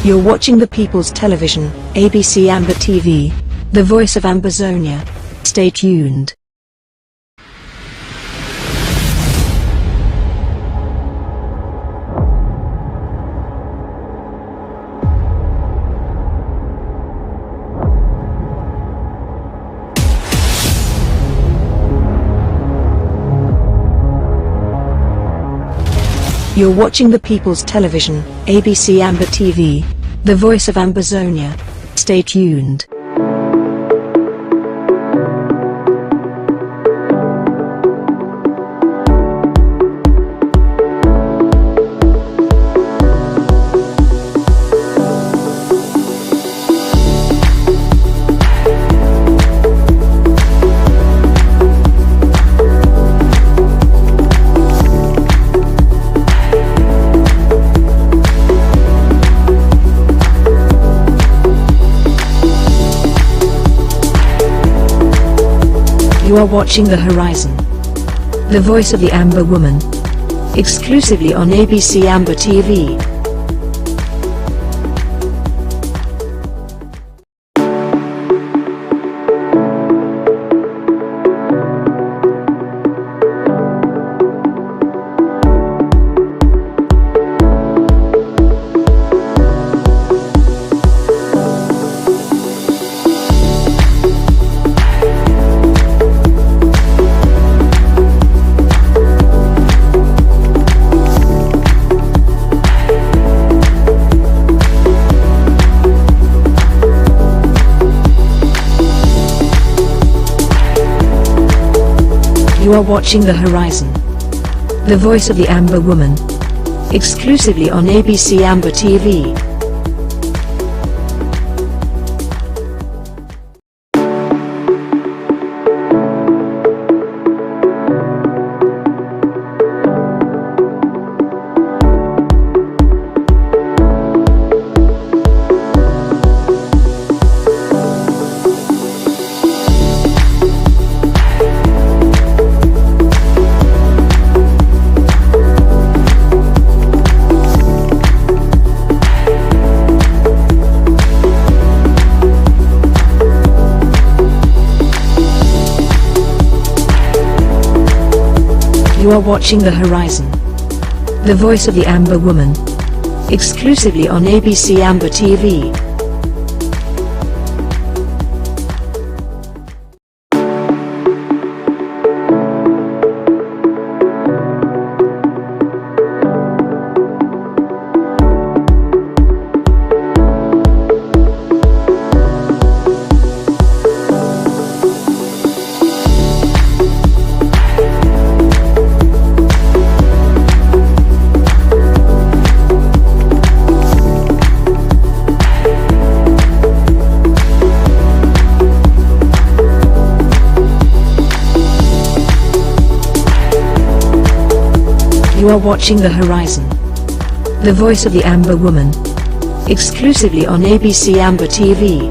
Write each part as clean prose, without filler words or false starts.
You're watching the People's Television, ABC Amba TV, the voice of Ambazonia. Stay tuned. You're watching the People's Television, ABC Amba TV, the voice of Ambazonia. Stay tuned. You are watching The Horizon, the voice of the Amba woman, exclusively on ABC Amba TV. You are watching The Horizon, the voice of the Amba woman, exclusively on ABC Amba TV. You are watching The Horizon, the voice of the Amba woman, exclusively on ABC Amba TV. You are watching The Horizon, the voice of the Amba woman, exclusively on ABC Amba TV.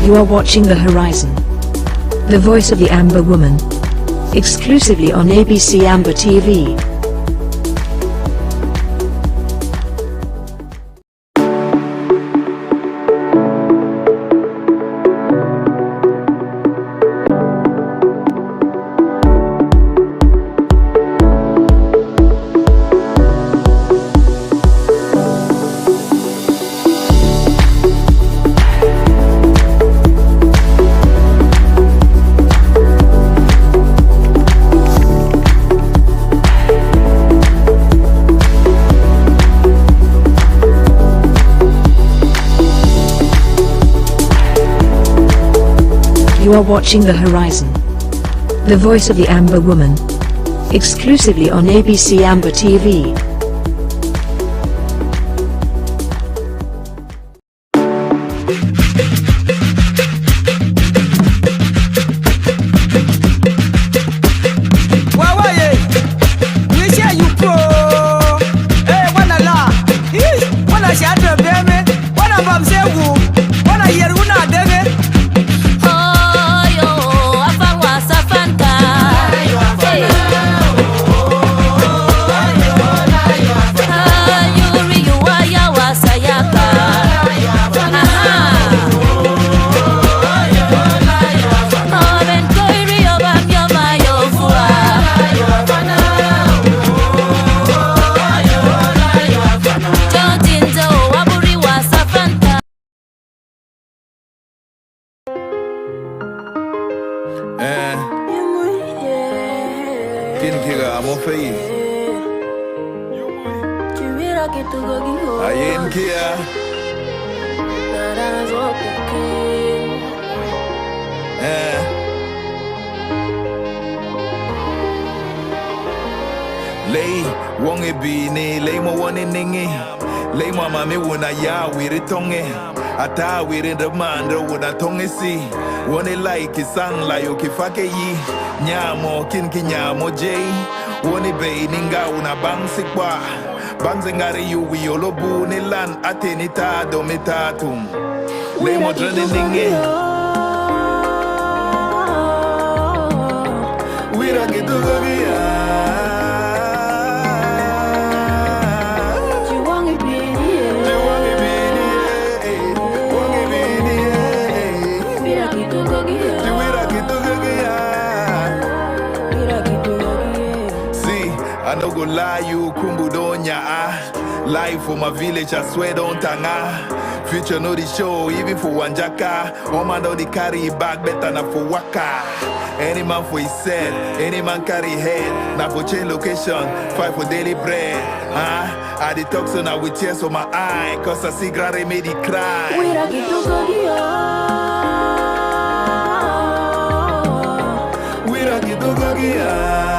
You are watching The Horizon, the voice of the Amba woman, exclusively on ABC Amba TV. You are watching The Horizon, The voice of the Amba woman. Exclusively on ABC Amba TV. Lay wong e bini lay mo woni ningi lay mama me wona ya wiri tonge ata wiri the man do wona tonge si woni like sang la yo kifake yi nyamo kin kinyamo jay woni be ninga una bang sikwa bang zingari yu wi olobu ni lan atenita do metatum lay mo drone ningi wira gidugagia I no go lie, you kumbudonya life for my village, I swear don't tanga. Future know the show, even for one jacka. All man don't carry back better than for waka. Any man for his set, any man carry head. Now for change location, fight for daily bread. I the talk so now with tears on my eye, cause I see Grare made it cry. We don't get to go here. We don't get to go here.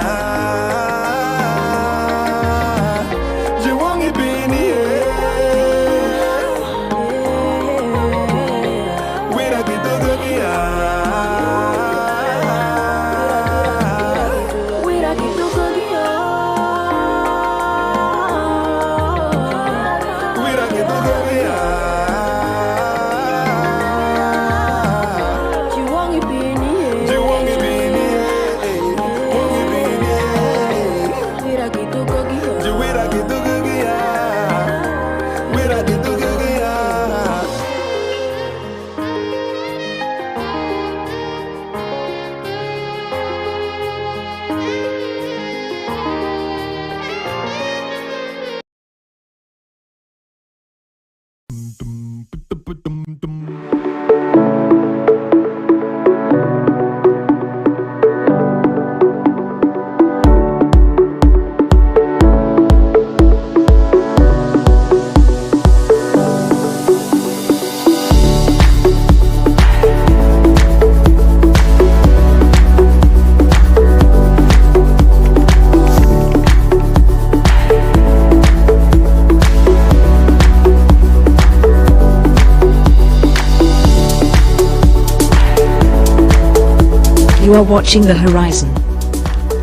You are watching The Horizon.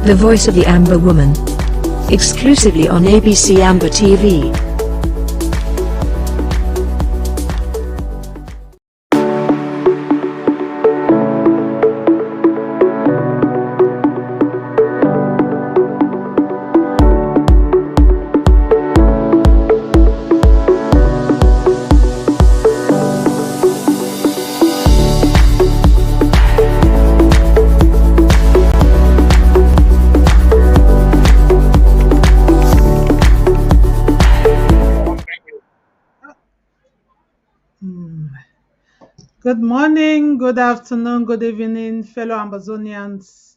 The voice of the Amba woman. Exclusively on ABC Amba TV. Good morning, good afternoon, good evening, fellow Ambazonians,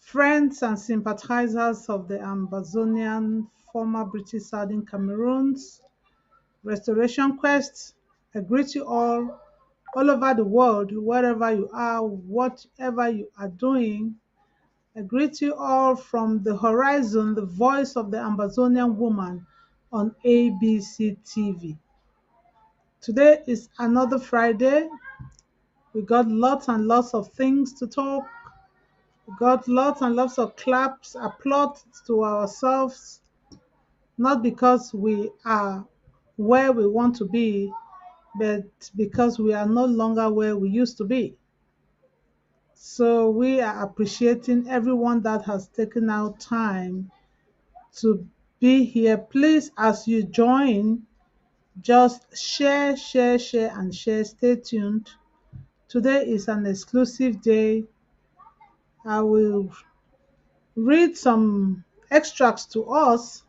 friends and sympathizers of the Ambazonian former British Southern Cameroons Restoration Quest. I greet you all over the world, wherever you are, whatever you are doing. I greet you all from the horizon, the voice of the Ambazonian woman on ABC TV. Today is another Friday. We got lots and lots of things to talk. We got lots and lots of claps, applause to ourselves, not because we are where we want to be, but because we are no longer where we used to be. So we are appreciating everyone that has taken out time to be here. Please, as you join, just share, share, share, and share. Stay tuned. Today is an exclusive day. I will read some extracts to us,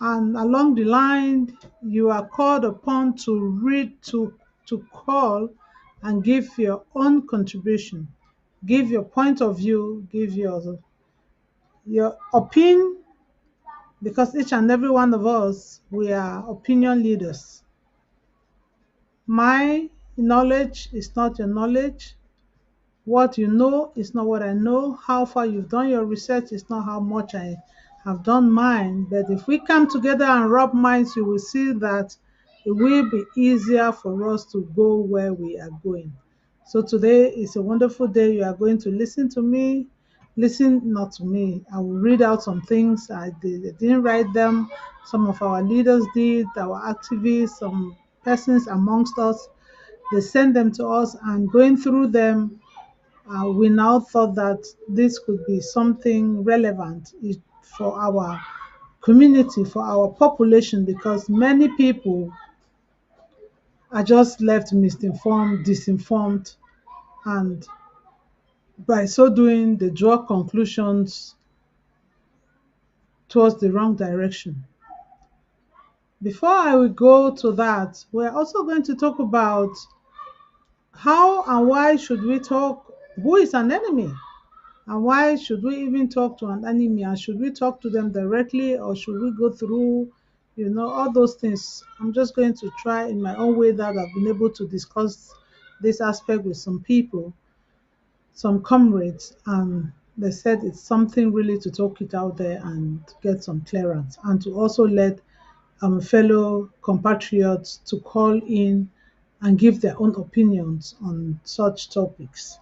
and along the line, you are called upon to read, to call, and give your own contribution. Give your point of view, give your opinion, because each and every one of us, we are opinion leaders. My knowledge is not your knowledge. What you know is not what I know. How far you've done your research is not how much I have done mine. But if we come together and rub minds, you will see that it will be easier for us to go where we are going. So today is a wonderful day. You are going to listen to me. Listen not to me. I will read out some things. I didn't write them. Some of our leaders did, our activists, some persons amongst us. They sent them to us, and going through them, we now thought that this could be something relevant for our community, for our population, because many people are just left misinformed, disinformed, and by so doing, they draw conclusions towards the wrong direction. Before I will go to that, we're also going to talk about how and why should we talk, who is an enemy? And why should we even talk to an enemy? And should we talk to them directly, or should we go through, all those things? I'm just going to try in my own way that I've been able to discuss this aspect with some people, some comrades, and they said it's something really to talk it out there and get some clearance, and to also let fellow compatriots to call in and give their own opinions on such topics.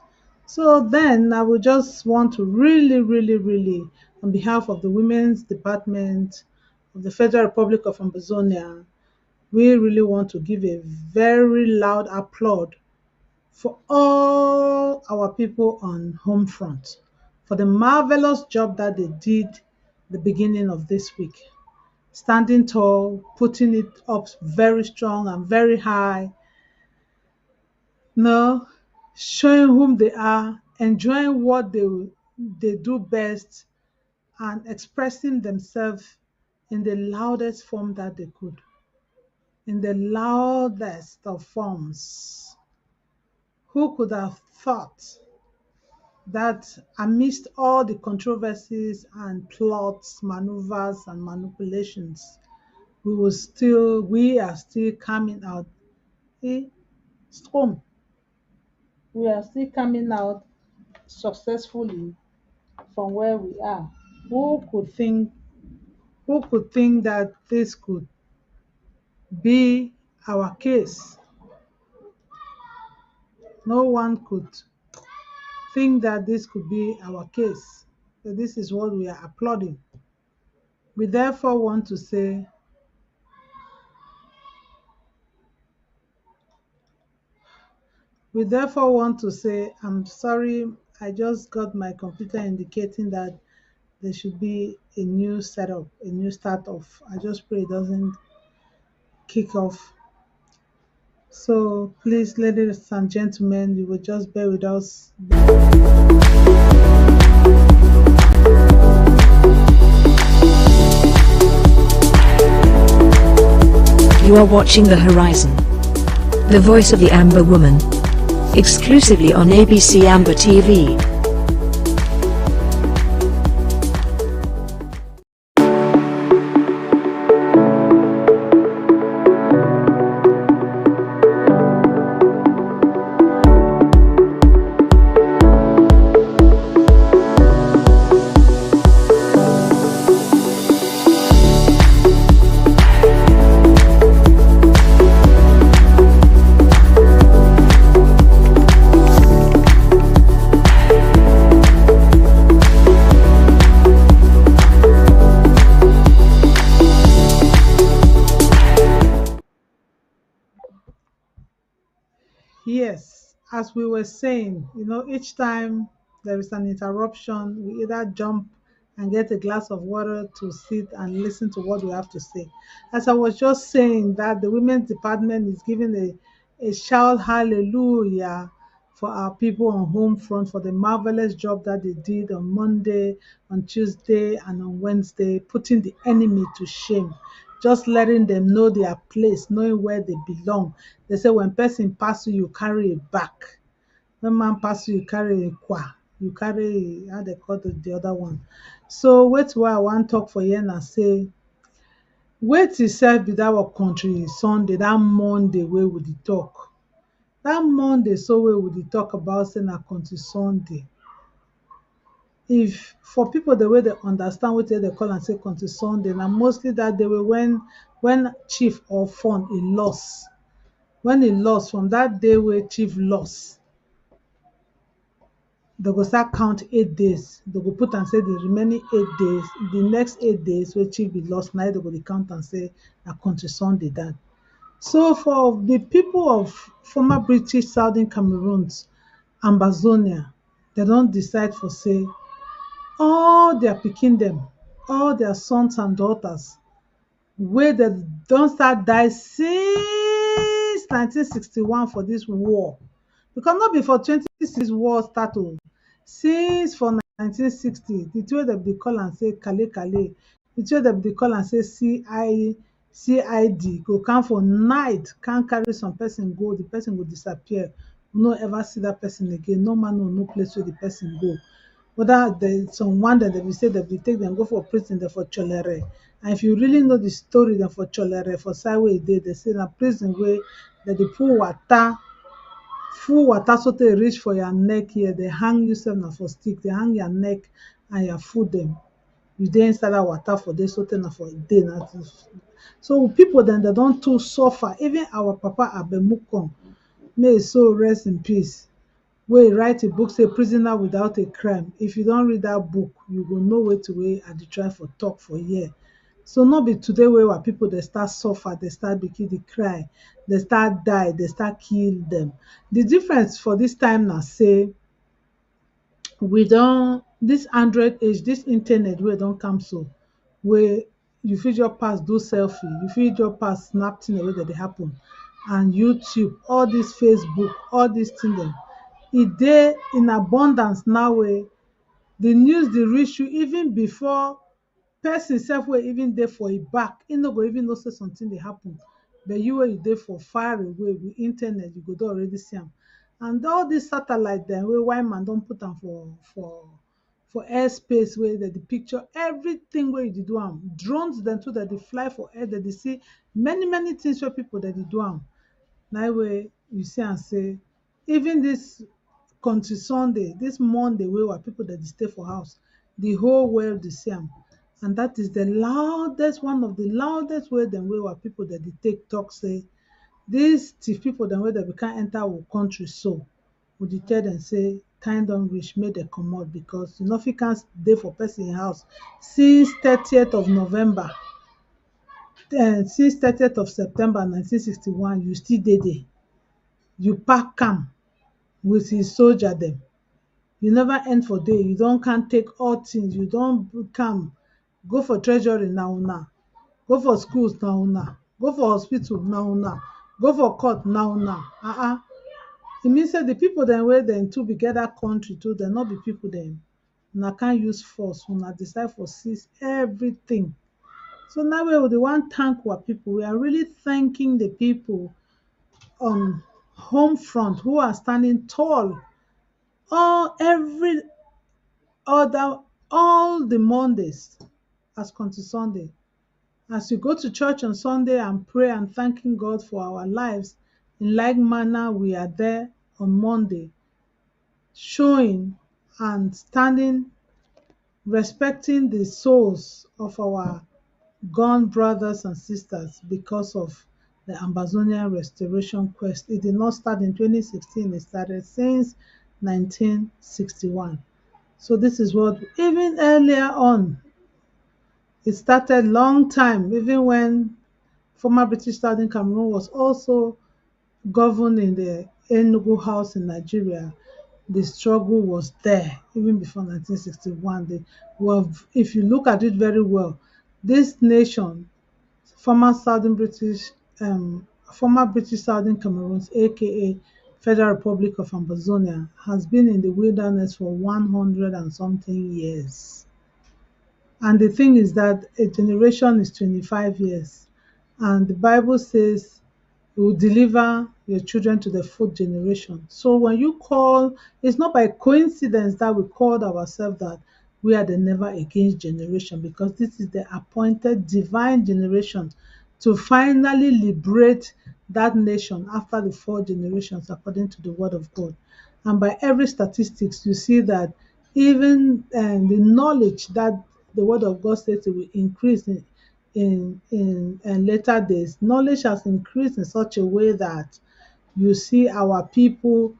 So then I would just want to really, really, really, on behalf of the Women's Department of the Federal Republic of Ambazonia, we really want to give a very loud applause for all our people on home front, for the marvelous job that they did the beginning of this week. Standing tall, putting it up very strong and very high, no, showing whom they are, enjoying what they do best, and expressing themselves in the loudest form that they could, in the loudest of forms. Who could have thought that amidst all the controversies and plots, maneuvers, and manipulations, we are still coming out strong. We are still coming out successfully from where we are. Who could think who could think that this could be our case? No one could think that this could be our case. So this is what we are applauding. We therefore want to say, I'm sorry, I just got my computer indicating that there should be a new setup, a new start off. I just pray it doesn't kick off. So please, ladies and gentlemen, you will just bear with us. You are watching The Horizon, the voice of the Amba woman, exclusively on ABC Amba TV. Yes, as we were saying, each time there is an interruption, we either jump and get a glass of water to sit and listen to what we have to say. As I was just saying, that the women's department is giving a shout hallelujah for our people on home front for the marvelous job that they did on Monday, on Tuesday, and on Wednesday, putting the enemy to shame, just letting them know their place, knowing where they belong. They say when person pass you, you carry it back. When man pass you, you carry a kwa. You carry how they call the other one. So wait why I want talk for you and say, wait itself be that our country Sunday, that Monday where we dey talk. That Monday so where we dey talk about saying our country Sunday. If for people the way they understand what they call and say country Sunday, now mostly that they were when chief or fund he lost. When he lost from that day where chief lost, they go start count 8 days. They go put and say the remaining 8 days, the next 8 days where chief be lost, now they go dey count and say na country Sunday that. So for the people of former British Southern Cameroons, Ambazonia, they don't decide for say all their pikin dem, all their sons and daughters wey dem don start die since 1961 for dis war, because no be for 2026 war start o. Since for 1960, the tin wey dem dey call am say kale kale, the tin wey dem dey call am say CID go come for night, come carry some person go, the person go disappear. We no ever see that person again. No man no place where the person go. Whether there some one that they will say that they take them go for prison there for Cholere. And if you really know the story then for Cholere, for Sideway they say na prison where that they pour water, full water so they reach for your neck here, they hang you sef na for stick, they hang your neck and your foot them. You dey inside that water for this so na for a day. So people then they don't too suffer. Even our Papa Abemukom, may his soul rest in peace, wey write a book say prisoner without a crime. If you don't read that book, you go know where to way I dey try for talk for here. So not be today where people they start suffer, they start begin dey cry, they start die, they start kill them. The difference for this time now say we don this Android age, this internet wey don come so, where you fit just pass do selfie, you fit just pass snap thing wey dey happen, and YouTube, all this Facebook, all these things dem, e dey in abundance now wey the news dey reach you even before person sef wey even dey for e back, e no go even know say something dey happen. But you wey you dey for far away with internet, you go don already see am. And all this satellite dem wey white man don put am for airspace wey dem dey picture everything wey you dey do am. Drones dem too dem dey fly for air, dem dey see many things wey people dem dey do am. Na way you see am say even this country Sunday, this Monday wey our people dem dey stay for house, the whole world dey see am. And that is the loudest, one of the loudest way dem wey our people dem dey take talk say these thief people dem wey dem can't enter our country, so we dey tell dem say time don reach make dem comot, because you no fit can dey for person house since 30th of November, since 30th of September 1961, you still dey there. You pack am with his soldier dem. You never end for day. You don can take all things. You don come go for treasury na una, go for schools na una, go for hospital na una, go for court na una. E mean say the people dem wey dem too be get that country too, dem no be people dem. Una can't use force. Una decide for seize everything. So now we dey want thank our people. We are really thanking the people on home front who are standing tall every other, all the Mondays as country Sunday. As you go to church on Sunday and pray and thanking God for our lives, in like manner we are there on Monday, showing and standing, respecting the souls of our gone brothers and sisters because of the Ambazonian restoration quest. It did not start in 2016, it started since 1961. So this is what, even earlier on, it started long time, even when former British Southern Cameroon was also governed in the Enugu House in Nigeria, the struggle was there even before 1961. Well, if you look at it very well, this nation, former Southern British, former British Southern Cameroons, aka Federal Republic of Ambazonia, has been in the wilderness for 100 and something years. And the thing is that a generation is 25 years. And the Bible says you will deliver your children to the fourth generation. So when you call, it's not by coincidence that we called ourselves that we are the never again generation, because this is the appointed divine generation to finally liberate that nation after the four generations according to the word of God. And by every statistics, you see that even the knowledge that the word of God says it will increase in later days, knowledge has increased in such a way that you see our people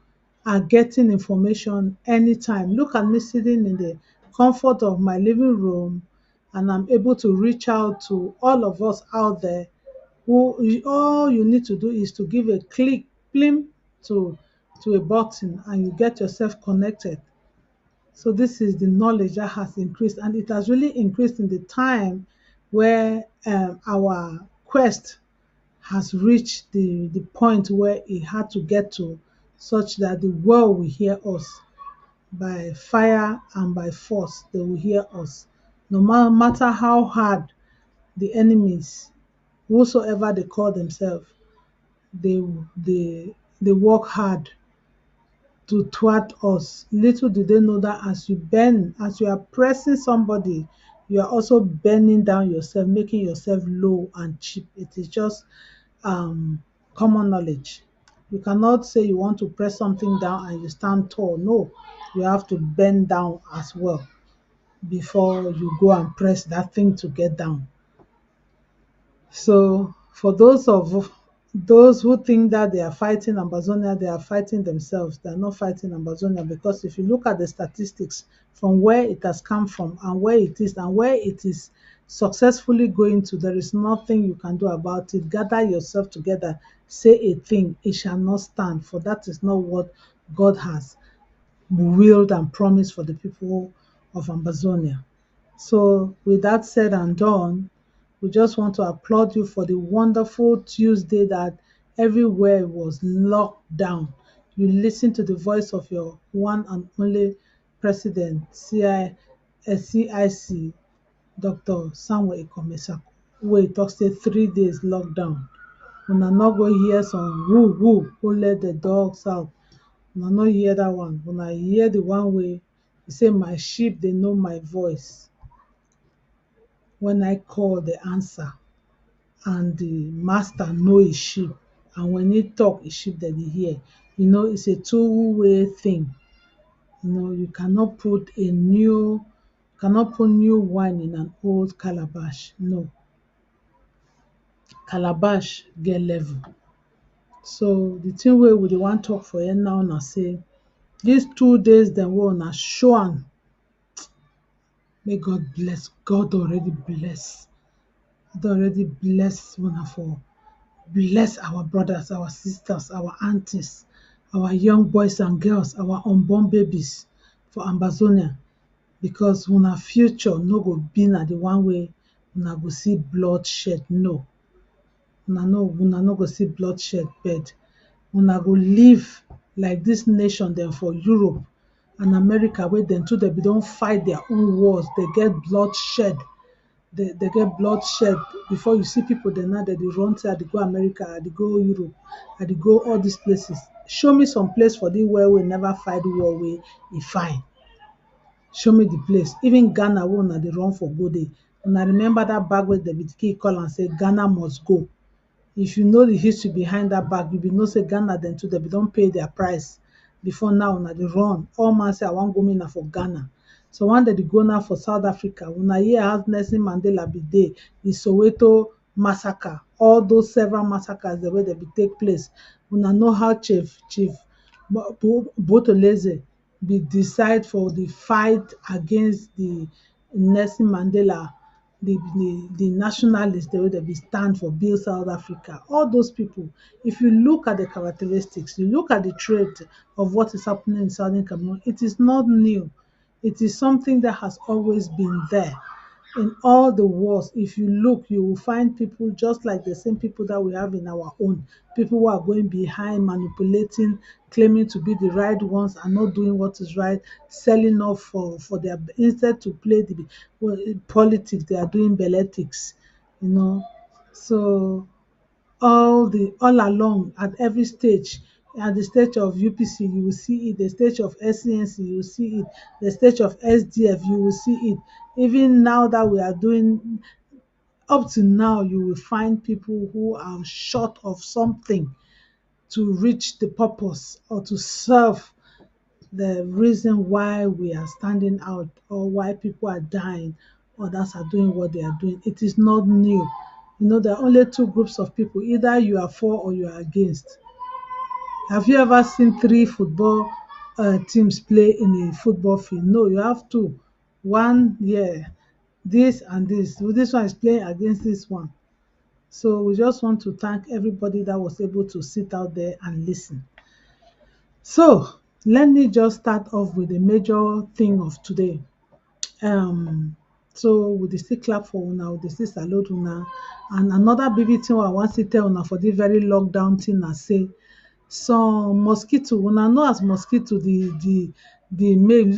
are getting information anytime. Look at me sitting in the comfort of my living room, and I'm able to reach out to all of us out there who all you need to do is to give a click, plim, to a button, and you get yourself connected. So this is the knowledge that has increased, and it has really increased in the time where our quest has reached the point where it had to get to, such that the world will hear us by fire and by force. They will hear us, no matter how hard the enemies, whosoever they call themselves, they they work hard to thwart us. Little do they know that as you bend, as you are pressing somebody, you are also bending down yourself, making yourself low and cheap. It is just um, common knowledge. You cannot say you want to press something down and you stand tall. No, you have to bend down as well before you go and press that thing to get down. So for those who think that they are fighting Amazonia, they are fighting themselves. They are not fighting Amazonia, because if you look at the statistics from where it has come from and where it is successfully going to, there is nothing you can do about it. Gather yourself together, say a thing, it shall not stand, for that is not what God has willed and promised for the people of Amazonia. So, with that said and done, we just want to applaud you for the wonderful Tuesday that everywhere was locked down. You listened to the voice of your one and only president, CIC, Dr. Samuel Ikomesako, where he talks say 3 days lockdown. Una no go hear some woo woo who let the dogs out. Una no hear that one. Una hear the one way he say, my sheep, they know my voice. When I call, the answer, and the master know his sheep, and when he talk, his sheep that he hear. It's a two-way thing. You cannot put new wine in an old calabash. No, calabash get level. So the thing wey we dey wan talk for here now na say these 2 days dem wey una show am, may God bless. God already bless una for bless our brothers, our sisters, our aunties, our young boys and girls, our unborn babies for Ambazonia, because una future no go be na the one way una go see bloodshed. No, una no go see bloodshed, but una go live like this nation dem for Europe and America, wey dem too dem be don fight their own wars. They get bloodshed. They get bloodshed before you see people dem now dem dey run say I dey go America, I dey go Europe, I dey go all these places. Show me some place for this world wey never fight war wey e fine. Show me the place. Even Ghana wey una dey run for go dey. Una remember that bag wey David K call am say Ghana must go. If you know the history behind that bag, you be know say Ghana dem too dem be don pay their price before now una dey run. All man say I wan go make na for Ghana. So one day dey go now for South Africa. Una hear how Nelson Mandela be dey, the Soweto massacre, all those several massacres the way they be take place. Una know how Chief Botoleze be decide for the fight against the Nelson Mandela, the nationalists, the way they be stand for Build South Africa, all those people, if you look at the characteristics, you look at the trait of what is happening in Southern Cameroon, it is not new. It is something that has always been there. In all the wars, if you look, you will find people just like the same people that we have in our own. People who are going behind, manipulating, claiming to be the right ones and not doing what is right, selling off for their instead to play the politics, they are doing beletics, you know. So all along at every stage, at the stage of UPC you will see it, the stage of SCNC you will see it, the stage of SDF you will see it. Even now that we are doing up to now, you will find people who are short of something to reach the purpose or to serve the reason why we are standing out or why people are dying, others are doing what they are doing. It is not new. You know, there are only two groups of people: either you are for or you are against. Have you ever seen three football teams play in a football field? No, you have two. One, yeah, this and this. So this one is playing against this one. So we just want to thank everybody that was able to sit out there and listen. So let me just start off with the major thing of today. Um, so we dey still clap for una, we dey still salute una. And another baby thing wey I wan still tell una for this very lockdown thing na say some mosquito, una know as mosquito the make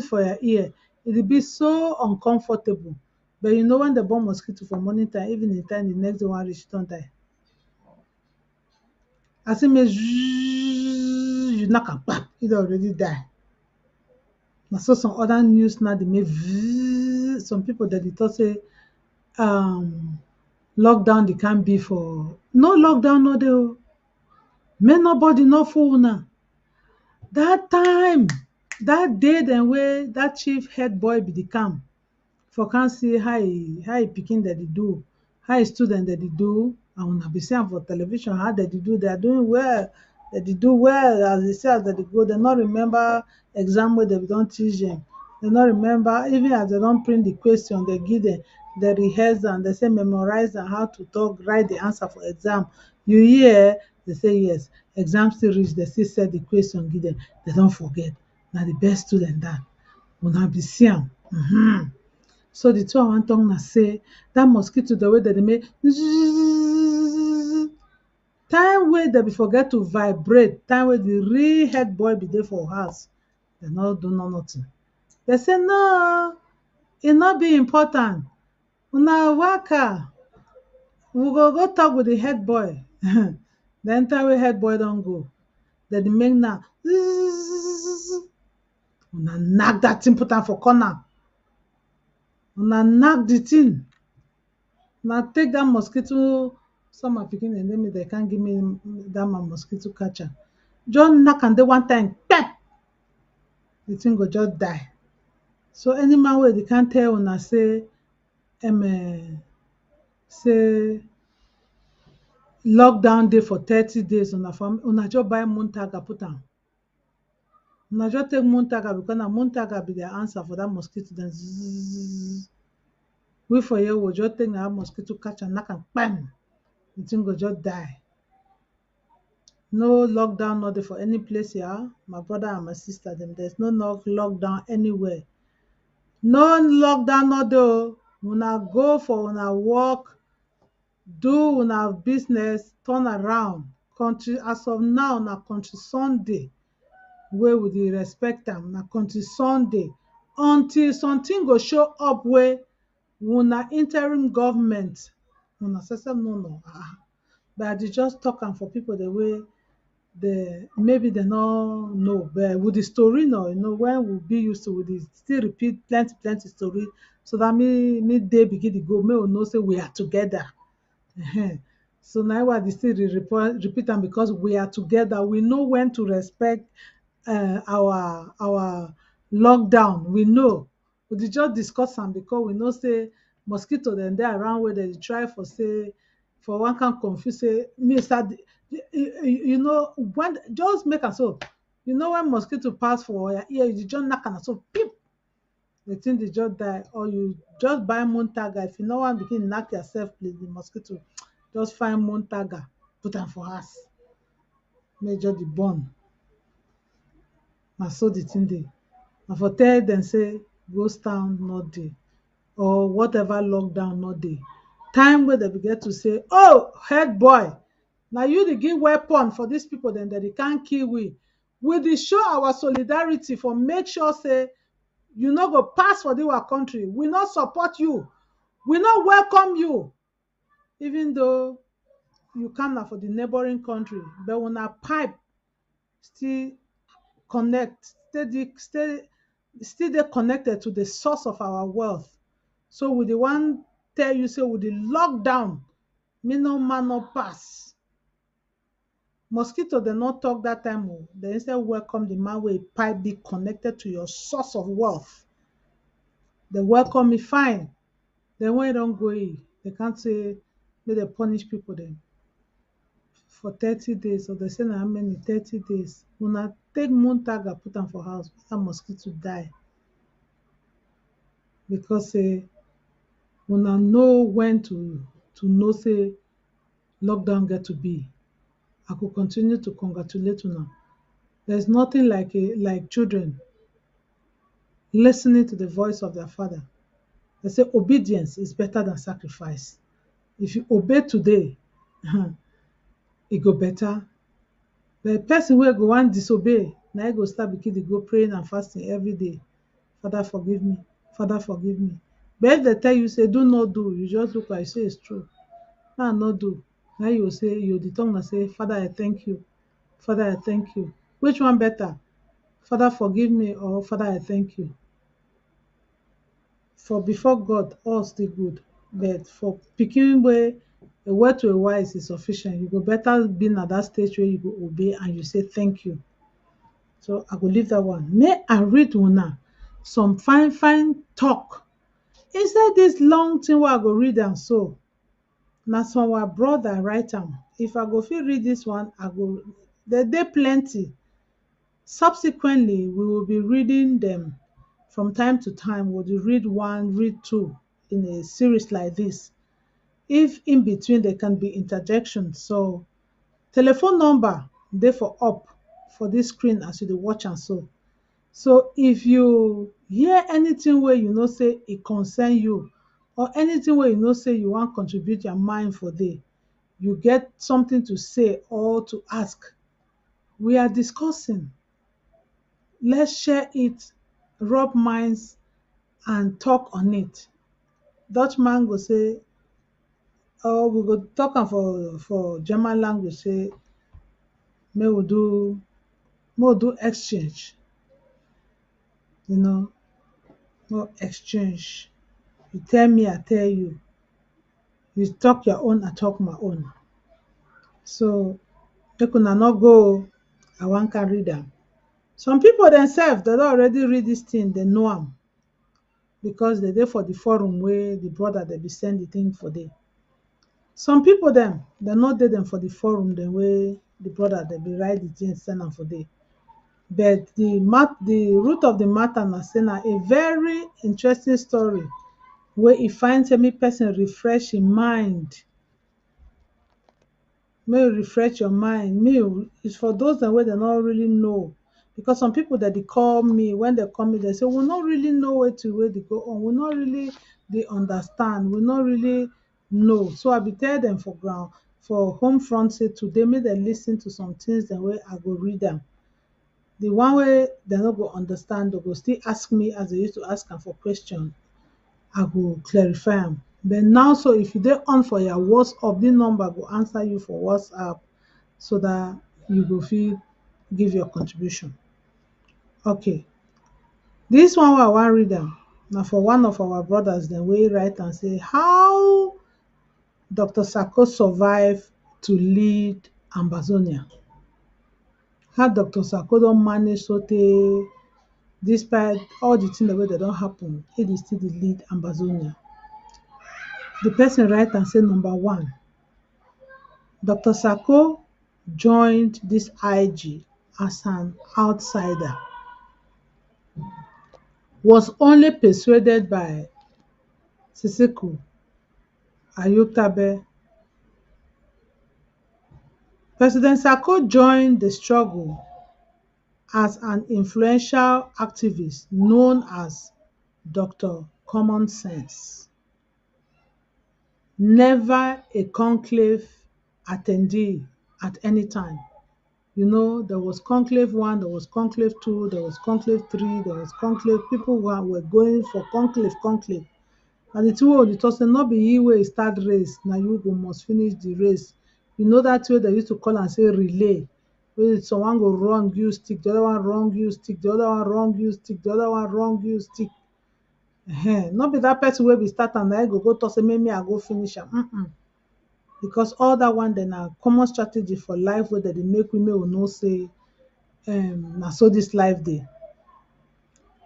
for your ear, e dey be so uncomfortable. But you know when dem born mosquito for morning time, evening time, the next day wan reach, e don die. As e make you knack am kpap, e don already die. Na so some other news now dey make some people dem dey talk say lockdown dey can be for no lockdown no dey o. Make nobody no fool una. Dat time, dat day dem wey dat chief head boy be the camp for can see how e pikin dem dey do, how e student dem dey do, and una be see am for television how dem dey do, they are doing well, dem dey do well as they see as dem dey go. Dem no remember exam wey dem don teach dem, dem no remember even as dem don print the question dem give dem, dem rehearse am, dem say memorize am how to talk, write the answer for exam. You hear? Dem say yes. Exam still reach, dem still set the question give dem, dem don forget. Na the best student dat. Una be see am. So the two I wan talk na say dat mosquito dem wey dem dey make time wey dem be forget to vibrate, time wey the real head boy be dey for house, dem no do nothing. Dem say no, e no be important, una waka, we go talk with the head boy. Then time wey head boy don go, dem dey make now una knack dat thing put am for corner, una knack the thing, una take dat mosquito. Some my pikin dem name dem can't give me dat my mosquito catcher, just knack am dey one time kpep, the thing go just die. So any man wey dey can tell una say say lockdown dey for 30 days, una just buy Muntaga put am. Una just take Muntaga because na Muntaga be their answer for dat mosquito dem. We for here we just take na mosquito catcher knack am kpam, the thing go just die. No lockdown no dey for any place here, my brother and my sister dem. There's no lockdown anywhere. No lockdown no dey o. Una go for una work, do una business, turn around. Country as of now na country Sunday wey we dey respect am, na country Sunday until something go show up wey una interim government una sef no know. But I dey just talk am for people dem wey maybe dem no know, but with the story now, you know, when we be used to, we dey still repeat plenty story so that me dey begin dey go, make we know say we are together. So na why I dey still repeat am, because we are together. We know when to respect our lockdown. We know. We dey just discuss am because we know say mosquito dem dey around wey dem dey try for say for one kind confuse say me start you know when just make am so, you know when mosquito pass for your ear, you just knack am so peep, the thing dey just die, or you just buy Montaga. If you no wan begin knack yourself with the mosquito, just find Montaga, put am for house, make e just dey burn. Na so the thing dey. Na for tell dem say ghost town no dey, or whatever lockdown no dey. Time wey dem be get to say, oh, head boy, na you dey give weapon for dis people dem, dem dey can kill we dey show our solidarity for make sure say you no go pass for dis our country. We no support you, we no welcome you, even though you come na for the neighboring country, but una pipe still connect, still dey connected to the source of our wealth. So we dey wan tell you say we dey lock down, make no man no pass. Mosquito dem no talk that time o, dem instead welcome the man wey pipe dey connected to your source of wealth. Dem welcome me fine. Then when e don go in, dem come say make dem punish people dem for 30 days, or dem say na how many 30 days. Una take Montaga put am for house, make dat mosquito die, because say una know when to know say lockdown get to be. I go continue to congratulate una. There's nothing like children listening to the voice of their father. They say obedience is better than sacrifice. If you obey today, e go better. But person wey go wan disobey, na im go start begin dey go praying and fasting every day. Father forgive me, Father forgive me. But if they tell you say do not do, you just look like say it's true. Now no do. Now you go say, you dey talk na say, Father I thank you, Father I thank you. Which one better? Father forgive me or Father I thank you? For before God, all still good. But for pikin wey a word to a wise is sufficient, you go better be at that stage where you go obey and you say thank you. So I go leave that one. May I read una some fine fine talk inside this long thing wey I go read am so. Na some our brother write am. If I go fit read this one, I go. There dey plenty. Subsequently, we will be reading them from time to time. We'll read one, read two in a series like this. If in between there can be interjections. So telephone number dey for up for this screen as you dey watch am so. So if you hear anything wey you know say e concern you, or anything wey you know say you wan contribute your mind for there, you get something to say or to ask, we are discussing. Let's share it, rub minds and talk on it. Dutchman go say, or we go talk am for German language say, make we do exchange. You know, no exchange. You tell me, I tell you. You talk your own, I talk my own. So make una no go, I wan carry am. Some people themselves, they don already read this thing, they know am, because they dey for the forum wey the brother dey be send the thing for there. Some people dem, they no dey dem for the forum dem wey the brother dey be write the thing send am for there. But the root of the matter na say na a very interesting story wey e find say make person refresh im mind. Make you refresh your mind. It's for those dem wey dem no really know. Because some people that dey call me, when they call me, they say, we no really know wetin wey dey go on. We no really dey understand. We no really know. So I be tell them for ground, for home front, say today make dem lis ten to some things dem wey I go read am. The one wey dem no go understand, they go still ask me as they used to ask am for question. I go clarify am. But now, so if you dey on for your WhatsApp, the number go answer you for WhatsApp, so that you go fit give your contribution. Okay. This one wey I wan read am na for one of our brothers dem wey write am say, how Dr. Sako survive to lead Ambazonia. How Dr. Sako don manage sotey despite all the things wey dey don happen, he dey still dey lead Ambazonia. The person write am say, number one, Dr. Sako joined this IG as an outsider. was only persuaded by Siseko Ayoktabe. President Sako joined the struggle as an influential activist known as Dr. Common Sense, never a conclave attendee at any time. You know, there was conclave 1, there was conclave 2, there was conclave 3, there was conclave. People were going for conclave. And the two wey dey talk say no be you wey start race, na you go must finish the race. You know that way they used to call am say relay, wey someone go run use stick, the other one run use stick, the other one run use stick, the other one run use stick. No be that person wey be start am na im go talk say make me I go finish am. Because all that one dem na common strategy for life wey dem dey make we know say na so this life dey.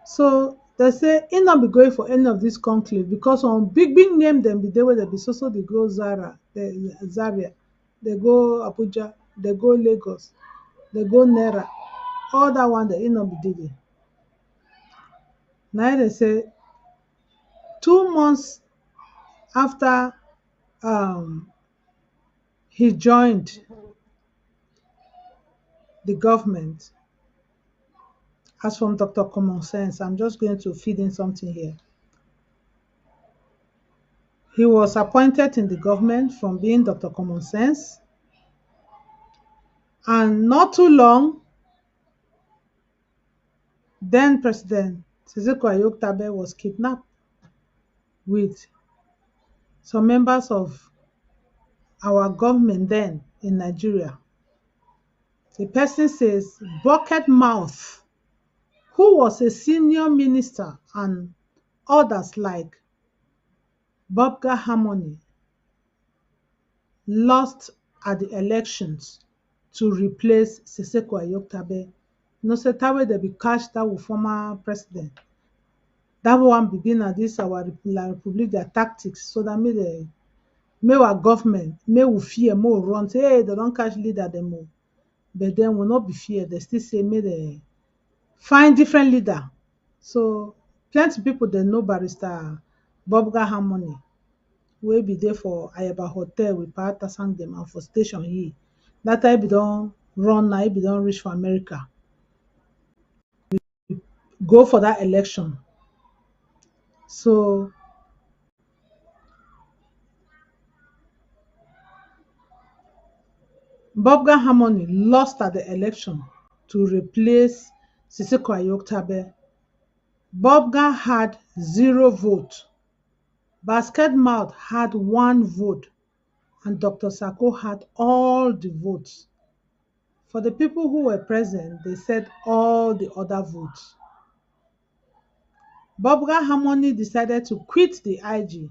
So they say he no be going for any of this conclave because some big name dem be dey wey dem be so dey go Zaria, dey go Abuja, dey go Lagos, dey go Naira. All that one dem he no be dey there. Na im dey say 2 months after he joined the government, as from Dr. Common Sense, I'm just going to feed in something here. He was appointed in the government from being Dr. Common Sense, and not too long, then President Siseko Ayoktabe was kidnapped with some members of our government then in Nigeria. The person says Bucket Mouth, who was a senior minister, and others like Bobga Harmony, lost at the elections to replace Siseko Ayoktabe. You know, say that way they be catch that with former president. That one begin at this our Republic their tactics, so that make our government, make we fear, more run, say hey, they don't catch leader them more. But then will not be fear. They still say may they find different leader. So plenty people they know Barrister Bobga Harmony, wey be there for Ayaba Hotel with Parata sang them and for Station here. That time be don run now, be don reach for America. Go for that election. So Bobga Harmony lost at the election to replace Siseko Ayoktabe. Bobga had 0 vote. Basket Mouth had 1 vote, and Dr. Sako had all the votes. For the people who were present, they said all the other votes. Bobga Harmony decided to quit the IG,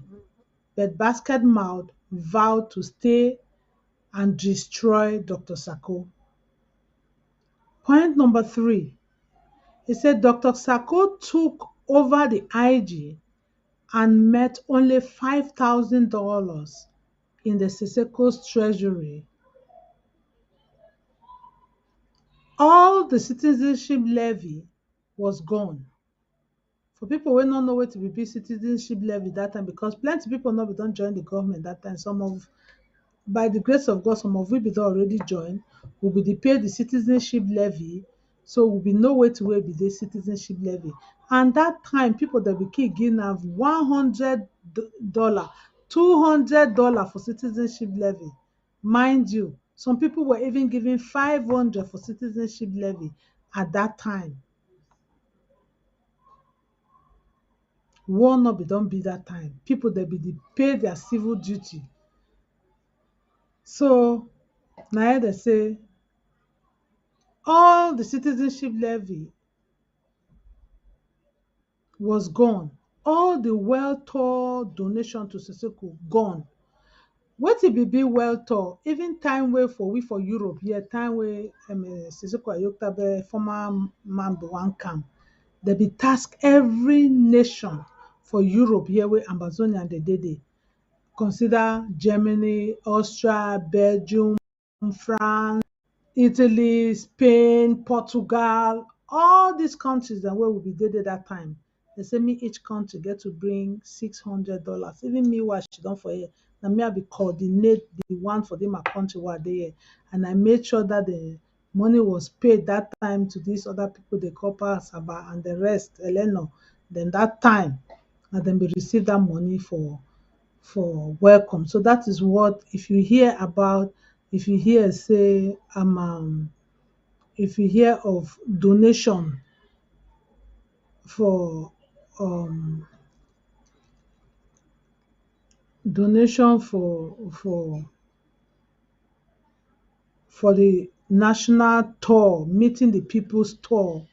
but Basket Mouth vowed to stay and destroy Dr. Sako. Point number 3, he said Dr. Sako took over the IG and met only $5,000 in the Siseko's treasury. All the citizenship levy was gone. For people wey no know wetin be citizenship levy that time, because plenty people no be don join the government that time. Some of, by the grace of God, some of we be don already join. We be dey pay the citizenship levy, so we be know wetin wey be the citizenship levy. And that time, people that be keep giving am $100, $200 for citizenship levy. Mind you, some people were even giving $500 for citizenship levy at that time. War no be don be that time. People they be dey pay their civil duty. So now they say all the citizenship levy was gone. All the well-tour donation to Siseko gone. Wetin be well-tour? Even time wey for we for Europe here, time wey Siseko Ayoktabe former man be wan come, they be task every nation for Europe here wey Amazonian dey dey. Consider Germany, Austria, Belgium, France, Italy, Spain, Portugal, all these countries that wey we be dey that time. They say me each country get to bring $600. Even me what she done for here. Now me I be coordinate the one for them my country what they here. And I made sure that the money was paid that time to these other people, the copper, Saba and the rest, Eleno. Then that time, and then we receive that money for welcome. So that is what if you hear about, if you hear say if you hear of for um donation for the national tour, meeting the people's tour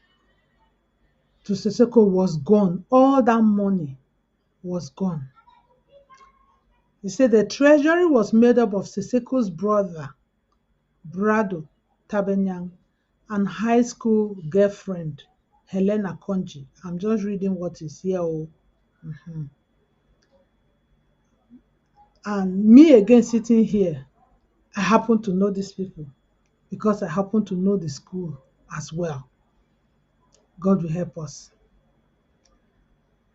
to Seseko was gone. All that money was gone. He said the treasury was made up of Seseko's brother, Brado Tabenyang, and high school girlfriend, Helena Konji. I'm just reading what is here. Oh. And me again sitting here, I happen to know these people because I happen to know the school as well. God will help us.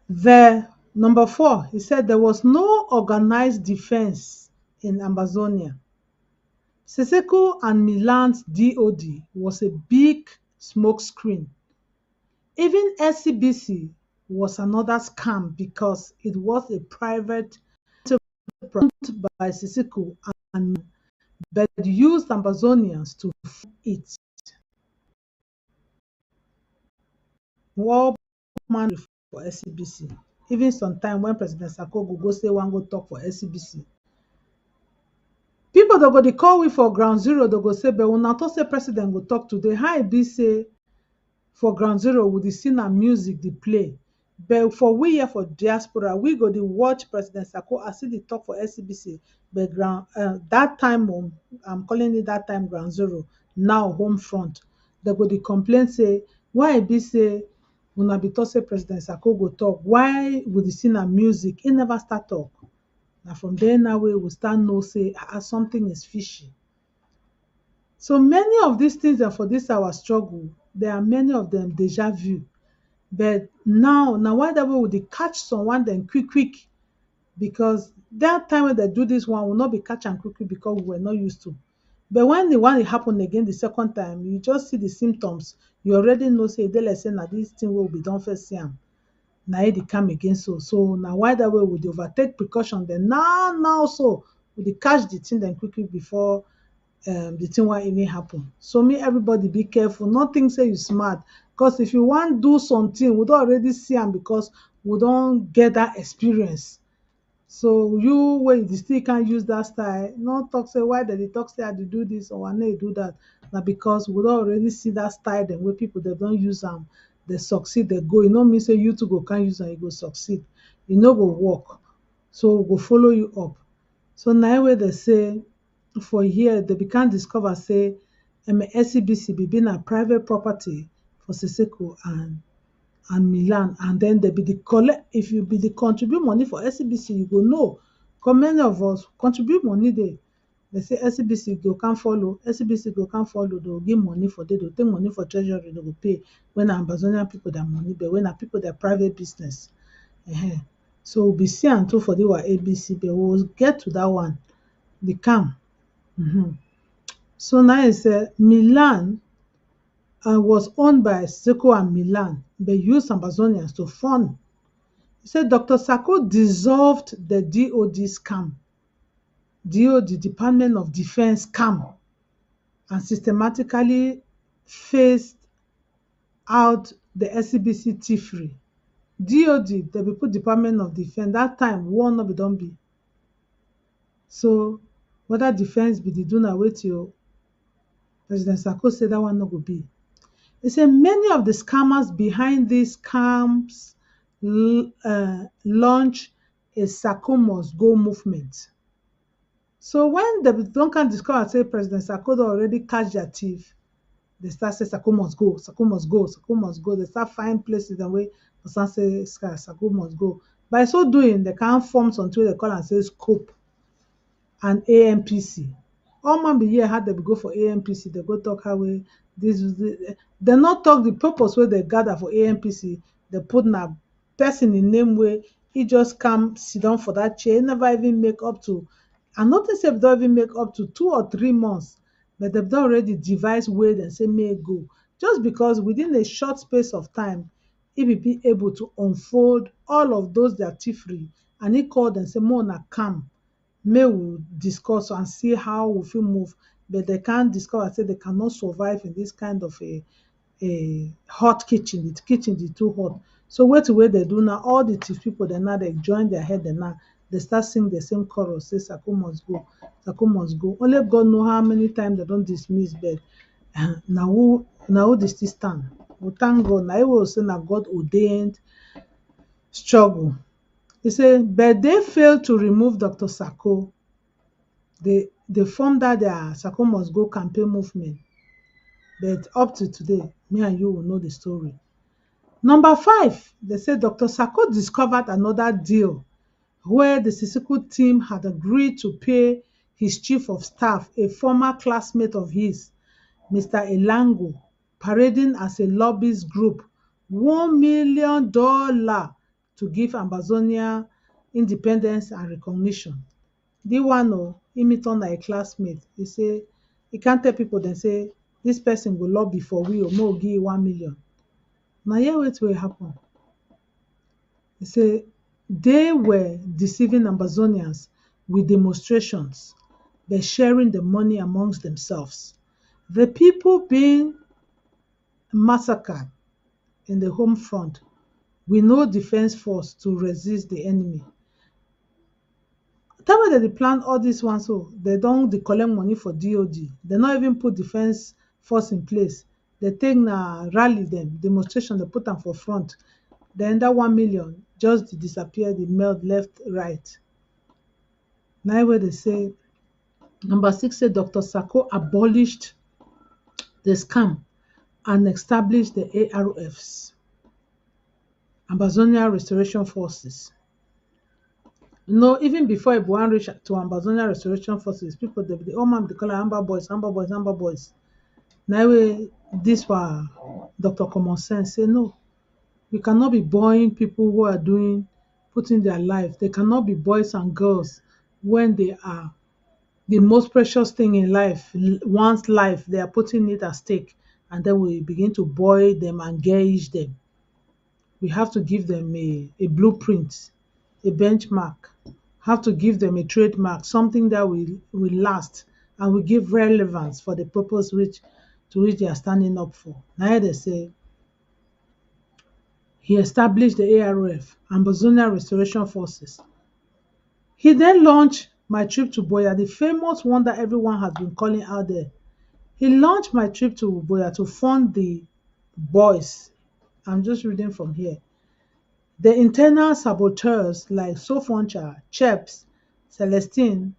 The number 4, he said there was no organized defense in Amazonia. Seseko and Milan's DOD was a big smokescreen. Even SCBC was another scam because it was a private run by Seseko and but used Amazonians to fund it. War man for SCBC. Even sometime when President Sako go say one go talk for SCBC. People that go dey call we for ground zero, they go say, but una talk say president go talk today. How e be say for ground zero we dey see na music dey play, but for we here for diaspora we go dey watch President Sako as he dey talk for SCBC. But that time I'm calling it that time ground zero, now home front. They go dey complain say why e be say una be talk say President Sako go talk, why we dey see na music, he never start talk. Na from there now we start know say something is fishy. So many of these things that for this our struggle, there are many of them deja vu. But now why that way we dey catch someone then quick because that time when they do this one will not be catch am quick because we were not used to. But when the one it happen again the second time, you just see the symptoms. You already know say they like say na this thing will be done first see am. Na it dey come again so now why that way we dey overtake precaution then now so we dey catch the thing then quickly before the thing won't even happen. So me everybody be careful, not think say you smart because if you want do something we don already see am because we don't get that experience. So you when you still can't use that style, not talk say why they talk say I dey do this or I no dey do that. Na because we don already see that style then wey people they don't use them, they succeed, they go. You know mean say you too go can't use and you go succeed. You no go work. So we go follow you up. So now where they say for here they can discover say SCBC be being a private property for Seseko and Milan, and then they be the collect. If you be the contribute money for SCBC, you go know. Because many of us contribute money there. They say SCBC go can't follow, SCBC go can't follow, they will give money for they will take money for treasury, they will pay when Ambazonian people that money, but when are people that private business. So we'll be see and two for the ABC, but we'll get to that one. The CAM. So now it's Milan was owned by Seko and Milan, but used Ambazonians to fund. He said Dr. Sako dissolved the DOD scam, DOD, Department of Defense scam, and systematically phased out the SCBC thievery. DOD, they be put Department of Defense. That time, war no be don be. So whether defense be the do na wait till President Sako said that one no go be. He said many of the scammers behind these scams launch a Sako must go movement. So when they don't can discover say President Sako already catch their thief, they start say Sako must go, Sako must go, Sako must go. They start find places the way person say Sako must go. By so doing, they can form something they call and say scope and AMPC. All man be here had they go for AMPC, they go talk how way this they not talk the purpose where they gather for AMPC, they put na person in name way, he just come sit down for that chair, he never even make up to, I notice if don't even make up to 2 or 3 months, but they've don already devise way and say may go. Just because within a short space of time, he be able to unfold all of those their thievery, and he called and say, Mona come, may we discuss and see how we fit move. But they can't discover say they cannot survive in this kind of a hot kitchen. The kitchen is too hot. So wetin wey dey do now, all the thief people dem now dey join their head dem now dey start sing the same chorus say Sako must go, Sako must go. Only God know how many times dem don dismiss, but na who dey still stand. We thank God. Na him wey say na God ordained struggle. He say but they failed to remove Dr. Sako. They formed that their Sako must go campaign movement. But up to today, me and you will know the story. Number 5, they say Dr. Sako discovered another deal where the Sisiko team had agreed to pay his chief of staff, a former classmate of his, Mr. Elango, parading as a lobbyist group, $1 million to give Ambazonia independence and recognition. The one he meet on a classmate. He say he can't tell people then say this person go lobby for we or more give 1 million. Now here what will happen. He say they were deceiving Ambazonians with demonstrations by sharing the money amongst themselves. The people being massacred in the home front with no defense force to resist the enemy. Time wey dem dey plan all dis one so, they don dey collect money for DOD. They no even put defense force in place. They take na rally dem, demonstration, they put am for front. Then that 1 million just disappear, dey melt left, right. Na im wey dey say number 6 say Dr. Sako abolished the scam and established the ARFs, Ambazonia Restoration Forces. You know, even before Ibuan reach to Ambazonia Restoration Forces, people they call them Amba boys, Amba boys, Amba boys. Now this was Dr. Common Sense say no, we cannot be boying people who are putting their life. They cannot be boys and girls when they are the most precious thing in life, one's life, they are putting it at stake, and then we begin to boil them and gauge them. We have to give them a blueprint, a benchmark, have to give them a trademark, something that will last and will give relevance for the purpose to which they are standing up for. Now they say he established the ARF, Ambazonia Restoration Forces. He then launched My Trip to Boya, the famous one that everyone has been calling out there. He launched My Trip to Boya to fund the boys. I'm just reading from here. The internal saboteurs like Sofoncha, Cheps, Celestine,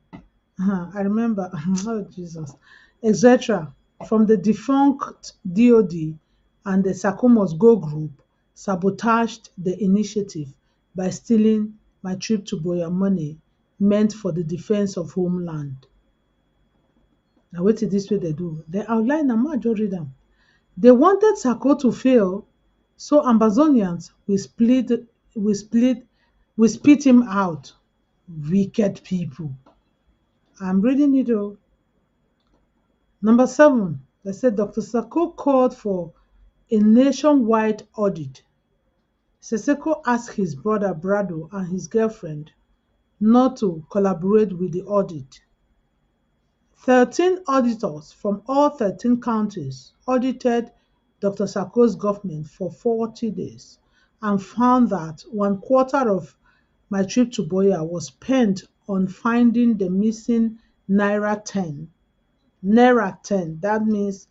I remember, oh Jesus, etc., from the defunct DOD and the Sako Must Go group sabotaged the initiative by stealing My Trip to Boya money meant for the defense of homeland. Now wetin this way they do? They outline am, I just read them. They wanted Sako to fail, so Ambazonians will spit him out. Wicked people. I'm reading it all. Number 7, they said Dr. Sako called for a nationwide audit. Seseko asked his brother Brado and his girlfriend not to collaborate with the audit. 13 auditors from all 13 counties audited Dr. Sako's government for 40 days and found that 1/4 of My Trip to Boya was spent on finding the missing Naira 10. Naira 10, that means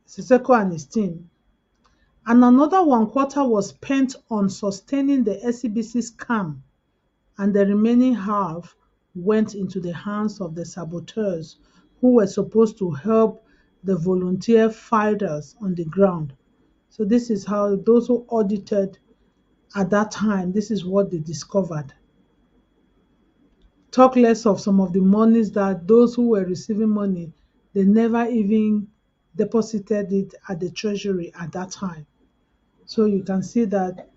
Siseko and his team. And another 1/4 was spent on sustaining the SCBC scam, and the remaining half went into the hands of the saboteurs who were supposed to help the volunteer fighters on the ground. So this is how those who audited at that time, this is what they discovered. Talk less of some of the monies that those who were receiving money, they never even deposited it at the treasury at that time. So you can see that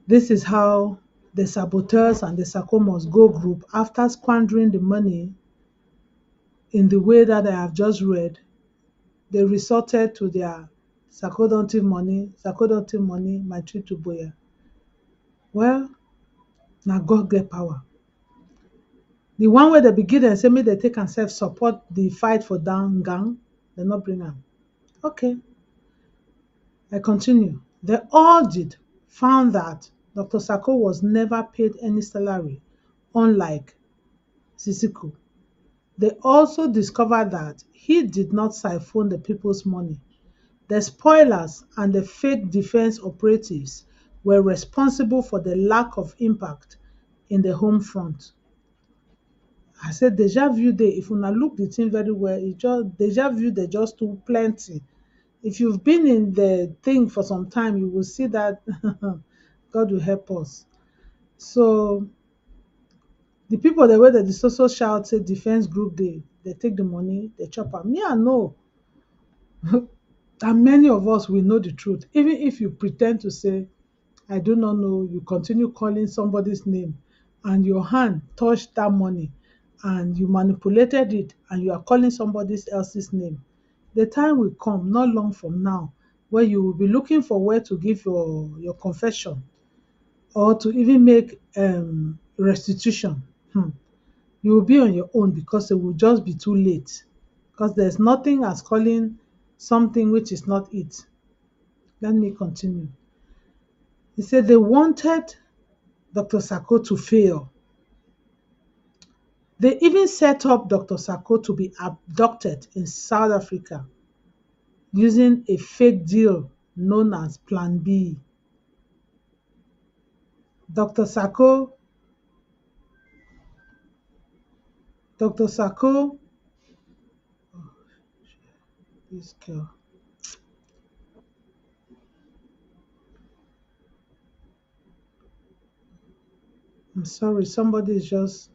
this is how the saboteurs and the Sako must go group, after squandering the money in the way that I have just read, they resorted to their Sako don't money, my trip to Boya. Well, now God get power. The one where they begin and say, me they take and self support the fight for down gang, they not bring am. Okay, I continue. The audit found that Dr. Sako was never paid any salary, unlike Sisiko. They also discovered that he did not siphon the people's money. The spoilers and the fake defense operatives were responsible for the lack of impact in the home front. I said deja vu dey, if una look the thing very well, e just deja vu dey just too plenty. If you've been in the thing for some time, you will see that God will help us. So the people the way that the social shout say defense group they take the money, they chop am. Me I know. And many of us will know the truth. Even if you pretend to say, I do not know, you continue calling somebody's name and your hand touched that money and you manipulated it and you are calling somebody else's name. The time will come, not long from now, where you will be looking for where to give your confession or to even make restitution. You will be on your own because it will just be too late. Because there's nothing as calling something which is not it. Let me continue. He said they wanted Dr. Sako to fail. They even set up Dr. Sako to be abducted in South Africa using a fake deal known as Plan B. Dr. Sako, Dr. Sako, this girl. I'm sorry, somebody is just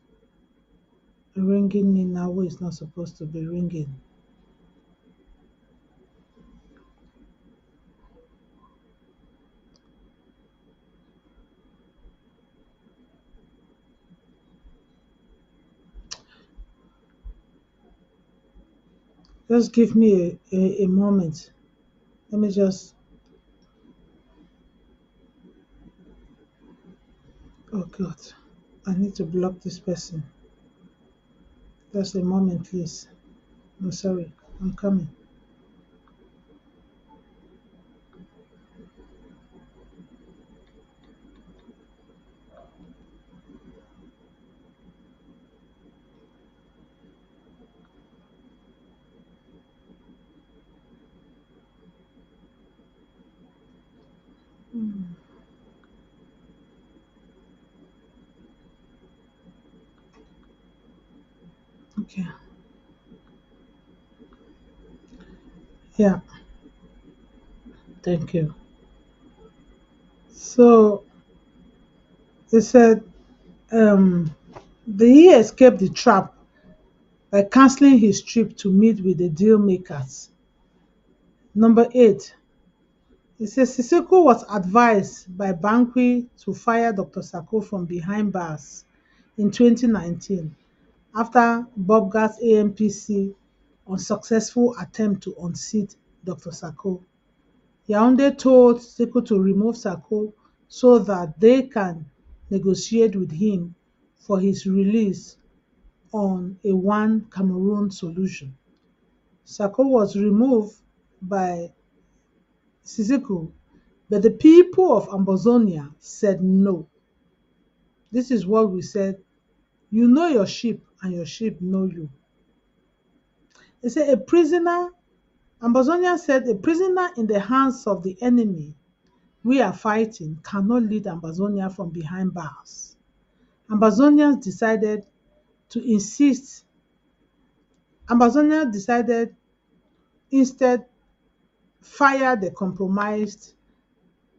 ringing me now where it's not supposed to be ringing. Just give me a moment. Let me just, oh God, I need to block this person. Just a moment, please. I'm sorry, I'm coming. Okay, yeah, thank you. So they said he escaped the trap by canceling his trip to meet with the deal makers. Number 8, it says Siseko was advised by Bankwi to fire Dr. Sako from behind bars in 2019 after Bobgat's AMPC unsuccessful attempt to unseat Dr. Sako. Yaounde told Seko to remove Sako so that they can negotiate with him for his release on a one Cameroon solution. Sako was removed by Siseko, but the people of Ambazonia said no. This is what we said. You know your sheep and your sheep know you. They said Ambazonia said a prisoner in the hands of the enemy we are fighting cannot lead Ambazonia from behind bars. Ambazonians decided to insist. Ambazonia decided instead fire the compromised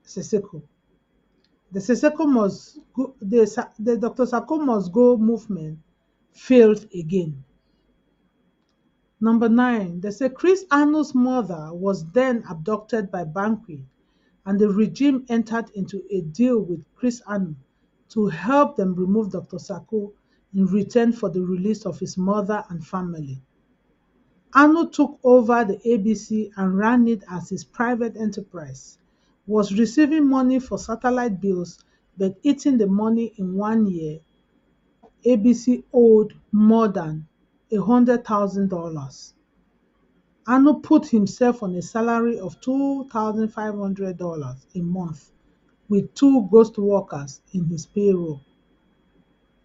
Seseko. The Seseko must go, the Dr. Sako must go movement failed again. Number 9, they say Chris Arnold's mother was then abducted by Bankwi and the regime entered into a deal with Chris Anu to help them remove Dr. Sako in return for the release of his mother and family. Anu took over the ABC and ran it as his private enterprise, was receiving money for satellite bills, but eating the money in 1 year. ABC owed more than $100,000. Anu put himself on a salary of $2,500 a month with two ghost workers in his payroll.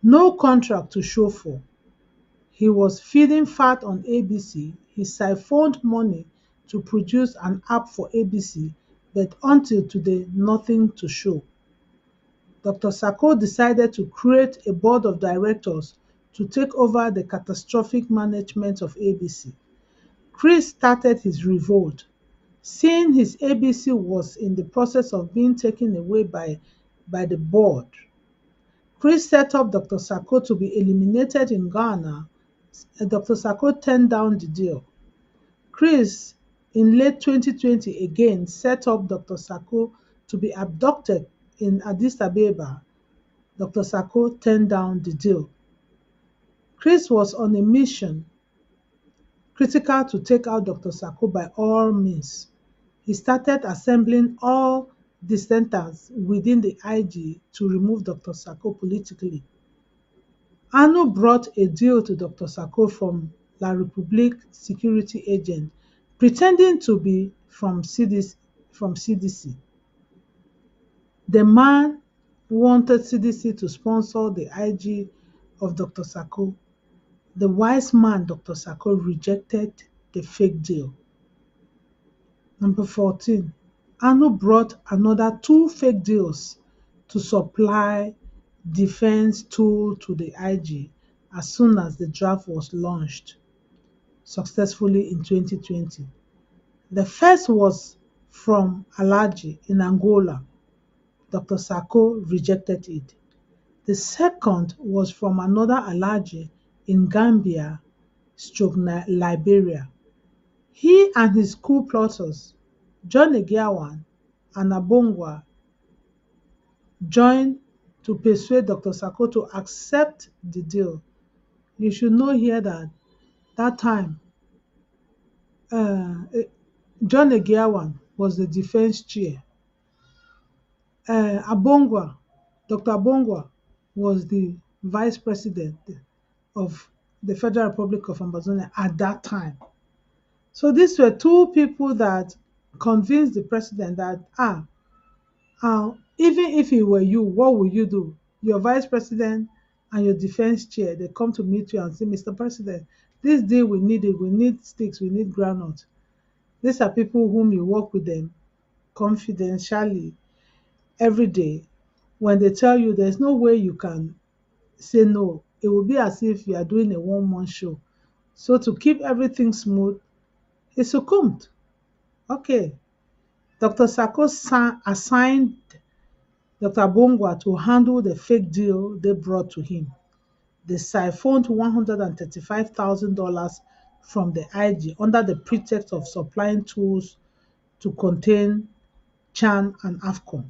No contract to show for. He was feeding fat on ABC. He siphoned money to produce an app for ABC, but until today, nothing to show. Dr. Sako decided to create a board of directors to take over the catastrophic management of ABC. Chris started his revolt. Seeing his ABC was in the process of being taken away by the board, Chris set up Dr. Sako to be eliminated in Ghana. Dr. Sako turned down the deal. Chris, in late 2020, again set up Dr. Sako to be abducted in Addis Ababa. Dr. Sako turned down the deal. Chris was on a mission critical to take out Dr. Sako by all means. He started assembling all dissenters within the IG to remove Dr. Sako politically. Anu brought a deal to Dr. Sako from La République security agent, pretending to be from CDC. The man wanted CDC to sponsor the IG of Dr. Sako. The wise man, Dr. Sako, rejected the fake deal. Number 14, Anu brought another two fake deals to supply defense tool to the IG as soon as the draft was launched successfully in 2020. The first was from Alaji in Angola. Dr. Sako rejected it. The second was from another Alaji in Gambia, Liberia. He and his co-plotters, John Egiawan and Abongwa, joined to persuade Dr. Sako to accept the deal. You should know here that time, John Egiawan was the defense chair. Abongwa, Dr. Abongwa was the vice president of the Federal Republic of Ambazonia at that time. So these were two people that convinced the president that, even if it were you, what would you do? Your vice president and your defense chair, they come to meet you and say, Mr. President, this deal we need it. We need sticks, we need groundnut. These are people whom you work with them confidentially every day. When they tell you there's no way you can say no, it will be as if you are doing a one-man show. So to keep everything smooth, he succumbed. Okay. Dr. Sako assigned Dr. Bongwa to handle the fake deal they brought to him. They siphoned $135,000 from the IG under the pretext of supplying tools to contain Chan and AFCON.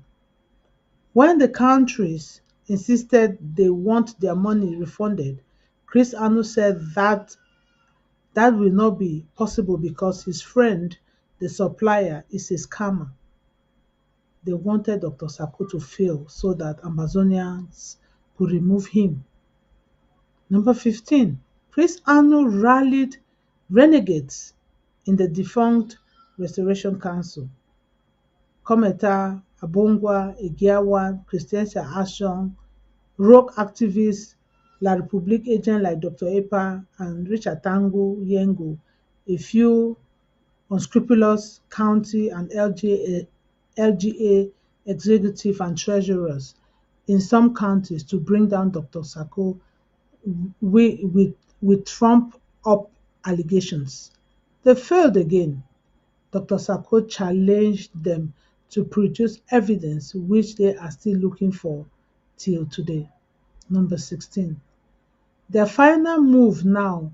When the countries insisted they want their money refunded, Chris Anu said that will not be possible because his friend, the supplier, is a scammer. They wanted Dr. Sako to fail so that Amazonians could remove him. Number 15, Chris Anu rallied renegades in the defunct Restoration Council. Kometa, Abongwa, Egiawan, Christiansia Action, rogue activists, La République agents like Dr. Epa and Richard Tango Yengo, a few unscrupulous county and LGA executive and treasurers in some counties to bring down Dr. Sako with Trump up allegations. They failed again. Dr. Sako challenged them to produce evidence which they are still looking for till today. Number 16. Their final move now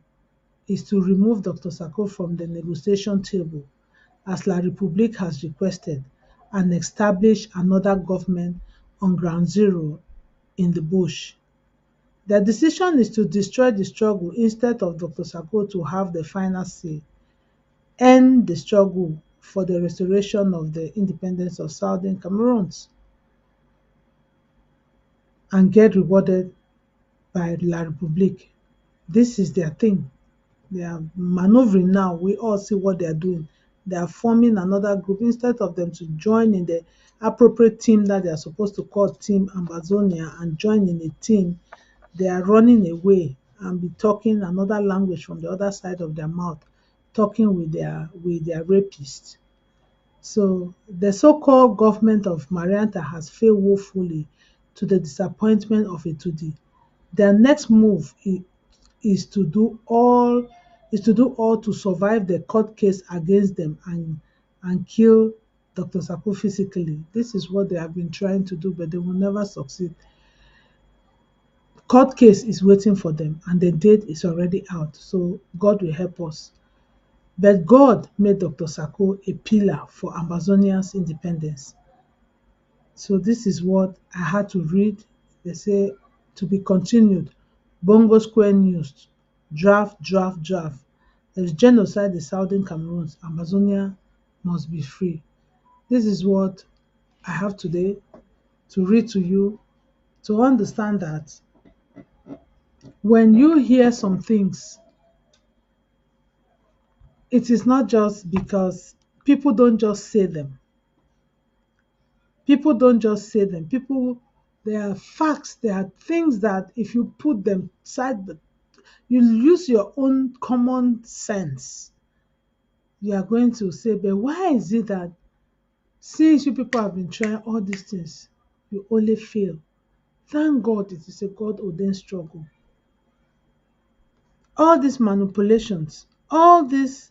is to remove Dr. Sako from the negotiation table, as La République has requested, and establish another government on ground zero in the bush. Their decision is to destroy the struggle instead of Dr. Sako to have the final say, end the struggle for the restoration of the independence of Southern Cameroons, and get rewarded by La Republique. This is their thing. They are maneuvering now. We all see what they are doing. They are forming another group instead of them to join in the appropriate team that they are supposed to call Team Ambazonia and join in a team. They are running away and be talking another language from the other side of their mouth, talking with their rapists. So the so-called government of Marianta has failed woefully, to the disappointment of Etudi. Their next move is to do all to survive the court case against them and kill Dr. Sako physically. This is what they have been trying to do, but they will never succeed. Court case is waiting for them and the date is already out. So God will help us. But God made Dr. Sako a pillar for Amazonia's independence. So this is what I had to read. They say to be continued. Bongo Square News. Draft, draft, draft. There is genocide in Southern Cameroons. Amazonia must be free. This is what I have today to read to you, to understand that when you hear some things, it is not just because people don't just say them. People don't just say them. People, there are facts, there are things that if you put them side, you use your own common sense, you are going to say, but why is it that since you people have been trying all these things, you only fail? Thank God it is a God ordained struggle. All these manipulations, all these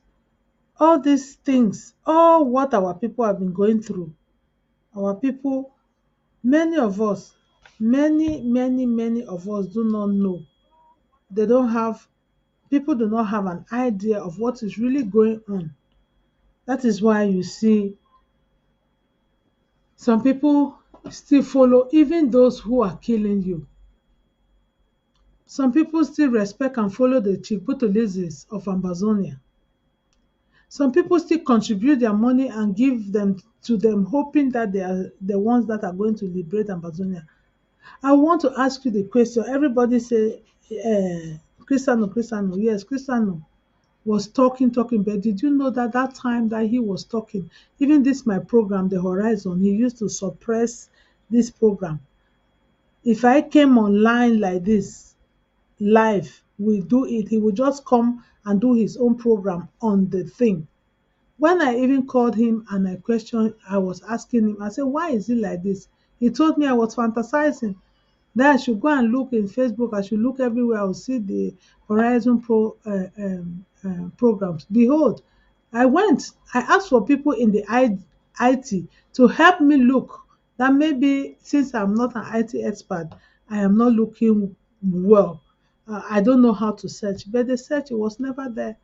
things, all what our people have been going through, our people, many of us, many of us do not know. They don't have, people do not have an idea of what is really going on. That is why you see some people still follow even those who are killing you. Some people still respect and follow the Chief Butolizes of Ambazonia. Some people still contribute their money and give them to them, hoping that they are the ones that are going to liberate Ambazonia. I want to ask you the question. Everybody say, Cristiano. Yes, Cristiano was talking, but did you know that that time that he was talking, even this my program, The Horizon, he used to suppress this program. If I came online like this, live, we do it, he would just come and do his own program on the thing. When I even called him and I was asking him, I said, why is it like this? He told me I was fantasizing. Then I should go and look in Facebook. I should look everywhere. I will see the Horizon programs. Behold, I went. I asked for people in the IT to help me look. That maybe since I'm not an IT expert, I am not looking well. I don't know how to search, but the search was never there.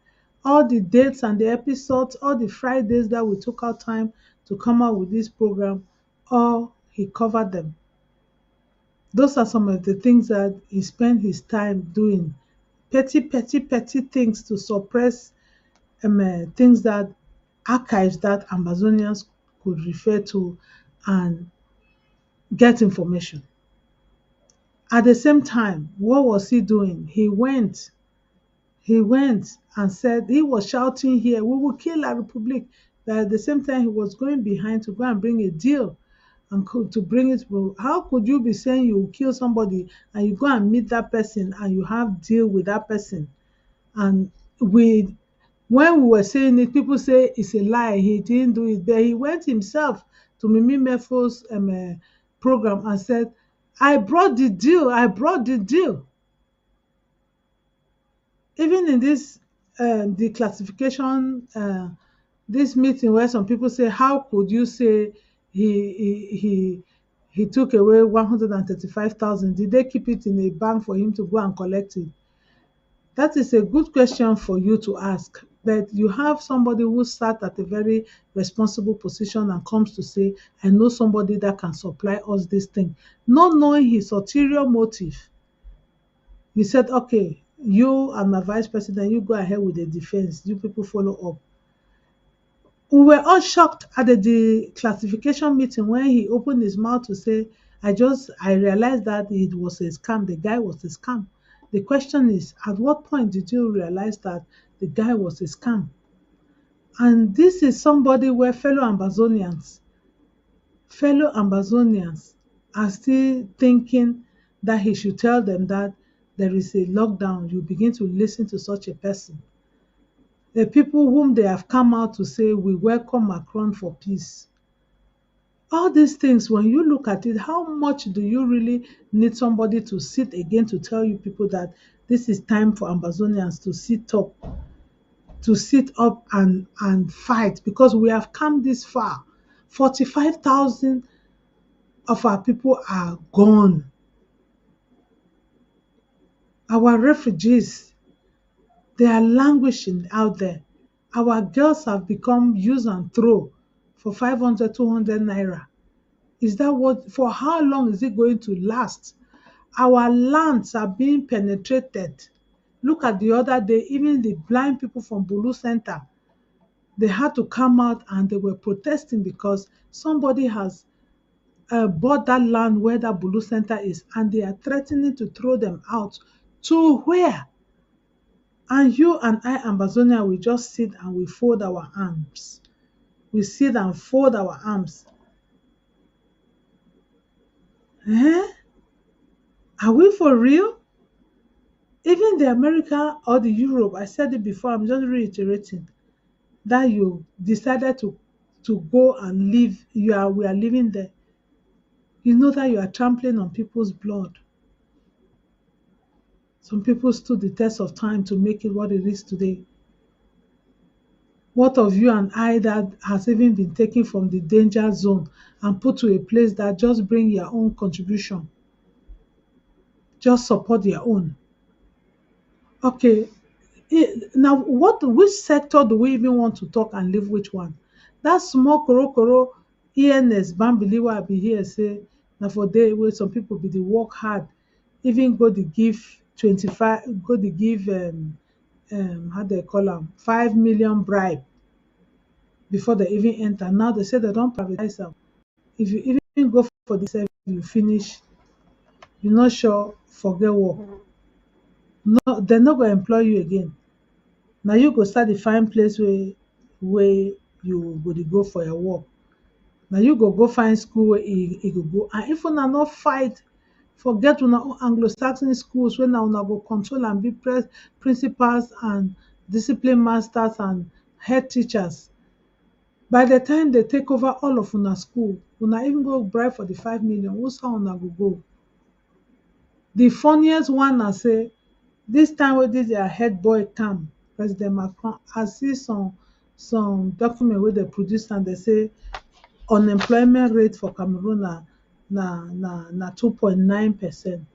All the dates and the episodes, all the Fridays that we took our time to come out with this program, all he covered them. Those are some of the things that he spent his time doing. Petty things to suppress things that archives that Amazonians could refer to and get information. At the same time, what was he doing? He went and said, he was shouting here, we will kill La Republique. But at the same time, he was going behind to go and bring a deal and to bring it. How could you be saying you will kill somebody and you go and meet that person and you have deal with that person? And when we were saying it, people say it's a lie. He didn't do it, but he went himself to Mimi Mefo's program and said, I brought the deal. I brought the deal. Even in this declassification, this meeting where some people say, how could you say he took away 135,000? Did they keep it in a bank for him to go and collect it? That is a good question for you to ask. But you have somebody who sat at a very responsible position and comes to say, I know somebody that can supply us this thing, not knowing his ulterior motive. He said, okay, you and my vice president, you go ahead with the defense. You people follow up. We were all shocked at the classification meeting when he opened his mouth to say, I realized that it was a scam. The guy was a scam. The question is, at what point did you realize that the guy was a scam? And this is somebody where fellow Ambazonians are still thinking that he should tell them that there is a lockdown. You begin to listen to such a person. The people whom they have come out to say, we welcome Macron for peace. All these things, when you look at it, how much do you really need somebody to sit again to tell you people that this is time for Ambazonians to sit up and fight, because we have come this far. 45,000 of our people are gone. Our refugees, they are languishing out there. Our girls have become use and throw for 500, 200 naira. Is that what, for how long is it going to last? Our lands are being penetrated. Look at the other day, even the blind people from Bulu Center, they had to come out and they were protesting because somebody has bought that land where that Bulu Center is, and they are threatening to throw them out. To where? And you and I, Ambazonia, we just sit and we fold our arms. We sit and fold our arms. Eh? Are we for real? Even the America or the Europe, I said it before, I'm just reiterating, that you decided to go and live, we are living there. You know that you are trampling on people's blood. Some people stood the test of time to make it what it is today. What of you and I that has even been taken from the danger zone and put to a place that just bring your own contribution? Just support your own. Okay, now which sector do we even want to talk and leave which one? That small koro ENS bambili wey I be here say na for day wey some people be dey work hard, even go dey give 25, go dey give how they call am, 5 million bribe before they even enter. Now they say they don privatize am. If you even go for the service, you finish, you no sure forget work. No, dem no go employ you again. Na you go start dey find place wey you go dey go for your work. Na you go find school wey e go go. And if una no fight, forget una own Anglo-Saxon schools wey na una go control and be principals and discipline masters and head teachers. By the time they take over all of una school, una even go bribe for the 5 million, whose how una go go? The funniest one na say, this time wey this their head boy come, President Macron, I see some document wey they produce and they say unemployment rate for Cameroon na 2.9%.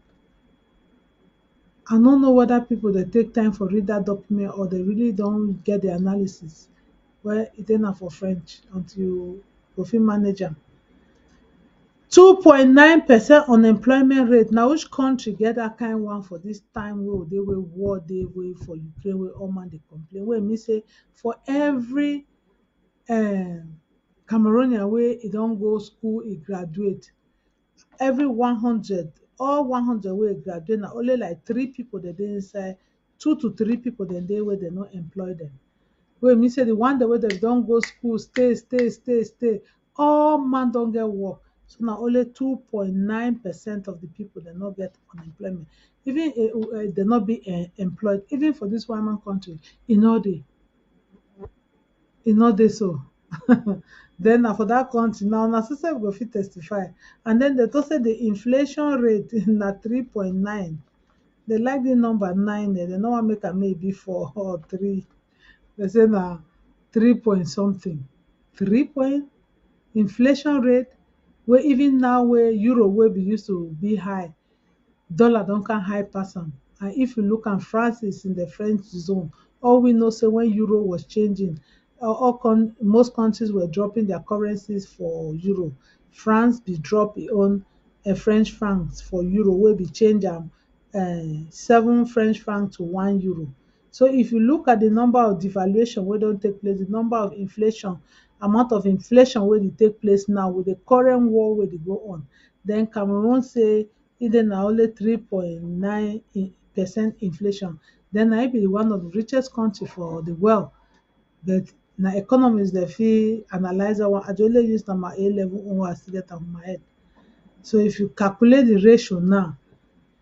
I no know whether people dey take time for read that document or they really don get the analysis. Well, e dey na for French until you go fit manage am. 2.9% unemployment rate. Na which country get that kind one for this time wey dey wey war dey wey for Ukraine wey all man dey complain? Wey e mean say for every Cameroonian wey e don go school, e graduate, every 100, all 100 wey e graduate, na only like 3 people dey inside, 2 to 3 people dey wey dem no employ them. Wey e mean say the one wey dem don go school, stay, all man don get work. So na only 2.9% of the people dem no get unemployment. Even dem no be employed. Even for this one man country, e no dey. E no dey so. Then na for that country now, una see say we go fit testify. And then they talk say the inflation rate na 3.9. They like the number 9 there. They no wan make am maybe 4 or 3. They say na 3 point something. 3 point inflation rate, wey even now wey euro wey be used to be high, dollar don come high pass am. And if you look at France is in the French zone. All we know say when euro was changing, most countries were dropping their currencies for euro. France be drop e own French francs for euro wey be change am 7 French franc to 1 euro. So if you look at the number of devaluation wey don take place, the number of inflation, amount of inflation wey dey take place now with the current war wey dey go on, then Cameroon say e dey na only 3.9% inflation. Then na e be one of the richest country for the world. But na economists dey fit analyze that one. I dey only use na my A level own wey I still get am for my head. So if you calculate the ratio now,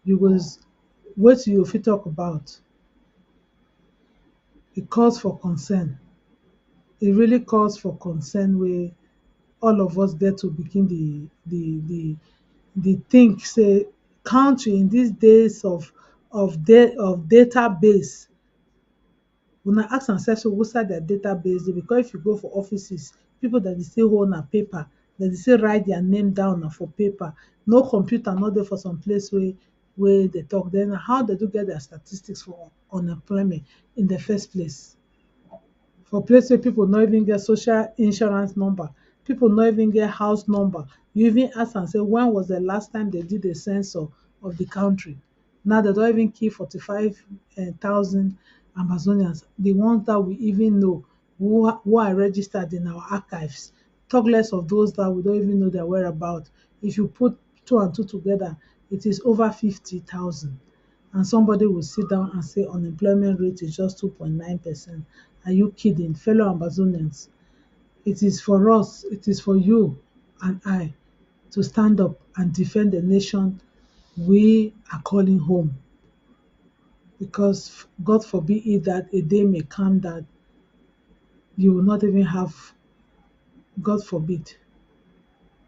you go wetin you fit talk about. E calls for concern. E really calls for concern wey all of us get to begin dey think say country in these days of database, una ask ourselves who side their database dey, because if you go for offices, people that dey still hold na paper, that dey still write their name down na for paper. No computer no dey for some place wey dey talk. Then how dey do get their statistics for unemployment in the first place? For place wey people no even get social insurance number, people no even get house number. You even ask am say when was the last time they did a census of the country? Now they don even kill 45,000 Amazonians, the ones that we even know who are registered in our archives. Talk less of those that we don't even know their whereabouts. If you put two and two together, it is over 50,000. And somebody will sit down and say unemployment rate is just 2.9%. Are you kidding, fellow Amazonians? It is for us, it is for you and I to stand up and defend the nation we are calling home. Because God forbid it that a day may come that you will not even have, God forbid.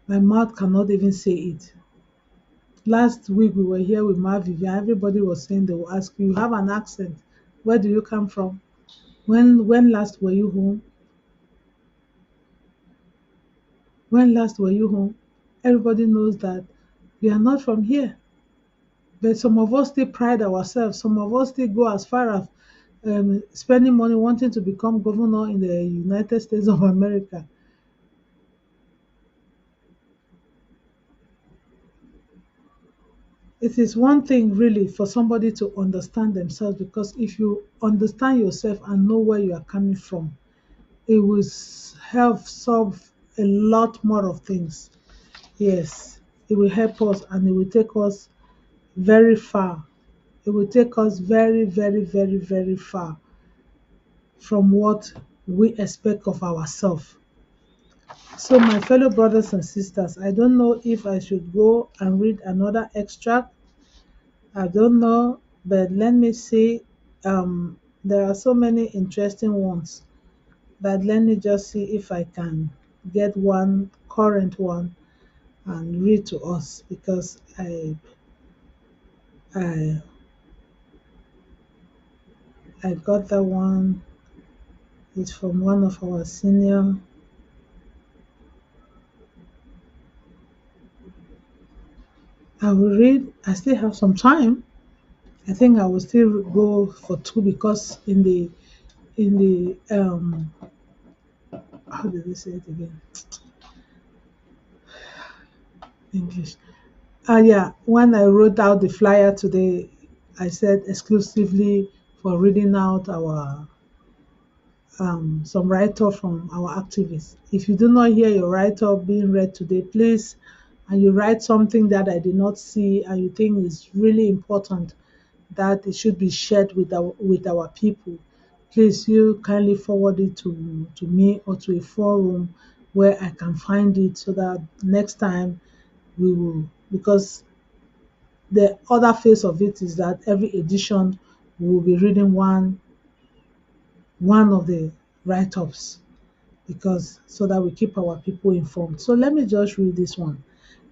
My mouth cannot even say it. Last week we were here with Vivian. Everybody was saying they will ask you, you have an accent. Where do you come from? When last were you home? When last were you home? Everybody knows that we are not from here. But some of us still pride ourselves. Some of us still go as far as spending money wanting to become governor in the United States of America. It is one thing really for somebody to understand themselves, because if you understand yourself and know where you are coming from, it will help solve a lot more of things. Yes, it will help us and it will take us very far. It will take us very, very, very, very far from what we expect of ourselves. So, my fellow brothers and sisters, I don't know if I should go and read another extract. I don't know, but let me see. There are so many interesting ones, but let me just see if I can get one current one and read to us, because I I got that one. It's from one of our senior. I will read. I still have some time. I think I will still go for two, because in the how did they say it again? English. Yeah, when I wrote out the flyer today, I said exclusively for reading out our some write-up from our activists. If you do not hear your write-up being read today, please, and you write something that I did not see and you think is really important, that it should be shared with our people, please you kindly forward it to me or to a forum where I can find it, so that next time we will, because the other face of it is that every edition we will be reading one of the write-ups, because so that we keep our people informed. So let me just read this one.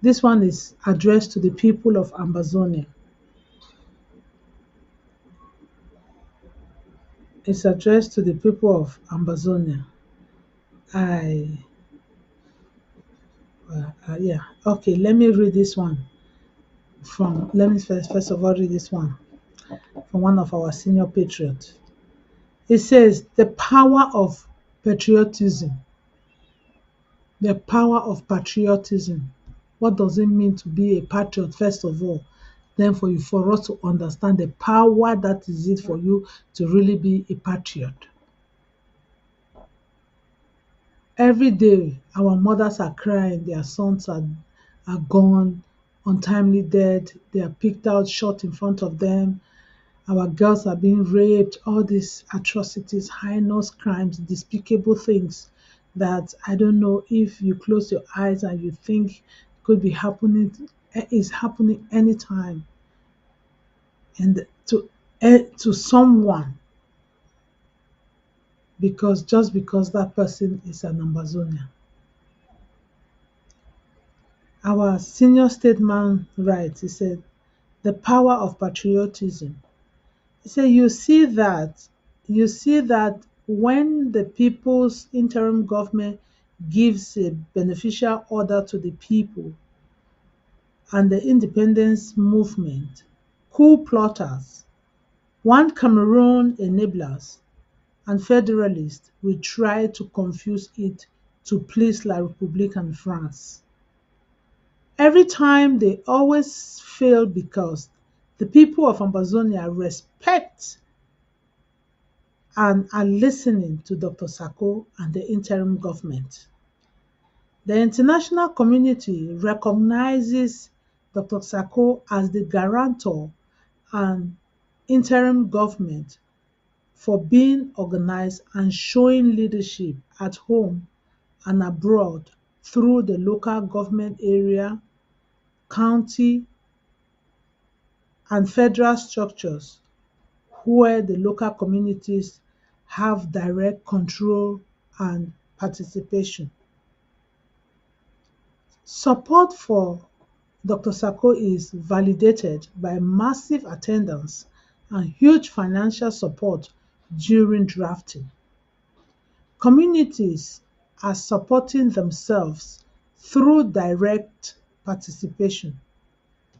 This one is addressed to the people of Amazonia. It's addressed to the people of Amazonia. I yeah, okay, let me read this one. Let me first of all read this one. from one of our senior patriots. It says, the power of patriotism. The power of patriotism. What does it mean to be a patriot, first of all? Then for us to understand the power that is it for you to really be a patriot. Every day, our mothers are crying, their sons are gone, untimely dead, they are picked out, shot in front of them. Our girls are being raped, all these atrocities, heinous crimes, despicable things that I don't know if you close your eyes and you think could be happening, is happening anytime. And to someone, just because that person is an Ambazonian. Our senior statesman writes, he said, the power of patriotism. He said, you see that when the people's interim government gives a beneficial order to the people and the independence movement, coup plotters, one Cameroon enablers, and federalists will try to confuse it to please La République and France. Every time they always fail because the people of Amazonia respect and are listening to Dr. Sako and the interim government. The international community recognizes Dr. Sako as the guarantor and interim government for being organized and showing leadership at home and abroad through the local government area, county, and federal structures where the local communities have direct control and participation. Support for Dr. Sako is validated by massive attendance and huge financial support during drafting. Communities are supporting themselves through direct participation.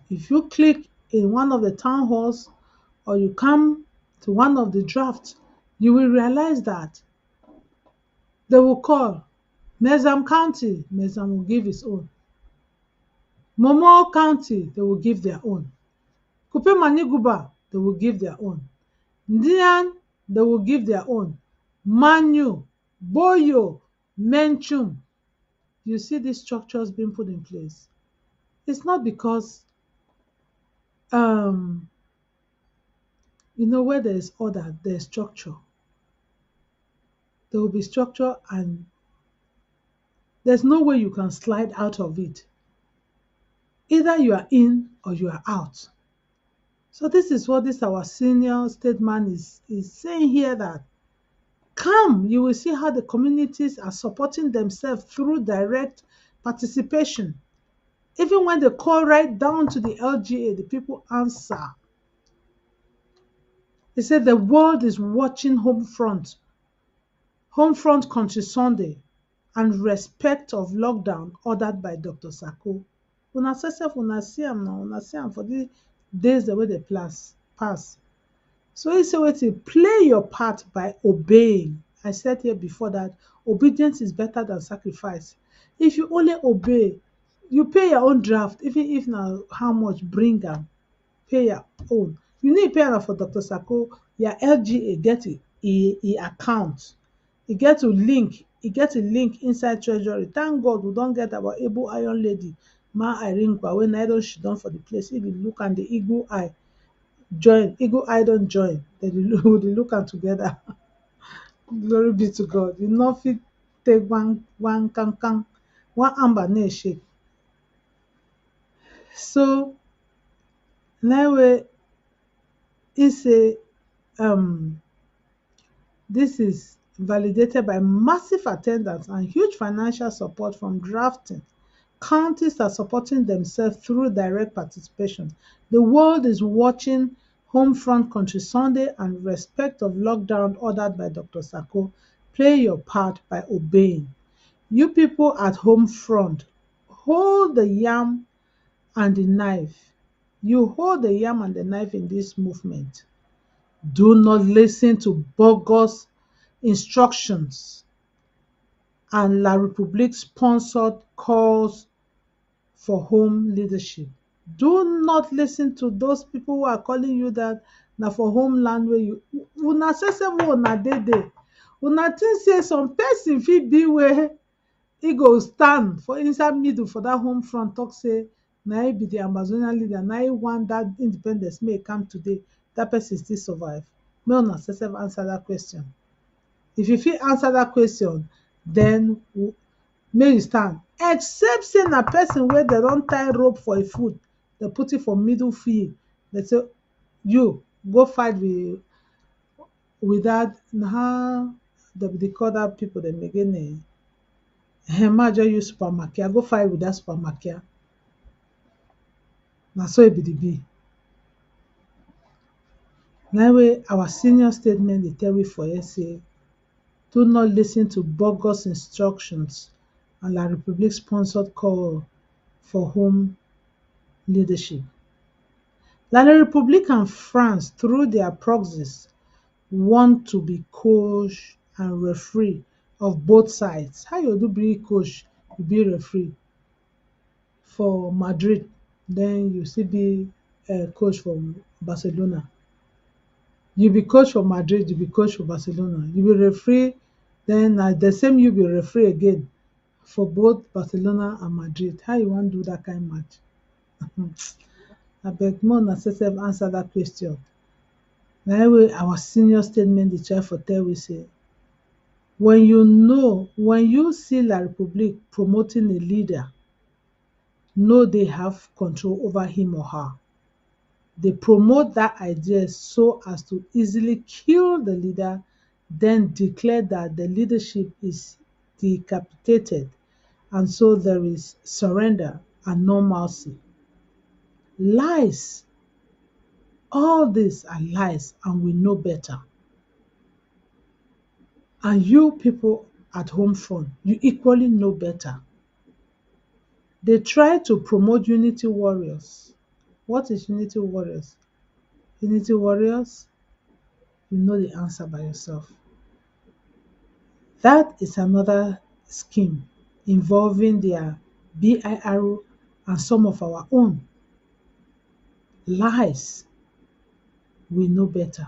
If you click in one of the town halls or you come to one of the drafts, you will realize that they will call Mezam County, Mezam will give his own. Momo County, they will give their own. Kupe Maniguba, they will give their own. Ndian, they will give their own. Manu, Boyo, Menchum. You see these structures being put in place. It's not because, um, where there is order, there is structure. There will be structure and there's no way you can slide out of it. Either you are in or you are out. So this is what this our senior statesman is saying here, that come, you will see how the communities are supporting themselves through direct participation. Even when they call right down to the LGA, the people answer. He said the world is watching Homefront Country Sunday, and respect of lockdown ordered by Dr. Sako. Una sef una see am now, una see am for the days the way they pass. So he said, wait, play your part by obeying. I said here before that obedience is better than sacrifice. If you only obey, you pay your own draft, even if now how much, bring am, pay your own. You need pay am for Dr. Sako, your LGA get a account. E get a link inside treasury. Thank God we don get our able iron lady, Ma Irene Kwa, wey na don she don for the place. If you look and the eagle eye don join, dem dey look am together. Glory be to God. You no fit take one kankan, one Amba na shake. So na way he say this is validated by massive attendance and huge financial support from drafting. Counties are supporting themselves through direct participation. The world is watching Homefront Country Sunday and respect of lockdown ordered by Dr. Sako. Play your part by obeying. You people at Homefront, hold the yam and the knife. You hold the yam and the knife in this movement. Do not listen to bogus instructions and La République sponsored calls for home leadership. Do not listen to those people who are calling you that na for homeland where you una say say una dey there. Una think say some person fit be where e go stand for inside middle for that home front talk say na e be the Amazonian leader, na e want that independence may come today, that person still survive. May una sef answer that question. If you fit answer that question, then make you stand. Except say na person wey dem don tie rope for im foot, dem put it for middle field, dem say you go fight with that, na how dem dey call that people dem again ma just use supermarket, go fight with that supermarket. Na so e be. Na way our senior statement dey tell we for here say do not listen to bogus instructions and La République sponsored call for home leadership. La République and France, through their proxies, want to be coach and referee of both sides. How you do be coach, you be referee for Madrid, then you still be coach for Barcelona. You be coach for Madrid, you be coach for Barcelona. You be referee, then the same you be referee again for both Barcelona and Madrid. How you wan do that kind match? Abeg make una sef answer that question. Na way our senior statement dey try for tell we say when you see La République promoting a leader, know they have control over him or her. They promote that idea so as to easily kill the leader, then declare that the leadership is decapitated, and so there is surrender and no mercy. Lies. All these are lies, and we know better. And you people at home front, you equally know better. They try to promote unity warriors. What is unity warriors? Unity warriors, you know the answer by yourself. That is another scheme involving their BIR and some of our own. Lies. We know better.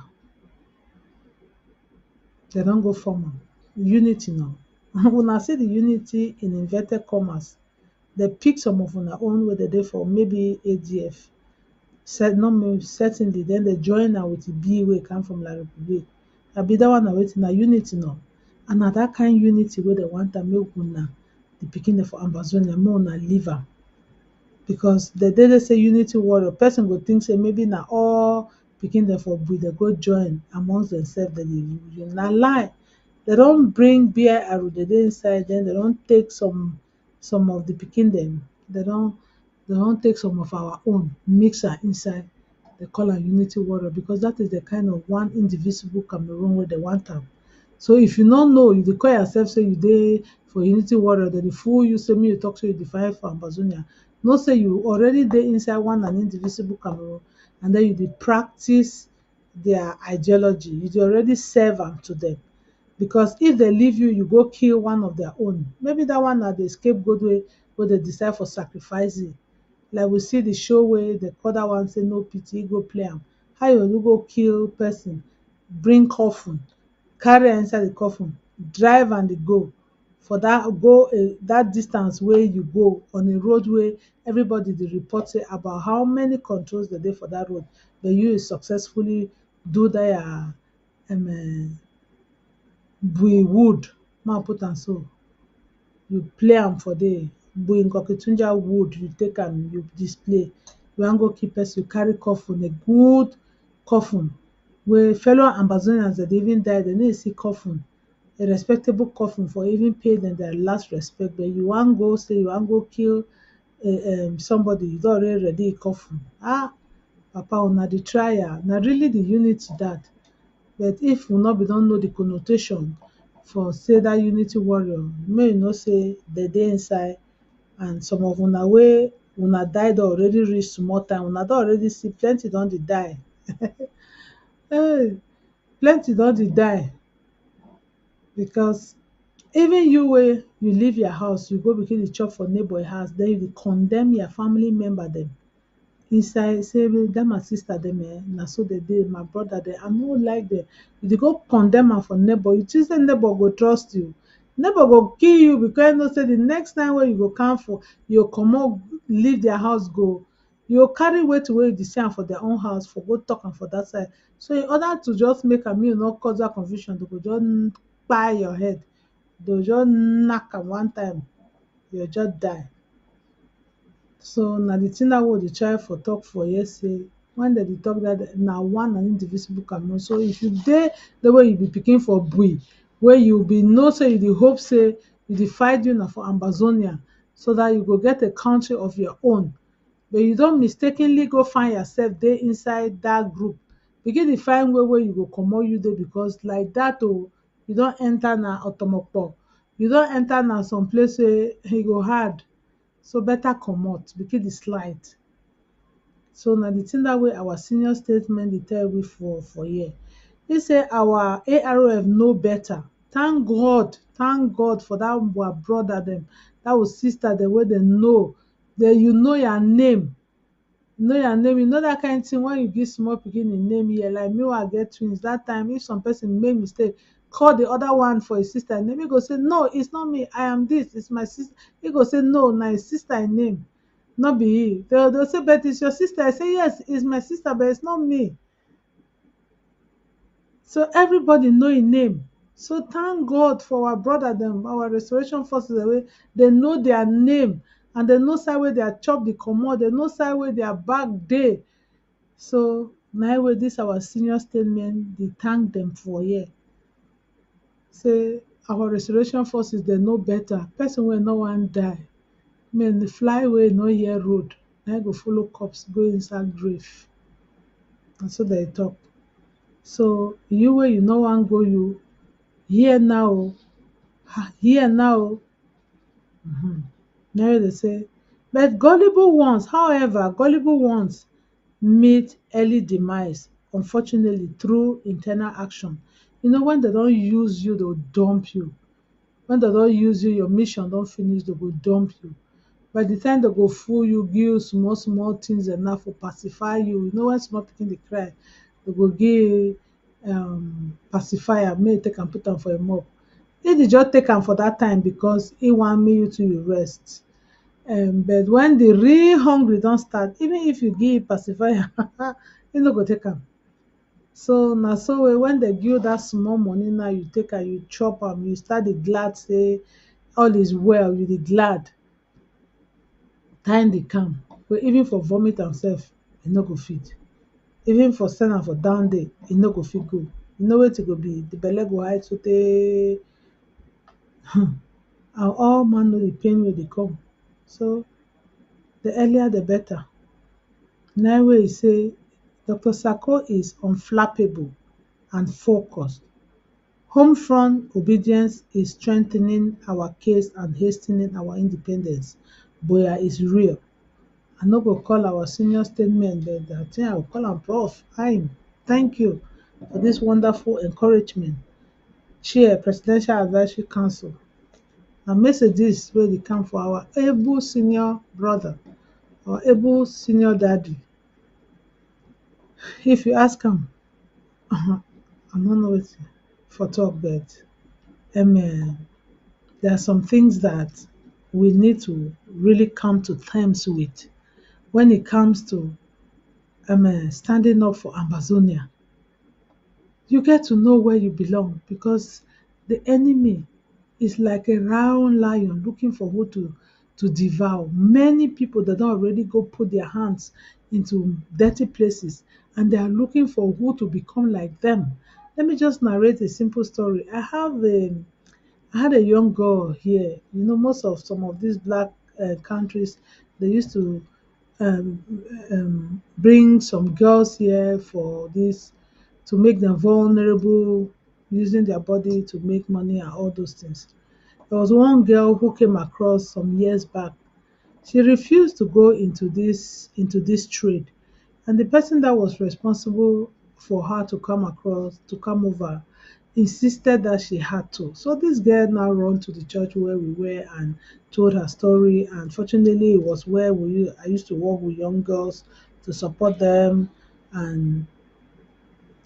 They don't go formal. Unity now. Una see the unity in inverted commas. They pick some of una own wey dey dey for maybe ADF. Certainly, then they join am with the B wey come from La République. Abi that one na wetin na unity now. And na that kind unity wey dem want am make una the pikin dem for Ambazonia make una leave am. Because the day they say unity warrior, person go think say maybe na all pikin dem for Bui dem go join amongst themselves dem dey use. Na lie. They don bring BIR dey dey inside, then they don take some of the pikin dem. They don take some of our own, mix am inside. They call am unity warrior because that is the kind of one indivisible Cameroon wey they want am. So if you no know, you dey call yourself say you dey for unity warrior, dem dey fool you say make you talk say you dey fight for Ambazonia. Know say you already dey inside one and indivisible Cameroon, and then you dey practice their ideology. You dey already serve am to them. Because if they leave you, you go kill one of their own. Maybe that one na the scapegoat wey they decide for sacrificing. Like we see the show where the other one say no pity, go play am. How you go kill person, bring coffin, carry am inside the coffin, drive and dey go for that distance wey you go on a road wey everybody dey report say about how many controls dey for that road, but you successfully do that Bui wood, ma put am so. You play am for there. Bui Nkokitunja wood, you take am, you display. You wan go kill person, you carry coffin, a good coffin wey fellow Ambazonians dey even die, they no dey see coffin, a respectable coffin for even pay them their last respect. But you wan go say you wan go kill somebody, you don already ready a coffin. Papa, una dey try am. Na really the unity that. But if una be don know the connotation for say that unity warrior, make you know say they dey inside, and some of una wey una die don already reach small time, una don already see plenty don dey die. Hey, plenty don dey die because even you wey you leave your house, you go begin dey chop for neighbor house, den you dey condemn your family member dem inside, say dat my sister dem na so dey dey, my brother dem I no like dem. You dey go condemn am for neighbor, you think say neighbor go trust you? Neighbor go kill you because you know say the next time wey you go come for, you go comot leave their house go, you go carry wetin wey you dey see am for their own house for go talk am for dat side. So in order to just make am make you no cause dat confusion, dey go just kpai your head, dey go just knack am one time, you go just die. So na the thing dat we dey try for talk for here say when dem dey talk dat na one and indivisible communion. So if you dey the way you be pikin for Bui, wey you be know say you dey hope say you dey find una for Ambazonia so dat you go get a country of your own, but you don mistakenly go find yourself dey inside dat group, begin dey find way wey you go comot you dey, because like dat oh, you don enter na otomokpo, you don enter na some place wey e go hard, so better comot, begin dey slide. So na the thing dat way our senior statesmen dey tell we for here. He say our ARF know better. Thank God for dat our brother dem, dat our sister dem wey dem know, you know your name, you know your name. You know dat kind thing when you give small pikin im name here, like me wey I get twins, dat time if some person make mistake call the other one for his sister name, he go say no, it's not me, I am this, it's my sister. He go say no, na his sister im name, no be he. They go say but it's your sister. I say yes, it's my sister, but it's not me. So everybody know im name. So thank God for our brother dem, our restoration forces dem, wey they know their name and they know side wey their chop dey comot, they know side wey their bag dey. So na way this our senior statement dey thank dem for here. Say our restoration forces dey know better. Person wey no wan die, make dey fly away no hear road, na go follow corpse go inside grave. Na so dem talk. So you wey you no wan go, you hear now oh, hear now oh. Na dey say, but gullible ones, however, gullible ones meet early demise, unfortunately through internal action. You know when they don use you, they go dump you. When they don use you, your mission don finish, they go dump you. By the time they go fool you, give you small small things enough for pacify you. You know when small pikin dey cry, they go give pacifier, make you take am put am for im mouth. He dey just take am for dat time because he wan make you too you rest. But when the real hungry don start, even if you give pacifier, he no go take am. So na so way when they give you dat small money now, you take am, you chop am, you start dey glad say all is well, you dey glad. Time dey come wey even for vomit am sef, e no go fit. Even for send am for down day, e no go fit go. You know wetin go be? The belle go high sotey and all man know the pain wey dey come. So the earlier the better. Na way he say Dr. Sako is unflappable and focused. Home front obedience is strengthening our case and hastening our independence. Boya is real. I no go call our senior statement, but I think I will call am Prof. Fine. Thank you for this wonderful encouragement. Chair, Presidential Advisory Council. Na messages wey dey come for our able senior brother, our able senior daddy. If you ask am, I no know wetin for talk, but there are some things that we need to really come to terms with when it comes to standing up for Ambazonia. You get to know where you belong, because the enemy is like a round lion looking for who to devour. Many people that don already go put their hands into dirty places, and they are looking for who to become like them. Let me just narrate a simple story. I had a young girl here. You know, most of some of these black countries, they used to bring some girls here for this, to make them vulnerable, using their body to make money and all those things. There was one girl who came across some years back. She refused to go into this trade, and the person that was responsible for her to come over insisted that she had to. So this girl now run to the church where we were and told her story. And fortunately, it was where I used to work with young girls to support them and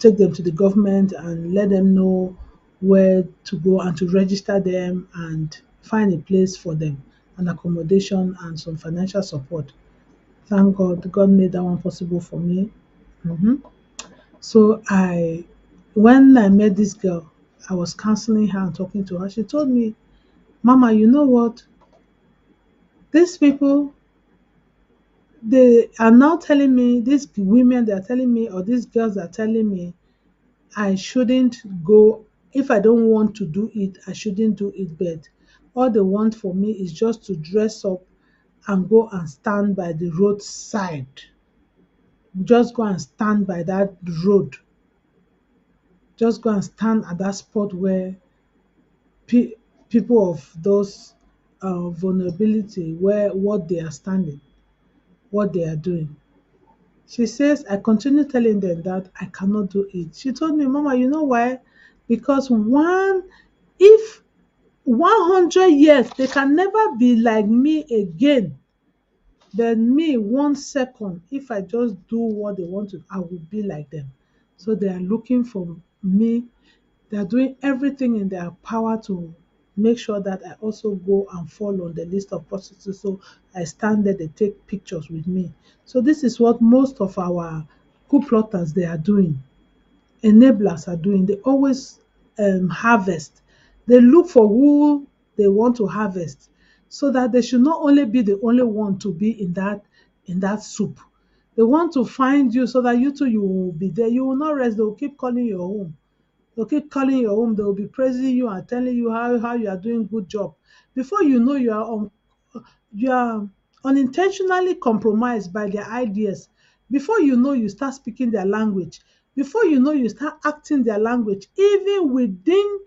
take them to the government and let them know where to go and to register them and find a place for them, and accommodation and some financial support. Thank God, God made that one possible for me. hmm So when I met this girl, I was counseling her and talking to her. She told me, "Mama, you know what? These people, they are now telling me, these women, they are telling me, or these girls are telling me, I shouldn't go. If I don't want to do it, I shouldn't do it. But all they want for me is just to dress up and go and stand by the roadside. Just go and stand by that road. Just go and stand at that spot where pe- people of those vulnerability, where what they are standing, what they are doing." She says, I continue telling them that I cannot do it. She told me, "Mama, you know why? Because if 100 years, they can never be like me again. Then me, 1 second, if I just do what they want to, I will be like them. So they are looking for me. They are doing everything in their power to make sure that I also go and fall on the list of prostitutes. So I stand there, they take pictures with me." So this is what most of our coup plotters they are doing, enablers are doing. They always harvest. They look for who they want to harvest, so that they should not only be the only one to be in that soup. They want to find you so that you too you will be there. You will not rest. They will keep calling your home. They'll keep calling your home. They will be praising you and telling you how you are doing good job. Before you know, you are unintentionally compromised by their ideas. Before you know, you start speaking their language. Before you know, you start acting their language, even within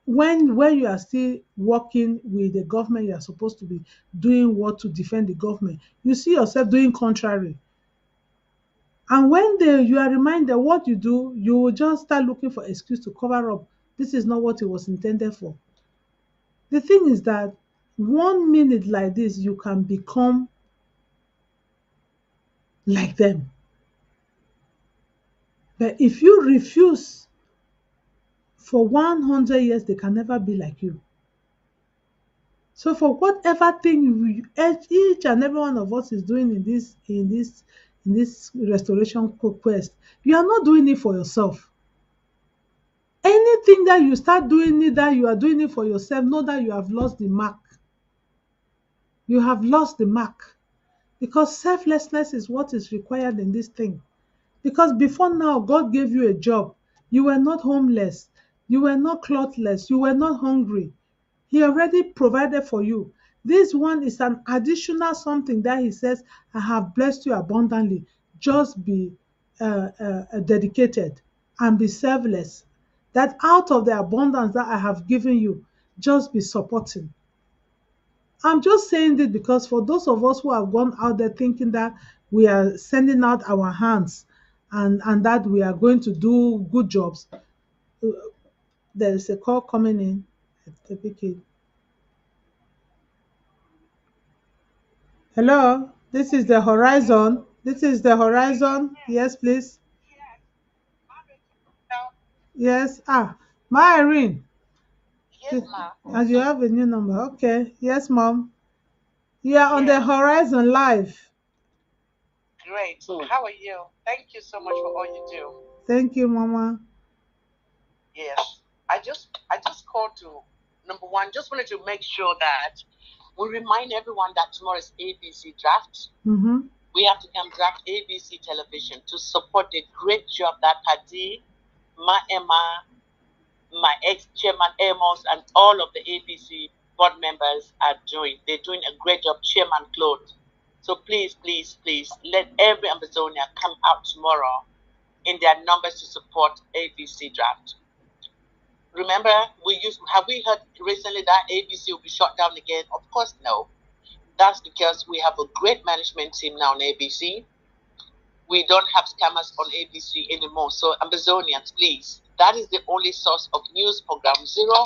when you are still working with the government. You are supposed to be doing what to defend the government. You see yourself doing contrary. And when you are reminded what you do, you will just start looking for excuse to cover up. This is not what it was intended for. The thing is that 1 minute like this, you can become like them. But if you refuse for 100 years, they can never be like you. So for whatever thing each and every one of us is doing in this restoration quest, you are not doing it for yourself. Anything that you start doing it, that you are doing it for yourself, know that you have lost the mark. You have lost the mark, because selflessness is what is required in this thing. Because before now, God gave you a job. You were not homeless. You were not clothless. You were not hungry. He already provided for you. This one is an additional something that He says, I have blessed you abundantly. Just be dedicated and be selfless. That out of the abundance that I have given you, just be supporting. I'm just saying this because for those of us who have gone out there thinking that we are sending out our hands and that we are going to do good jobs, there is a call coming in. Take it. Hello, this is the Horizon. This is the Horizon. Yes, please. Yes. My Irene. Yes, ma. And you have a new number. Okay. Yes, mom. You are on the Horizon Live. Great. How are you? Thank you so much for all you do. Thank you, Mama. Yes. I just called to number one, just wanted to make sure that we remind everyone that tomorrow is ABC draft. We have to come draft ABC television to support the great job that Padi, Ma Emma, my ex-chairman Amos, and all of the ABC board members are doing. They're doing a great job, Chairman Claude. So please, please, please, let every Amazonia come out tomorrow in their numbers to support ABC draft. Remember, have we heard recently that ABC will be shut down again? Of course, no. That's because we have a great management team now on ABC. We don't have scammers on ABC anymore. So Ambazonians, please, that is the only source of news for Ground Zero.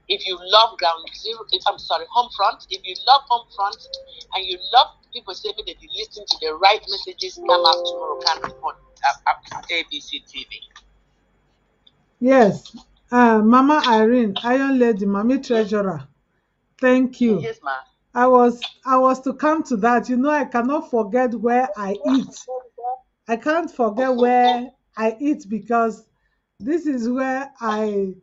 If you love Homefront, if you love Homefront and you love people saying that you listen to the right messages, come out tomorrow, can report ABC TV. Yes. Mama Irene, Iron Lady, Mommy Treasurer. Thank you. Yes, ma'am. I was to come to that. You know, I cannot forget where I eat. I can't forget where I eat because this is where I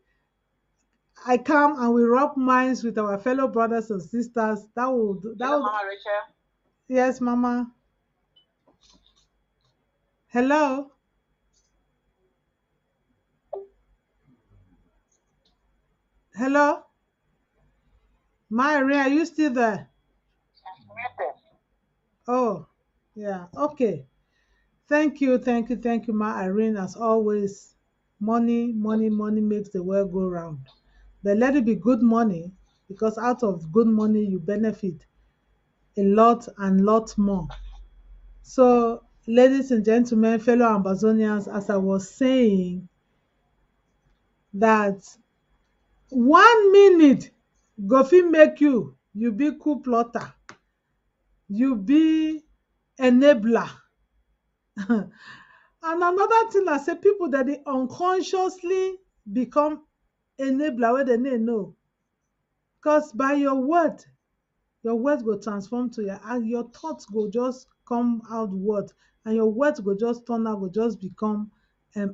come and we rub minds with our fellow brothers and sisters. Hello, Mama Rachael. Yes, Mama. Hello. Hello. Mary, are you still there? Oh, yeah. Okay. Thank you, Ma Irene. As always, money makes the world go round. But let it be good money, because out of good money you benefit a lot and lot more. So, ladies and gentlemen, fellow Ambazonians, as I was saying, that 1 minute go fit make you be coup plotter, you be enabler. And another thing I say, people that they unconsciously become enabler wey dem no know. Because by your word go transform to your thoughts go just come out word, and your words go just turn out, go just become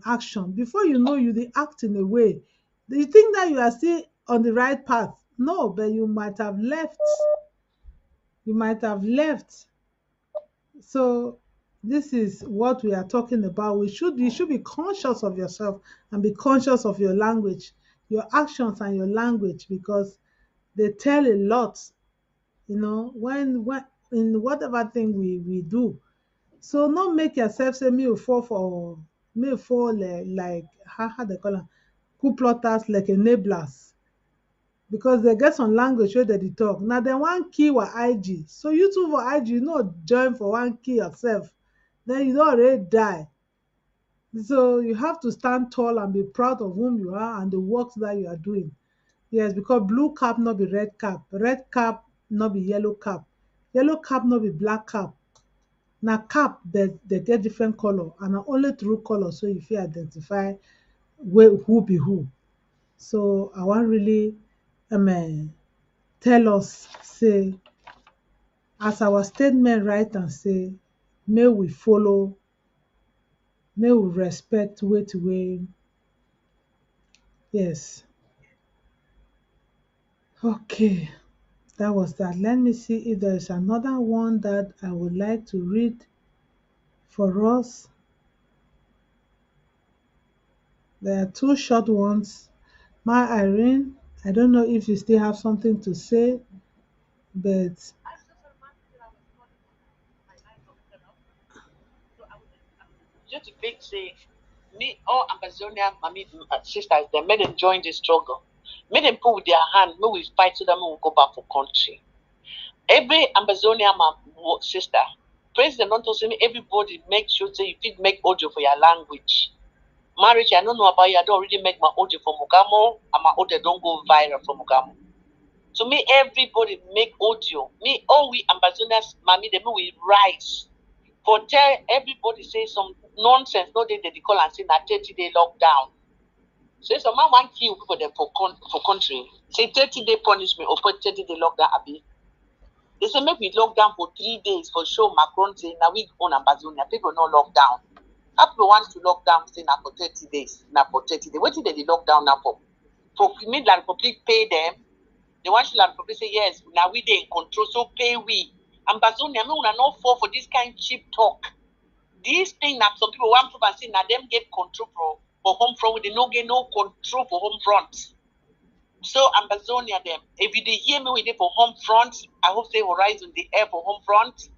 action. Before you know, you dey act in a way. Do you think that you are still on the right path? No, but you might have left. You might have left. So this is what we are talking about. You should be conscious of yourself and be conscious of your language, your actions and your language, because they tell a lot, when in whatever thing we do. So not make yourself say me will fall like how they call them, coup plotters, like enablers, because they get some language wey dem dey talk. Now dem wan kill our IG. So you too for IG, you no join for one kill yourself. Then you don already die. So you have to stand tall and be proud of whom you are and the work that you are doing. Yes, because blue cap no be red cap, red cap no be yellow cap, yellow cap no be black cap. Na cap they get different color, and na only through color so you fit identify who be who. So I wan really tell us, say, as our statement write am say, may we follow, may we respect wetin wey. Yes. Okay, that was that. Let me see if there is another one that I would like to read for us. There are two short ones. My Irene, I don't know if you still have something to say, but Just to big say, me all Amazonian mommy sisters, they made them join the struggle. Made them put with their hand, may we fight so that we will go back for country. Every Amazonian sister, President don't say me everybody make sure say you fit make audio for your language. Marriage, I don't know about you, I don't already make my audio for Mugamo, and my audio don't go viral for Mugamo. So me, everybody make audio. Me, all we Ambazonians, mommy, they we rise. For tell everybody say some nonsense, no they call and say that 30-day lockdown. Say some man want kill people them for country. Say 30-day punishment or 30-day lockdown, Abi. They say make we lock down for 3 days for sure. Macron say now we own Ambazonia. People no lockdown. People want to lock down say now for 30 days. Now for 30 days. What did they lock down now for? For me, La Republic pay them. They want La Republic say yes. Now we they in control, so pay we. Ambazonia, me una not fall for this kind of cheap talk. This thing that some people want to say now them get control for home front. They no get no control for home front. So Ambazonia them, if you hear me with it for home front, I hope say Horizon the air for home front.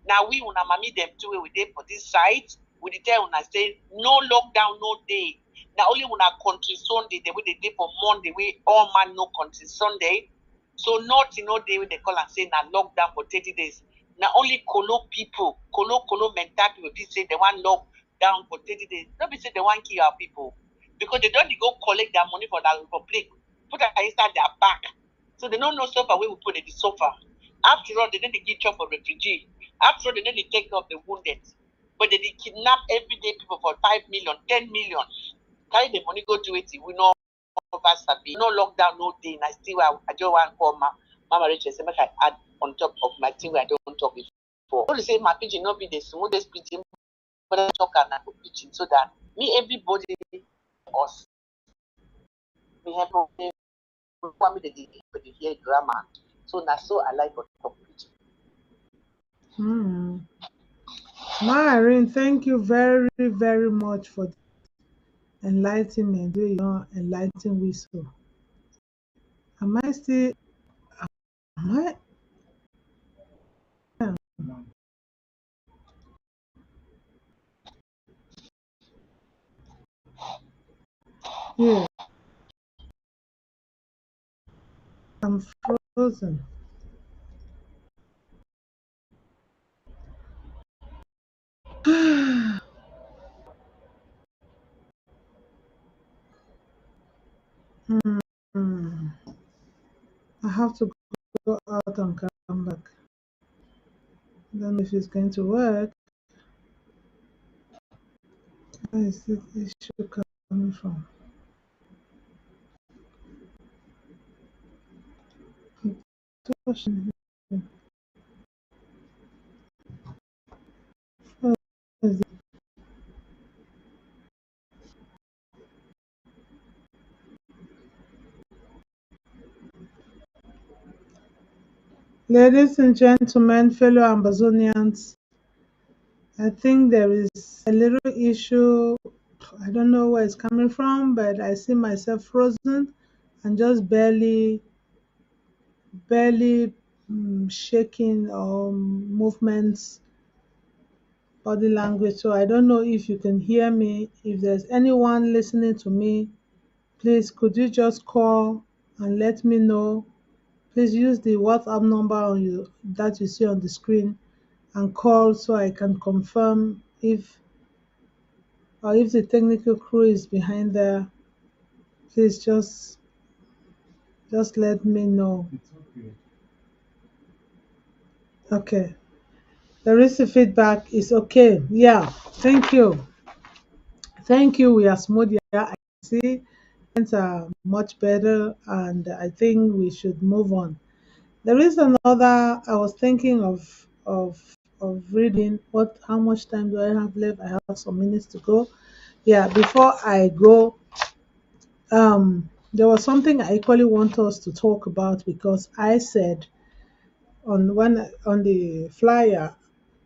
Now we una mami them too with it for this site. We tell una say no lockdown, no day. Now only una country Sunday, the way they did for Monday, we all man no country Sunday. So not day when they call and say now lockdown for 30 days. Now only colo people, colo mental people say they want lockdown for 30 days. Don't be say they want kill our people. Because they don't go collect their money for that public, put it inside their back. So they don't know suffer where we put it, the suffer. After all, they need to give job for refugee. After all, they need to take care of the wounded. But they kidnap everyday people for 5 million, 10 million. Carry the money, go do it. We know no lockdown, no day. And I still I just want to call Mama Rachel say make I add on top of my thing where I don't talk before. So they say my pidgin not be the smoothest pidgin, but I talk and I go pidgin so that me everybody us me have want me the hear grammar. So now so I like to talk pidgin. Irene, thank you very, very much for the enlightenment. You know, enlighten we so. Am I still? Am I? Yeah, I'm frozen. Hmm. I have to go out and come back. I don't know if it's going to work. Where is this issue coming from? Where is it? Ladies and gentlemen, fellow Ambazonians, I think there is a little issue. I don't know where it's coming from, but I see myself frozen and just barely shaking or movements, body language. So I don't know if you can hear me. If there's anyone listening to me, please could you just call and let me know. Please use the WhatsApp number on you that you see on the screen and call so I can confirm if the technical crew is behind there. Please just let me know. Okay. The recent feedback is okay. Yeah. Thank you. Thank you. We are smooth here. I see things are much better and I think we should move on. There is another I was thinking of reading. What how much time do I have left? I have some minutes to go. Yeah, before I go, there was something I equally want us to talk about because I said on the flyer,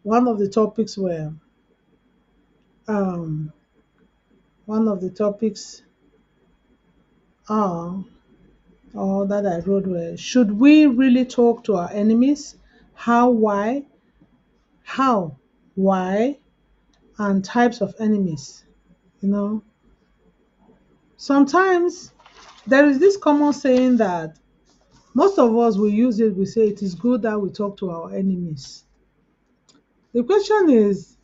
one of the topics were um, one of the topics are or that I wrote were should we really talk to our enemies? How, how, why, and types of enemies. You know, sometimes there is this common saying that most of us will use it. We say it is good that we talk to our enemies. The question is,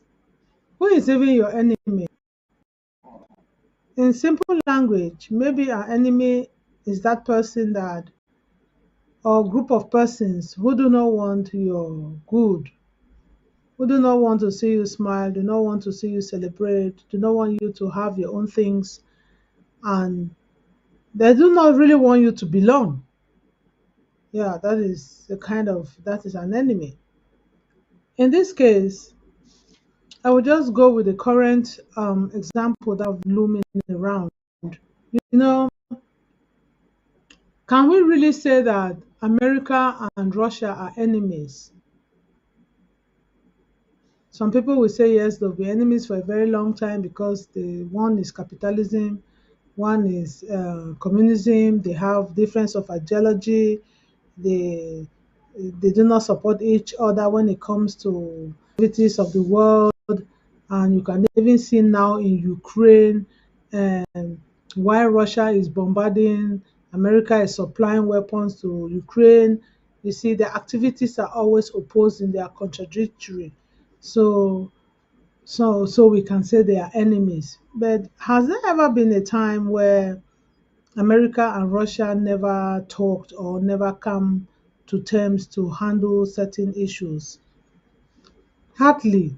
who is even your enemy? In simple language, maybe our enemy is that person that or group of persons who do not want your good, who do not want to see you smile, do not want to see you celebrate, do not want you to have your own things, and they do not really want you to belong. Yeah, that is an enemy. In this case, I will just go with the current example that looming around. You know, can we really say that America and Russia are enemies? Some people will say yes, they'll be enemies for a very long time because the one is capitalism, one is communism. They have difference of ideology. They they do not support each other when it comes to activities of the world. And you can even see now in Ukraine, um, while Russia is bombarding America is supplying weapons to Ukraine. You see, the activities are always opposing, they are contradictory. So so we can say they are enemies. But has there ever been a time where America and Russia never talked or never come to terms to handle certain issues? Hardly.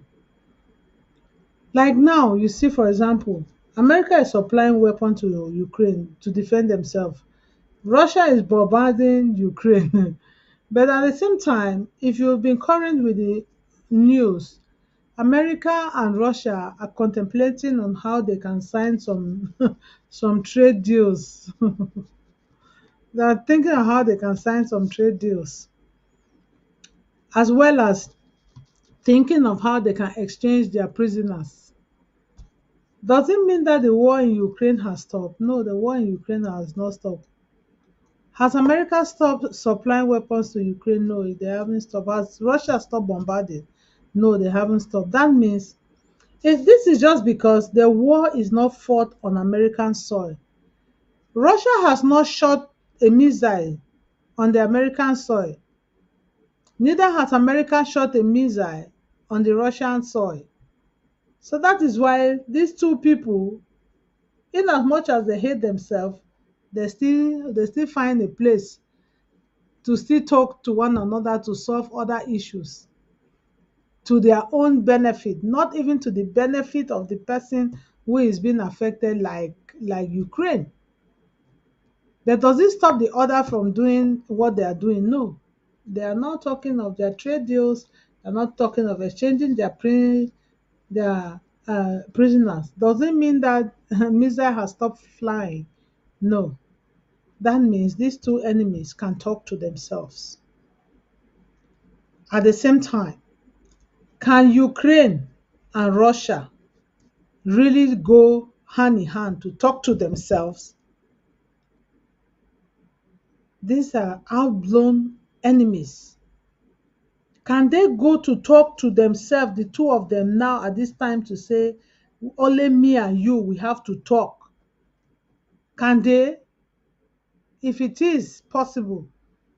Like now, you see, for example, America is supplying weapons to Ukraine to defend themselves. Russia is bombarding Ukraine. But at the same time, if you've been current with the news, America and Russia are contemplating on how they can sign some some trade deals. They are thinking of how they can sign some trade deals, as well as thinking of how they can exchange their prisoners. Does it mean that the war in Ukraine has stopped? No, the war in Ukraine has not stopped. Has America stopped supplying weapons to Ukraine? No, they haven't stopped. Has Russia stopped bombarding? No, they haven't stopped. That means if this is just because the war is not fought on American soil. Russia has not shot a missile on the American soil. Neither has America shot a missile on the Russian soil. So that is why these two people, in as much as they hate themselves, they still find a place to still talk to one another to solve other issues to their own benefit, not even to the benefit of the person who is being affected, like Ukraine. But does it stop the other from doing what they are doing? No. They are not talking of their trade deals. They're not talking of exchanging their prisoners. Does it mean that missile has stopped flying? No. That means these two enemies can talk to themselves. At the same time, can Ukraine and Russia really go hand in hand to talk to themselves? These are outblown enemies. Can they go to talk to themselves, the two of them now at this time, to say, only me and you, we have to talk? Can they? If it is possible,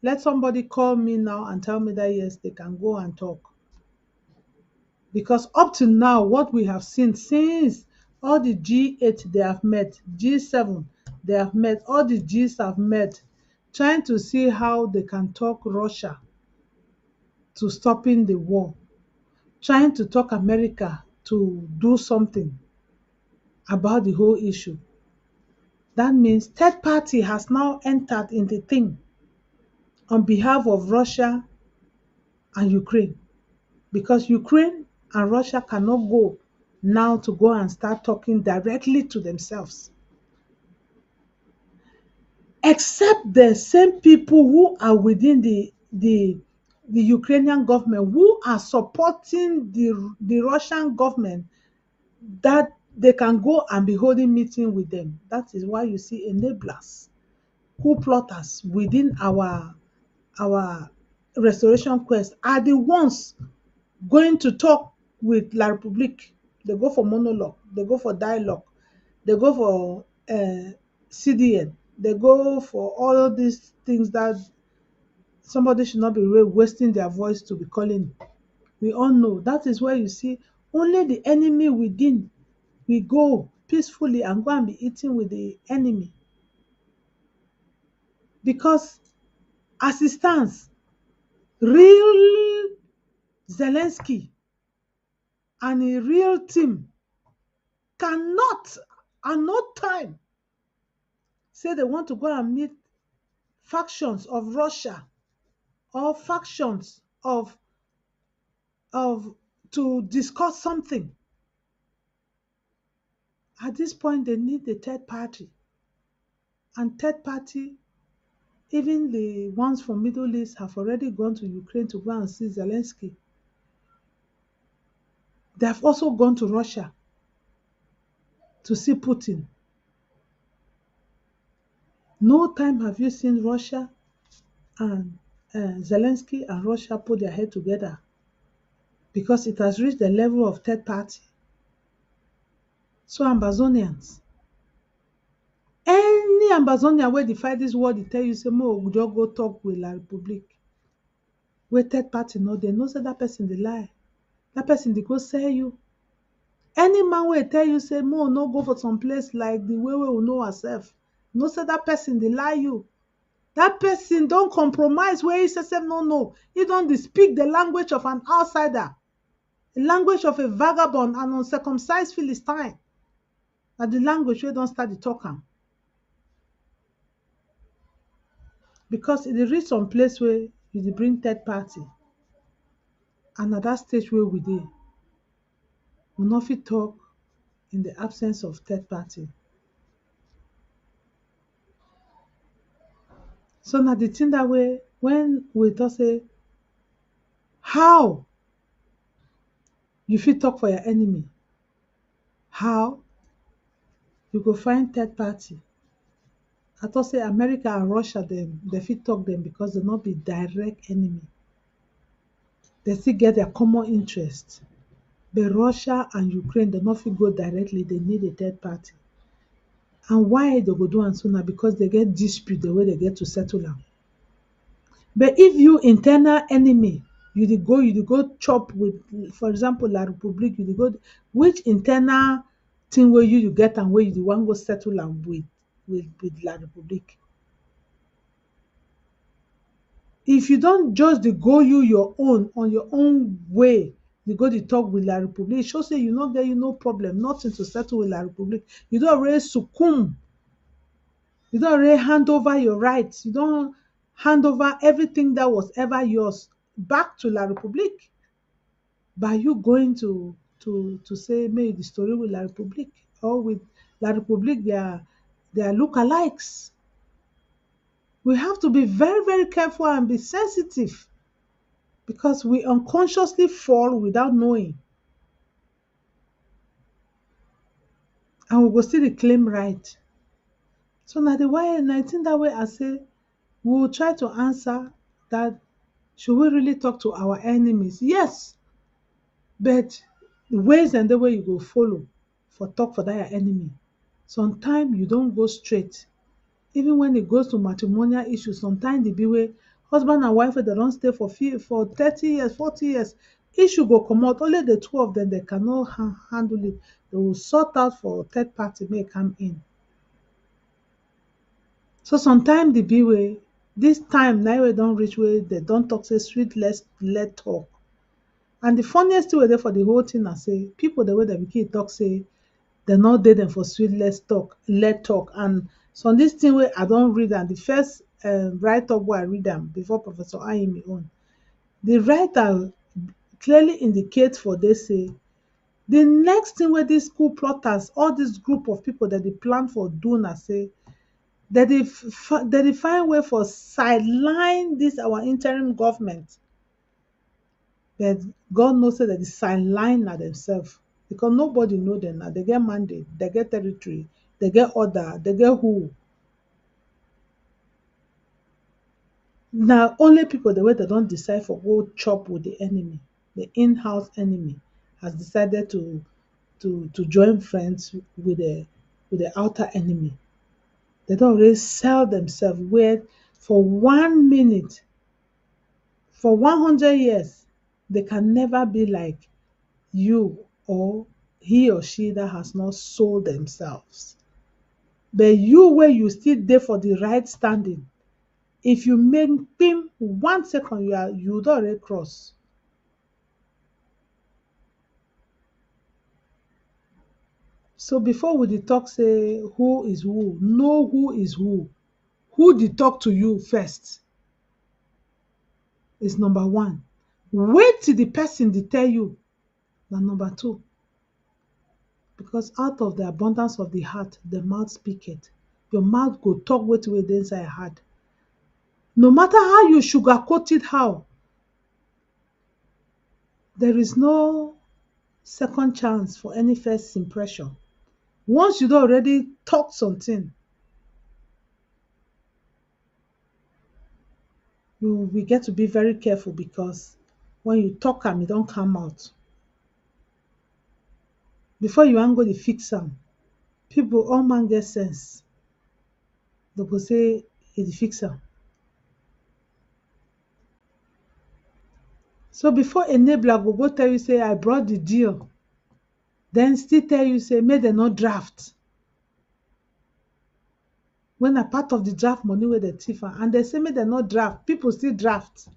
let somebody call me now and tell me that yes, they can go and talk. Because up to now, what we have seen since all the G8 they have met, G7 they have met, all the Gs have met, trying to see how they can talk Russia to stopping the war, trying to talk America to do something about the whole issue. That means third party has now entered in the thing on behalf of Russia and Ukraine, because Ukraine and Russia cannot go now to go and start talking directly to themselves, except the same people who are within the Ukrainian government, who are supporting the Russian government, that they can go and be holding meeting with them. That is why you see enablers, who plotters within our restoration quest are the ones going to talk with La Republique. They go for monologue, they go for dialogue, they go for CDN, they go for all these things that somebody should not be wasting their voice to be calling. We all know that is where you see only the enemy within we go peacefully and go and be eating with the enemy. Because as it stands, real Zelensky and a real team cannot, at no time, say they want to go and meet factions of Russia or factions of to discuss something. At this point, they need the third party. And third party, even the ones from Middle East have already gone to Ukraine to go and see Zelensky. They have also gone to Russia to see Putin. No time have you seen Russia and Zelensky and Russia put their head together, because it has reached the level of third party. So Ambazonians, Any Ambazonia wey dey fight dis war dey tell you say make we just go talk with La Republique, wey third party no dey, know say dat person dey lie. Dat person dey go sell you. Any man wey tell you say make we no go for some place like the way wey we know ourselves, know say dat person dey lie you. Dat person don compromise wey he say sef no know. He don dey speak the language of an outsider, the language of a vagabond and uncircumcised Philistine. Na the language wey don start dey talk am. Because e dey reach some place wey you dey bring third party, and na dat stage wey we dey, we no fit talk in the absence of third party. So na the thing dat way when we talk say how you fit talk for your enemy, how you go find third party. I talk say America and Russia dem fit talk dem because dem no be direct enemy. Dem still get their common interest. But Russia and Ukraine dem no fit go directly, they need a third party. And why dem go do am so na because dem get dispute the way dem get to settle am. But if you internal enemy, you dey go chop with, for example, La Republique, you dey go, which internal thing wey you get am wey you dey wan go settle am with La Republique? If you don just dey go your own on your own way, you go dey talk with La Republique, e show say you no get no problem, nothing to settle with La Republique. You don already succumb. You don already hand over your rights. You don hand over everything that was ever yours back to La Republique. By you going to say make the story with La Republique or with La Republique, their lookalikes. We have to be very, very careful and be sensitive because we unconsciously fall without knowing. And we go still dey claim right. So na the why, na the thing that way I say we will try to answer that. Should we really talk to our enemies? Yes. But the ways and the way you go follow for talk for that your enemy, sometimes you don't go straight. Even when it goes to matrimonial issues, sometimes the be way husband and wife they don't stay for 30 years, 40 years, issue go come out. Only the two of them they cannot handle it. They will sort out for third party may come in. So sometimes the be way this time now we don't reach where they don't talk say sweet let talk. And the funniest thing for the whole thing I say people the way they begin talk say they not dey them for sweet let talk. And so this thing where I don't read and the first write up where I read them before Professor Ayimi own, the writer clearly indicates for they say the next thing where these school plotters, all this group of people that they plan for doing, I say that they find way for sideline this our interim government. But God knows that the sideline are themselves because nobody know them now. They get mandate, they get territory, they get order, they get who. Now only people the way they don't decide for go chop with the enemy, the in-house enemy has decided to join friends with the outer enemy. They don't really sell themselves where for 1 minute, for 100 years, they can never be like you or he or she that has not sold themselves. But you where you still there for the right standing, if you make him 1 second, you don't already cross. So before we dey talk say who is who, know who is who. Who dey talk to you first is number 1. Wait till the person dey tell you na number 2. Because out of the abundance of the heart, the mouth speaketh. Your mouth go talk wetin wey dey inside your heart. No matter how you sugarcoat it, how, there is no second chance for any first impression. Once you don already talk something, we get to be very careful because when you talk am, it don't come out. Before you wan go dey fix am, people, all man get sense. they go say e dey fix am. So before enabler go tell you say I brought the deal, then still tell you say make dem no draft. When na part of the draft money wey dem thief am, and dem say make dem no draft, people still draft.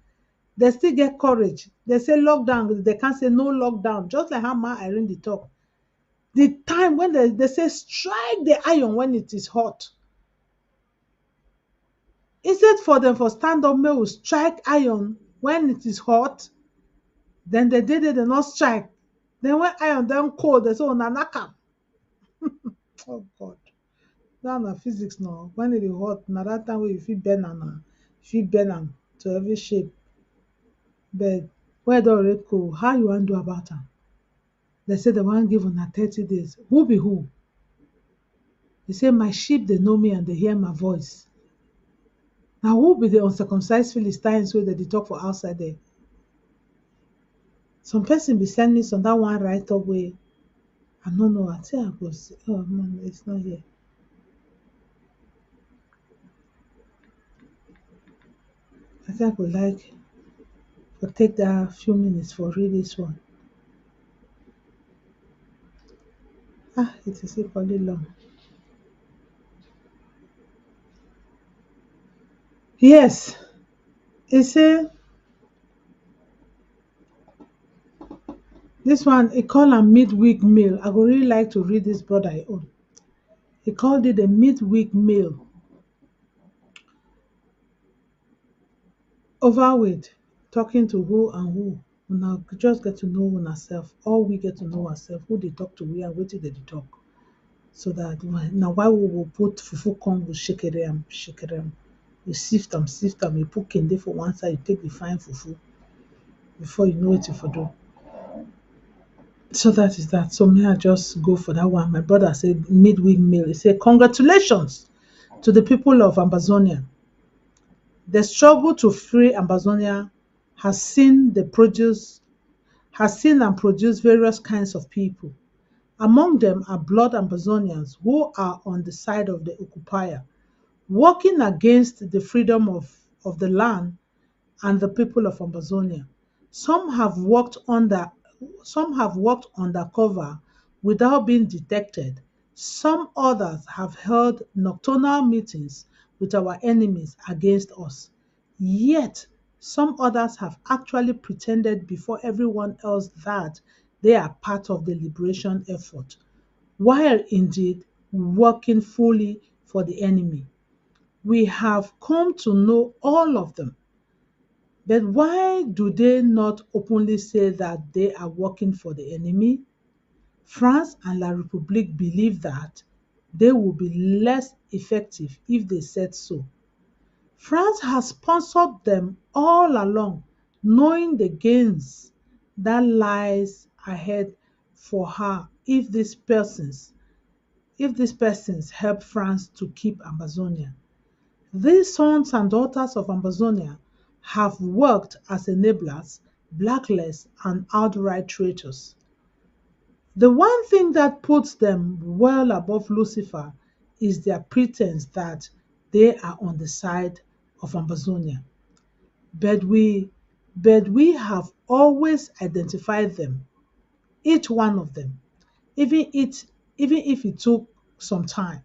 They still get courage. They say lockdown, they can't say no lockdown, just like how Ma Irene dey talk. The time when they say strike the iron when it is hot. Instead for them for stand up, make we strike iron when it is hot, then they did it, they not strike. Then when iron then cold, they say una knack am. Oh God. That na physics now. When it is hot, na that time wey you fit burn am, you fit burn am to every shape. But when e don already cold, how you wan do about am? They say they wan give una 30 days. Who be who? They say my sheep they know me and they hear my voice. Now who be the uncircumcised Philistines wey dem dey talk for outside there? Some person be send me some that one write up wey I no know. I say I go see. Oh man, it's not here. I think I go like for take that few minutes for read this one. It is equally long. Yes, e say this one, he call am midweek meal. I go really like to read this brother e own. He called it a midweek meal. Overweight, talking to who and who. Una just get to know una self. All we get to know ourselves, who they talk to we and wetin they dey talk. So that now why we will put fufu come, we shekere am. You sift am, you put kende for one side, you take the fine fufu before you know what you for do. So that is that. So may I just go for that one. My brother said midweek meal. He said, congratulations to the people of Amazonia. The struggle to free Amazonia has seen and produced various kinds of people. Among them are blood Amazonians who are on the side of the occupier, working against the freedom of the land and the people of Amazonia. Some have worked undercover without being detected. Some others have held nocturnal meetings with our enemies against us. Yet, some others have actually pretended before everyone else that they are part of the liberation effort, while indeed working fully for the enemy. We have come to know all of them. But why do they not openly say that they are working for the enemy? France and La République believe that they will be less effective if they said so. France has sponsored them all along, knowing the gains that lies ahead for her if these persons help France to keep Amazonia. These sons and daughters of Amazonia have worked as enablers, blacklists, and outright traitors. The one thing that puts them well above Lucifer is their pretense that they are on the side of Amazonia. But we have always identified them, each one of them, even if it took some time.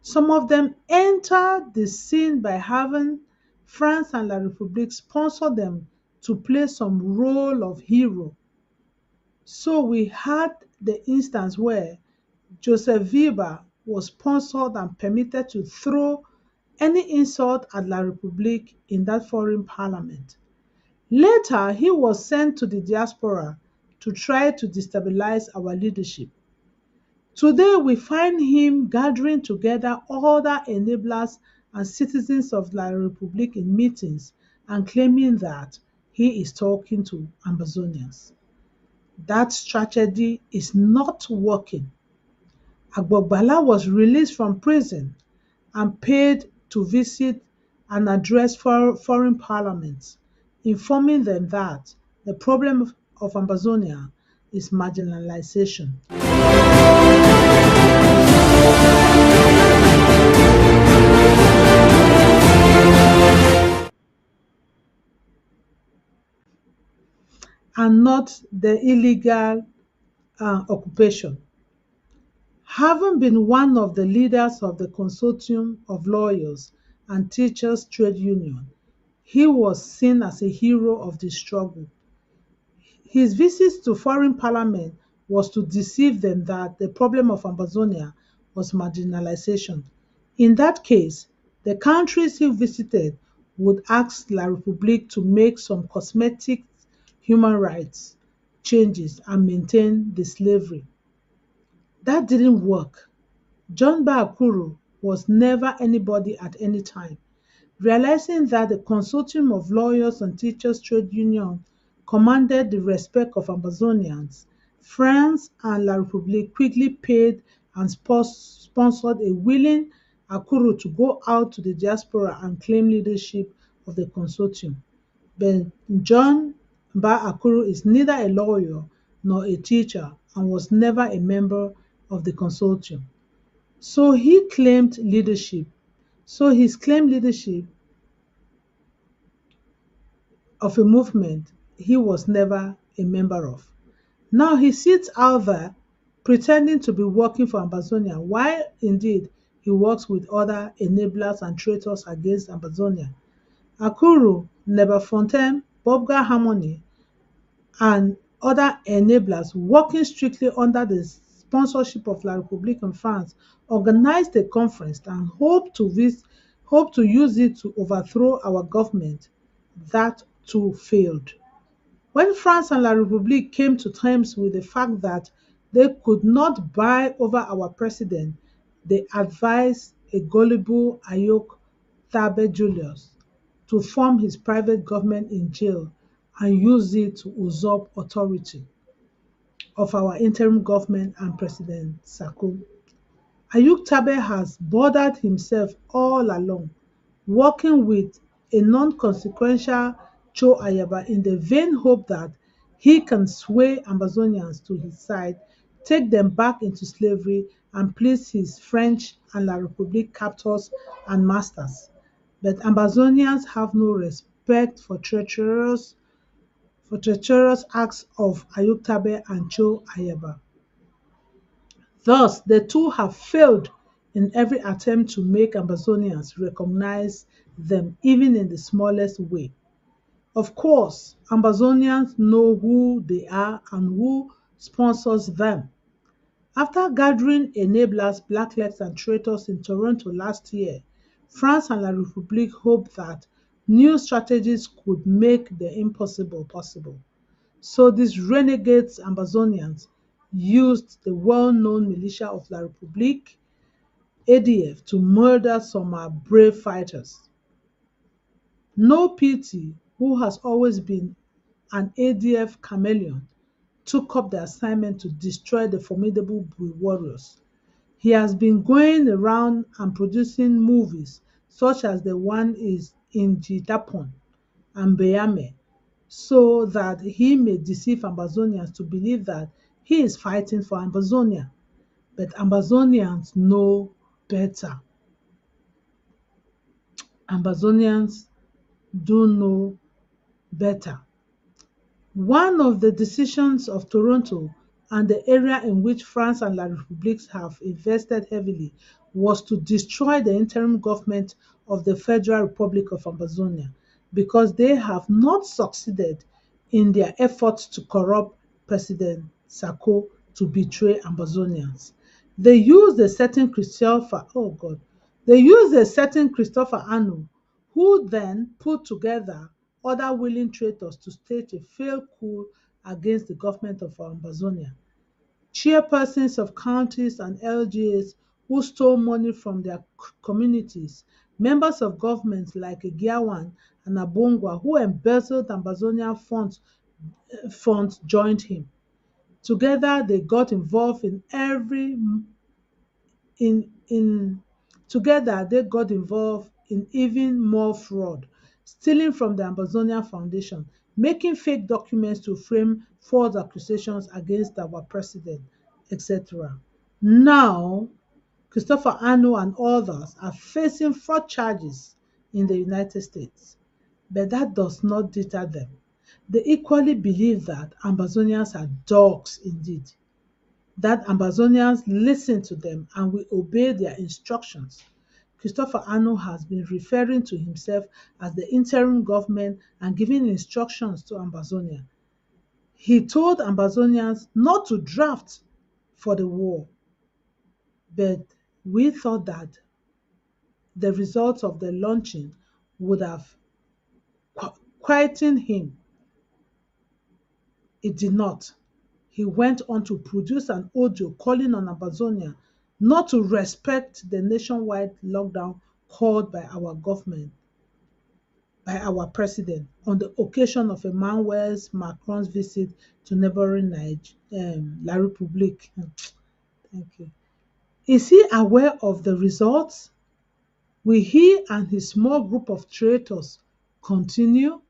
Some of them entered the scene by having France and La République sponsor them to play some role of hero. So we had the instance where Joseph Weber was sponsored and permitted to throw any insult at La République in that foreign parliament. Later, he was sent to the diaspora to try to destabilize our leadership. Today, we find him gathering together other enablers and citizens of La République in meetings and claiming that he is talking to Amazonians. That strategy is not working. Agbogbala was released from prison and paid to visit and address foreign parliaments, informing them that the problem of Amazonia is marginalization. and not the illegal occupation. Having been one of the leaders of the Consortium of Lawyers and Teachers Trade Union, he was seen as a hero of the struggle. His visits to foreign parliament was to deceive them that the problem of Amazonia was marginalization. In that case, the countries he visited would ask La République to make some cosmetic human rights changes and maintain the slavery. That didn't work. John Bakuru was never anybody at any time. Realizing that the Consortium of Lawyers and Teachers Trade Union commanded the respect of Amazonians, France and La République quickly paid and sponsored a willing Akuru to go out to the diaspora and claim leadership of the consortium. But John Akuru is neither a lawyer nor a teacher and was never a member of the consortium. So he claimed leadership. So his claimed leadership of a movement he was never a member of. Now he sits out there pretending to be working for Amazonia, while indeed he works with other enablers and traitors against Amazonia. Akuru, Nebafontaine, Bobga Harmony, and other enablers working strictly under the sponsorship of La République in France organized a conference and hope to use it to overthrow our government. That too failed. When France and La République came to terms with the fact that they could not buy over our president, they advised a gullible Ayok Tabe Julius to form his private government in jail and use it to usurp authority of our interim government and President Sako. Ayuk Tabe has bothered himself all along, working with a non-consequential Cho Ayaba in the vain hope that he can sway Amazonians to his side, take them back into slavery, and please his French and La République captors and masters. But Amazonians have no respect for treacherous acts of Ayuk Tabe and Cho Ayaba. Thus, the two have failed in every attempt to make Amazonians recognize them even in the smallest way. Of course, Amazonians know who they are and who sponsors them. After gathering enablers, blacklegs, and traitors in Toronto last year, France and La République hoped that new strategies could make the impossible possible. So these renegades Amazonians used the well-known militia of La République, ADF, to murder some brave fighters. No Pity, who has always been an ADF chameleon, took up the assignment to destroy the formidable warriors. He has been going around and producing movies such as the one is in Jitapon and Beyame, so that he may deceive Amazonians to believe that he is fighting for Amazonia. But Amazonians know better. Amazonians do know better. One of the decisions of Toronto and the area in which France and La République have invested heavily was to destroy the interim government of the Federal Republic of Amazonia because they have not succeeded in their efforts to corrupt President Sako to betray Amazonians. They used a certain Christopher Anu, who then put together other willing traitors to stage a failed coup against the government of Amazonia. Chairpersons of counties and LGAs who stole money from their communities, members of governments like Giawan and Abongwa who embezzled Amazonian funds joined him. Together they got involved in every in together they got involved in even more fraud, stealing from the Amazonian Foundation, making fake documents to frame false accusations against our president, etc. Now, Christopher Anu and others are facing fraud charges in the United States, but that does not deter them. They equally believe that Ambazonians are dogs indeed, that Ambazonians listen to them and will obey their instructions. Christopher Arnold has been referring to himself as the interim government and giving instructions to Ambazonia. He told Ambazonians not to draft for the war, but we thought that the results of the launching would have quietened him. It did not. He went on to produce an audio calling on Ambazonia not to respect the nationwide lockdown called by our government, by our president, on the occasion of Emmanuel Macron's visit to neighboring La République. Thank you. Is he aware of the results? Will he and his small group of traitors continue?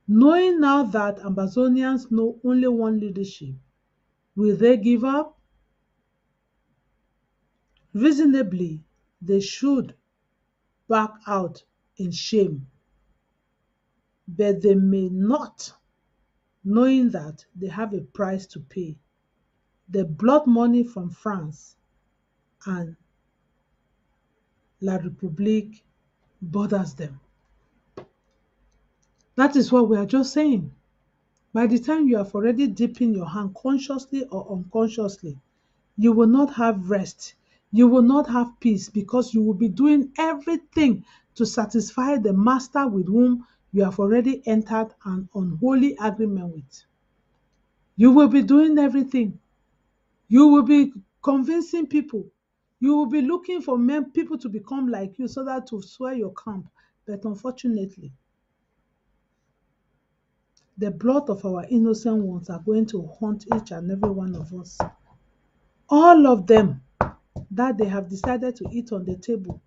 Knowing now that Ambazonians know only one leadership, will they give up? Reasonably, they should back out in shame, but they may not, knowing that they have a price to pay. The blood money from France and La République bothers them. That is what we are just saying. By the time you have already dipping your hand consciously or unconsciously, you will not have rest. You will not have peace because you will be doing everything to satisfy the master with whom you have already entered an unholy agreement with. You will be doing everything. You will be convincing people. You will be looking for people to become like you so that to swear your camp. But unfortunately, the blood of our innocent ones are going to haunt each and every one of us. All of them that they have decided to eat on the table.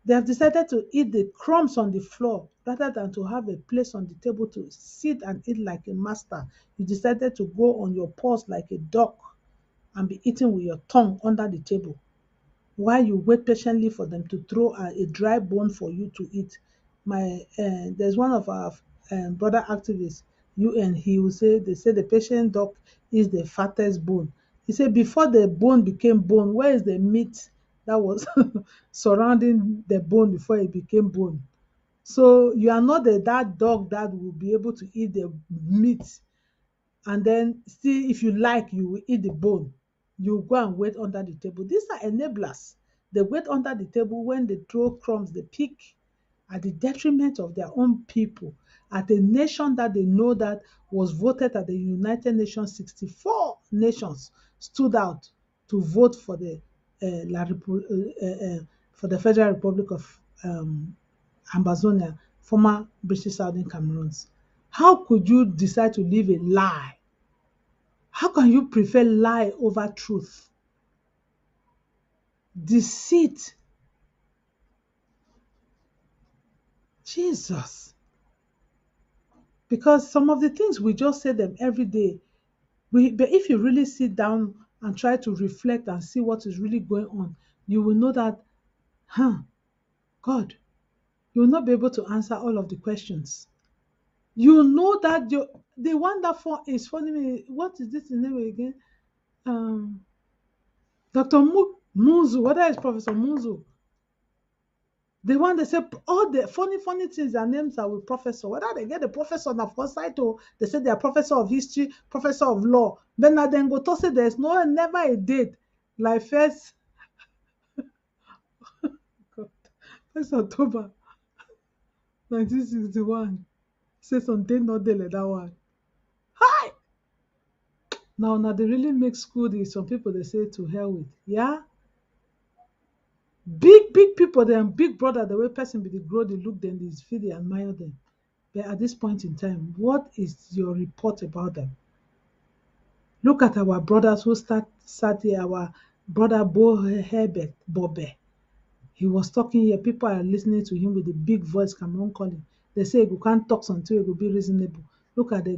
They have decided to eat the crumbs on the floor rather than to have a place on the table to sit and eat like a master. You decided to go on your paws like a dog and be eating with your tongue under the table while you wait patiently for them to throw a dry bone for you to eat. There's one of our brother activists, UN, he will say, they say the patient dog is the fattest bone. He said before the bone became bone, where is the meat that was surrounding the bone before it became bone? So you are not that dog that will be able to eat the meat and then still, if you like, you will eat the bone. You go and wait under the table. These are enablers. They wait under the table when they throw crumbs, they pick at the detriment of their own people, at a nation that they know that was voted at the United Nations. 64 nations stood out to vote for the for the Federal Republic of Ambazonia, former British Southern Cameroons. How could you decide to live a lie? How can you prefer lie over truth? Deceit. Jesus. Because some of the things we just say them every day, but if you really sit down and try to reflect and see what is really going on, you will know that, God, you will not be able to answer all of the questions. You know that the one that is funny me. What is this name again? Dr. Munzu. Whether it's Professor Munzu. The one they say all the funny things, their names are with professor. Whether they get the professor of foresight or they say they are professor of history, professor of law. Then then go to say there's never a date like first October 1961. Say something not there like that one. Hi! Now they really make school this. Some people they say to hell with. Yeah? Big people, them big brother, the way person be the grow, they look them, they feel they admire them. But at this point in time, what is your report about them? Look at our brothers who sat here, our brother Bo Herbert Bobe. He was talking here. People are listening to him with a big voice, Cameroon calling. They say you can't talk until it will be reasonable. Look at the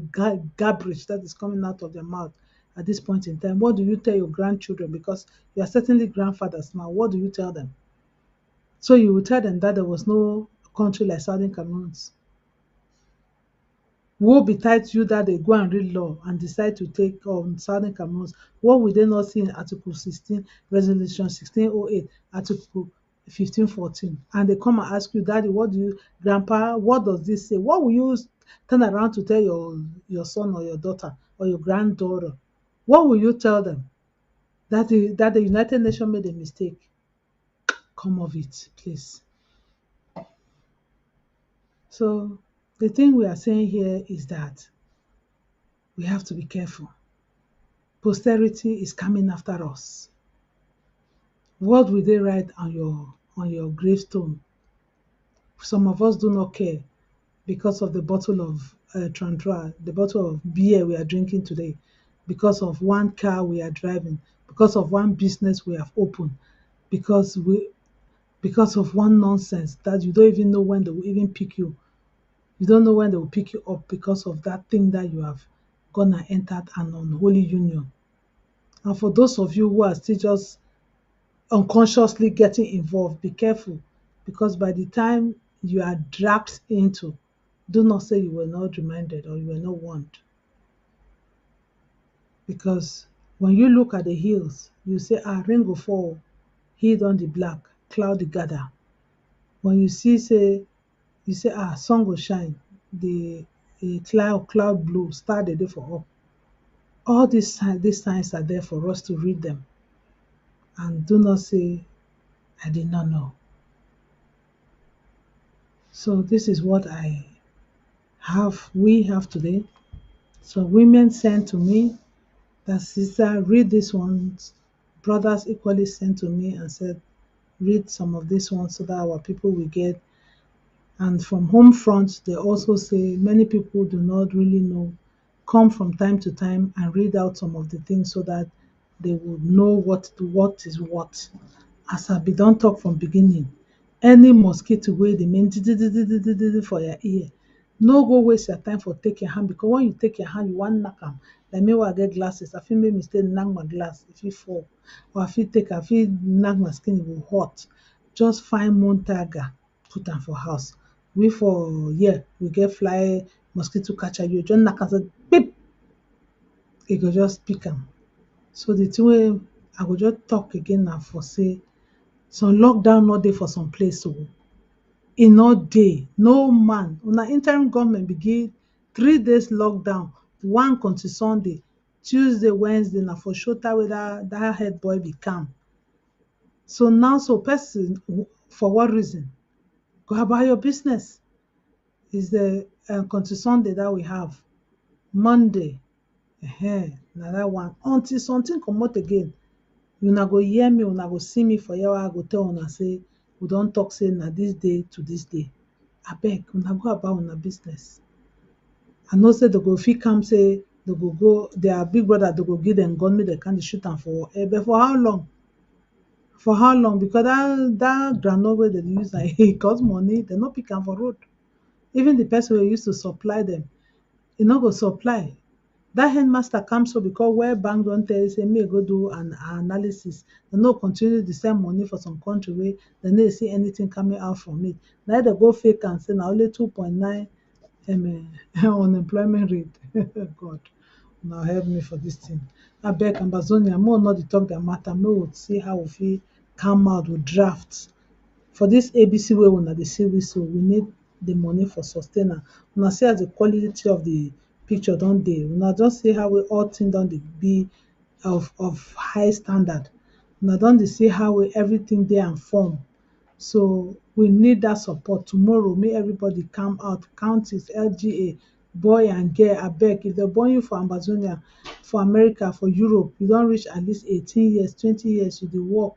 garbage that is coming out of their mouth at this point in time. What do you tell your grandchildren? Because you are certainly grandfathers now. What do you tell them? So you will tell them that there was no country like Southern Cameroons. Woe betide you that they go and read law and decide to take on Southern Cameroons. What will they not see in Article 16, Resolution 1608, Article 1514? And they come and ask you, Daddy, Grandpa, what does this say? What will you turn around to tell your son or your daughter or your granddaughter? What will you tell them? That the United Nations made a mistake. Come of it, please. So the thing we are saying here is that we have to be careful. Posterity is coming after us. What will they write on your gravestone? Some of us do not care because of the bottle of Trantral, the bottle of beer we are drinking today, because of one car we are driving, because of one business we have opened, because we because of one nonsense that you don't even know when they will even pick you. You don't know when they will pick you up because of that thing that you have gonna entered an unholy union. And for those of you who are still just unconsciously getting involved, be careful, because by the time you are dragged into, do not say you were not reminded or you were not warned. Because when you look at the hills, you say, rain go fall, heat on the black, cloud the gather. When you say, sun go shine, the cloud blue, star the day for up. All these signs are there for us to read them. And do not say, I did not know. So this is what we have today. So women sent to me that, sister, read this ones. Brothers equally sent to me and said, read some of these ones so that our people will get. And from home front, they also say many people do not really know. Come from time to time and read out some of the things so that they would know what is what. As I be don talk from beginning, any mosquito wey dey mean for your ear, no go waste your time for take your hand, because when you take your hand you wan knack am. Like me wey I get glasses, I fit make mistake knack my glass, e fit fall, or I fit knack my skin, e go hot. Just find moon tiger, put am for house. We for here we get fly mosquito catcher, you just knack am say kpip, e go just pick am. So the thing wey I go just talk again na for say, some lockdown no dey for some place o. E no dey. No man. Una interim government be give 3 days lockdown, one until Sunday. Tuesday, Wednesday na for showtime wey that head boy be calm. So now, person, for what reason? Go about your business. Is the until Sunday that we have. Monday, na that one. Until something comot again. Una go hear me, una go see me for here wey I go tell una say we don talk say na this day to this day. Abeg, una go about una business. I know say they go fit come say they go go their big brother, they go give them gun make they can dey shoot am for air. But for how long? For how long? Because that groundnut wey dem dey use, like, e cost money, dem no pick am for road. Even the person wey used to supply them, e no go supply. That headmaster come so because where bank don tell you say make you go do an analysis, dem no continue to send money for some country wey dem no dey see anything coming out from it. Na dem go fake am say na only 2.9 unemployment rate. God, una help me for this thing. Abeg, Ambazonia, make we no dey talk their matter, make we see how we fit come out with draft. For this ABC wey una dey see so, we need the money for sustainer. Una see as the quality of the picture don dey. Una just see how all thing don dey be of high standard. Una don dey see how everything dey and form. So we need that support. Tomorrow, make everybody come out, counties, LGA, boy and girl, abeg, if they born you for Ambazonia, for America, for Europe, you don reach at least 18 years, 20 years, you dey work,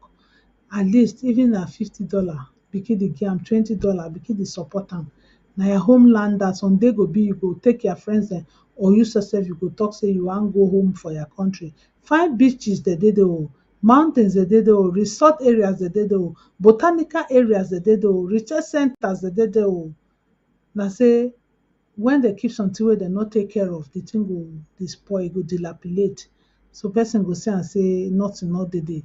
at least even na $50, begin dey give am $20, begin dey support am. Na your homeland that someday go be, you go take your friends dem, or you sef you go talk say you wan go home for your country. Find beaches dey there o, mountains dey there o, resort areas dey there o, botanical areas dey there o, research centers dey there o. Na say when they keep something wey dem no take care of, the thing go dey spoil, e go dilapidate. So person go see am say nothing no dey there.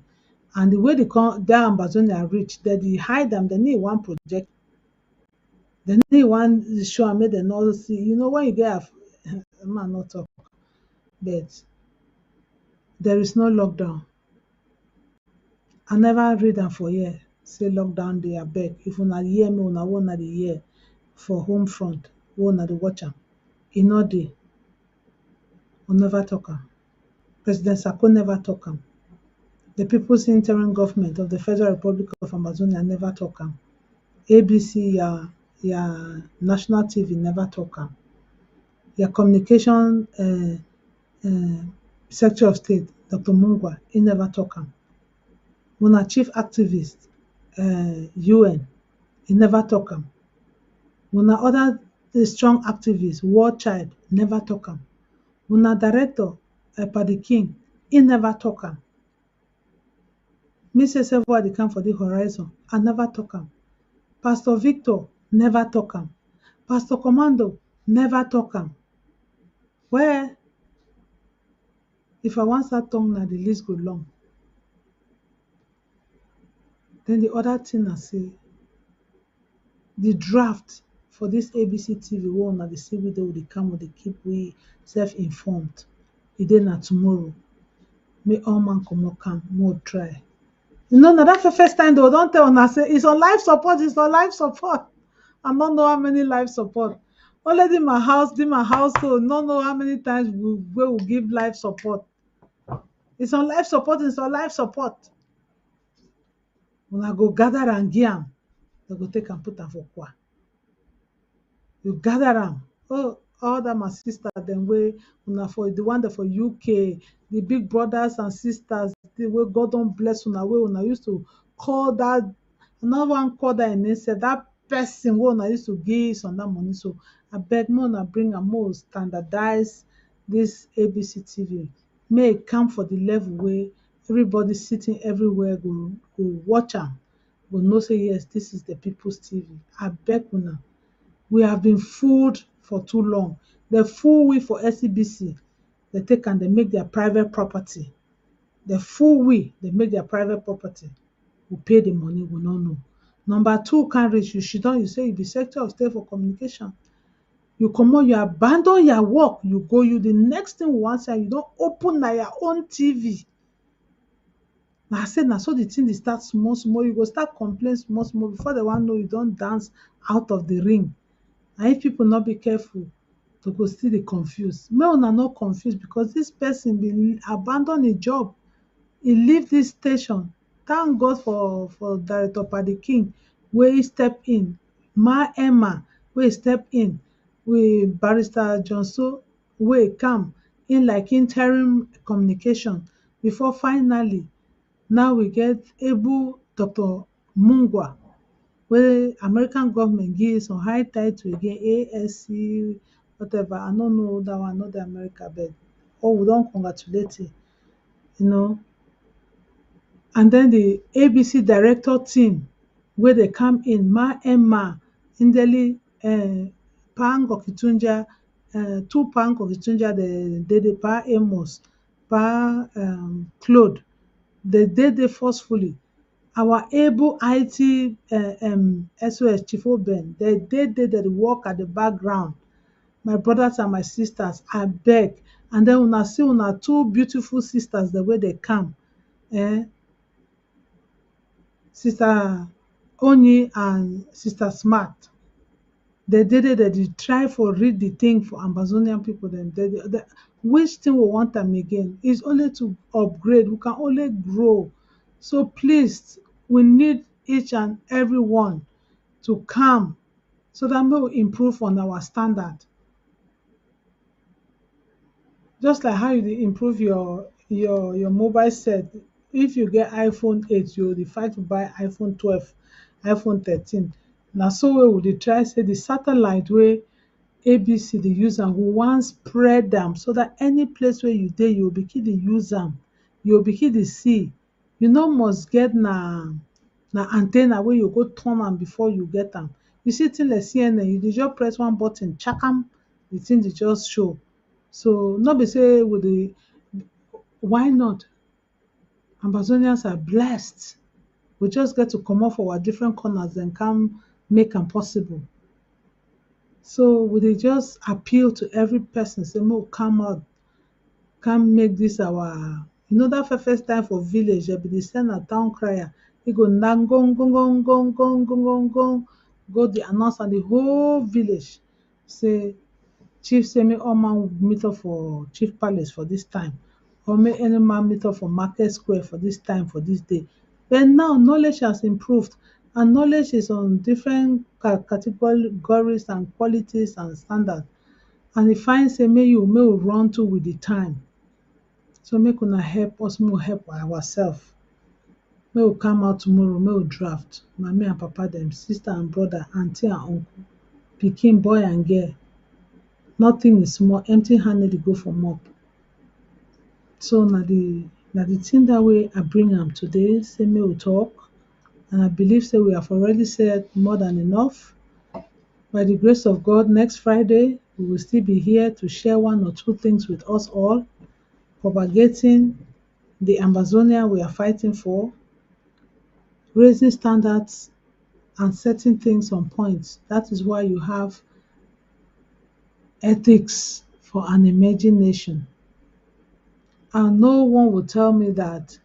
And the way that Ambazonia reach, dem dey hide am, dem need one project. Dem need one show am make dem no see. You know when you get man not talk, but there is no lockdown. I never read am for here say lockdown dey abeg. If una hear me, una wey una dey hear for home front, wey una dey watch am, e no dey. We never talk am. President Sako never talk am. The People's Interim Government of the Federal Republic of Amazonia never talk am. ABC, your national TV never talk am. Your communication Secretary of State, Dr. Mungwa, he never talk am. Una chief activist, UN, he never talk am. Una other strong activists, War Child, never talk am. Una director, Paddy King, he never talk am. Me say several I dey come for the horizon, I never talk am. Pastor Victor never talk am. Pastor Commando never talk am. Well, if I wan start talk now, the list go long. Then the other thing na say the draft for this ABC TV wey una dey see we dey come, we dey keep we self-informed. E dey na tomorrow. Make all man comot calm, make we try. You know, na that first time they don tell una say it's on life support, it's on life support. I no know how many life support. Only in my household, no know how many times we will give life support. It's on life support, it's on life support. Una go gather and give am, they go take am put am for kwa. You gather am. Oh, all that my sister dem wey una for the one that for UK, the big brothers and sisters, the way God don bless una, wey una used to call that, no one call that in name, that person wey una used to give some that money. So abeg make una bring am, make we standardize this ABC TV. Make e come for the level wey everybody sitting everywhere go watch am, go know say yes, this is the People's TV. Abeg una. We have been fooled for too long. They fool we for SCBC. They take and they make their private property. They fool we, they make their private property. We pay the money, we don't know. Number two, can't reach you. You say you be Secretary of State for Communication. You come on, you abandon your work, you go, you the next thing we want say you don't open na your own TV. Now I said, now so the thing dey start small, small, you go start complain small, small before they want know you don't dance out of the ring. And if people not be careful, they go still dey confused. Make una not confused because this person be abandon a job. He leave this station. Thank God for Director Paddy King, where he step in. Emma, where he step in. With Barrister Johnson, where he come in like interim communication. Before finally, now we get able Dr. Mungwa, wey American government give some high title again, ASC, whatever. I don't know that one, not the America, but we don't congratulate it, you know. And then the ABC director team, where they come in, Emma, Indeli, Pang Okitunja, two Pang Okitunja, the Pa Amos, Pa Claude, they did it forcefully. Our able IT SOS Chief Ben, they work at the background. My brothers and my sisters, I beg. And then una see una two beautiful sisters, the way they come. Sister Onyi and Sister Smart. They did it, they try for read the thing for Amazonian people. Then which thing we want them again is only to upgrade. We can only grow. So please, we need each and every one to come so that we will improve on our standard. Just like how you improve your mobile set. If you get iPhone 8, you will fight to buy iPhone 12, iPhone 13. Now so we will try say the satellite way ABC dey use am, we wan spread them so that any place where you dey, you will begin to use them. You will begin to see. You no must get na antenna where you go turn am before you get them. You see thing like CNN, you dey just press one button, chakam, the thing dey just show. So not be say why not? Amazonians are blessed. We just get to come off our different corners and come make them possible. So we dey just appeal to every person say make we come out, come make this our, that first time for village dem be dey send a town crier. He go knack gong gong gong gong gong gong gong gong, go dey announce am the whole village say chief say make all man meet up for chief palace for this time, or make any man meet up for market square for this time for this day. But now knowledge has improved, and knowledge is on different categories and qualities and standard, and e find say make we run to with the time. So make una help us, make we help ourselves. Make we come out tomorrow, make we draft. Mommy and papa dem, sister and brother, aunty and uncle, pikin, boy and girl. Nothing is small, empty handed dey go for mop. So na the thing that way I bring am today, say make we talk, and I believe say we have already said more than enough. By the grace of God, next Friday we will still be here to share one or two things with us all, propagating the Ambazonia we are fighting for, raising standards and setting things on point. That is why you have ethics for an emerging nation. And no one will tell me that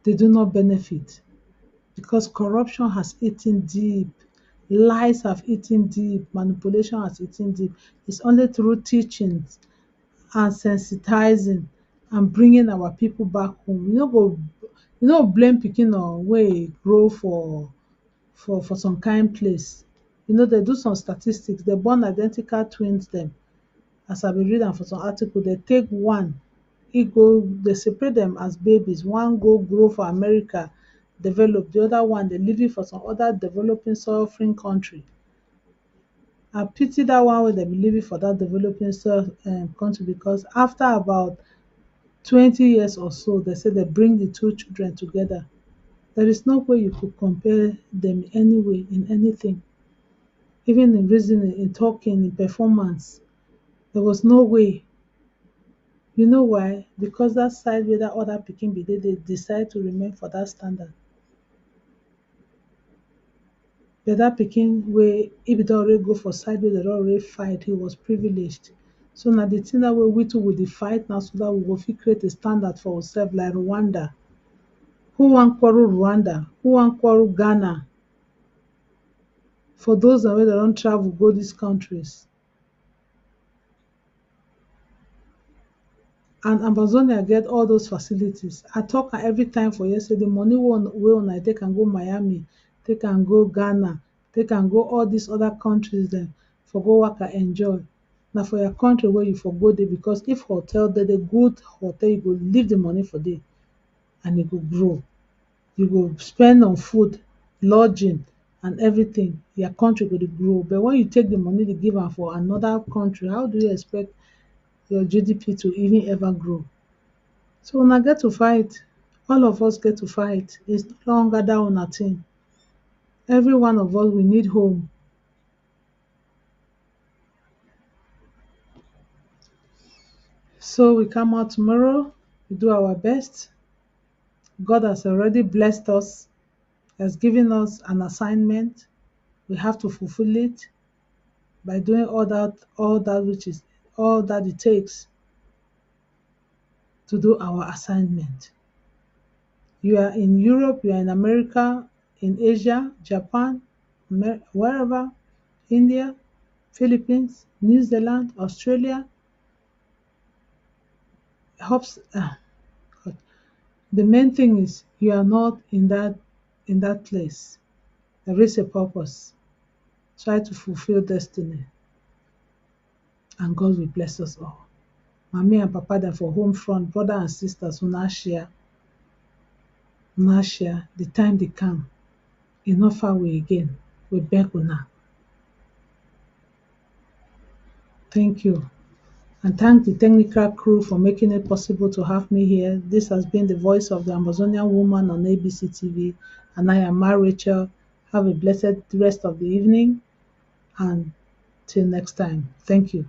they do not benefit, because corruption has eaten deep, lies have eaten deep, manipulation has eaten deep. It's only through teachings and sensitizing and bringing our people back home. You no blame pikin wey grow for some kind place. They do some statistics, they born identical twins dem. As I be read am for some article, they take one, they separate them as babies. One go grow for America, develop. The other one, they live it for some other developing suffering country. I pity that one wey dem be living for that developing country, because after about 20 years or so, they say they bring the two children together. There is no way you could compare them anyway in anything, even in reasoning, in talking, in performance. There was no way. You know why? Because that side where that other pikin be dey, they decide to remain for that standard. But that pikin wey if he don already go for side wey they don already fight, he was privileged. So now the thing that we too will dey fight now, so that we go fit create a standard for ourselves, like Rwanda. Who wan quarrel Rwanda? Who wan quarrel Ghana? For those wey they don travel go these countries. And Amazonia get all those facilities. I talk every time for yesterday, the money wey una take can go Miami, take can go Ghana, take can go all these other countries dem for go work and enjoy. Na for your country where you for go there, because if hotel dey, the good hotel, you go leave the money for there and e go grow. You go spend on food, lodging and everything. Your country go dey grow. But when you take the money dey give am for another country, how do you expect your GDP to even ever grow? So una get to fight. All of us get to fight. It's no longer that una thing. Every one of us, we need home. So we come out tomorrow, we do our best. God has already blessed us, has given us an assignment. We have to fulfill it by doing all that which is all that it takes to do our assignment. You are in Europe, you are in America, in Asia, Japan, wherever, India, Philippines, New Zealand, Australia. Helps. The main thing is you are not in that place. There is a purpose. Try to fulfill destiny, and God will bless us all. Mommy and papa dem for home front, brother and sisters, una share. The time dey come, e no far away again. We beg una. Thank you. And thank the technical crew for making it possible to have me here. This has been the voice of the Amazonian woman on ABC TV, and I am Rachael. Have a blessed rest of the evening, and till next time. Thank you.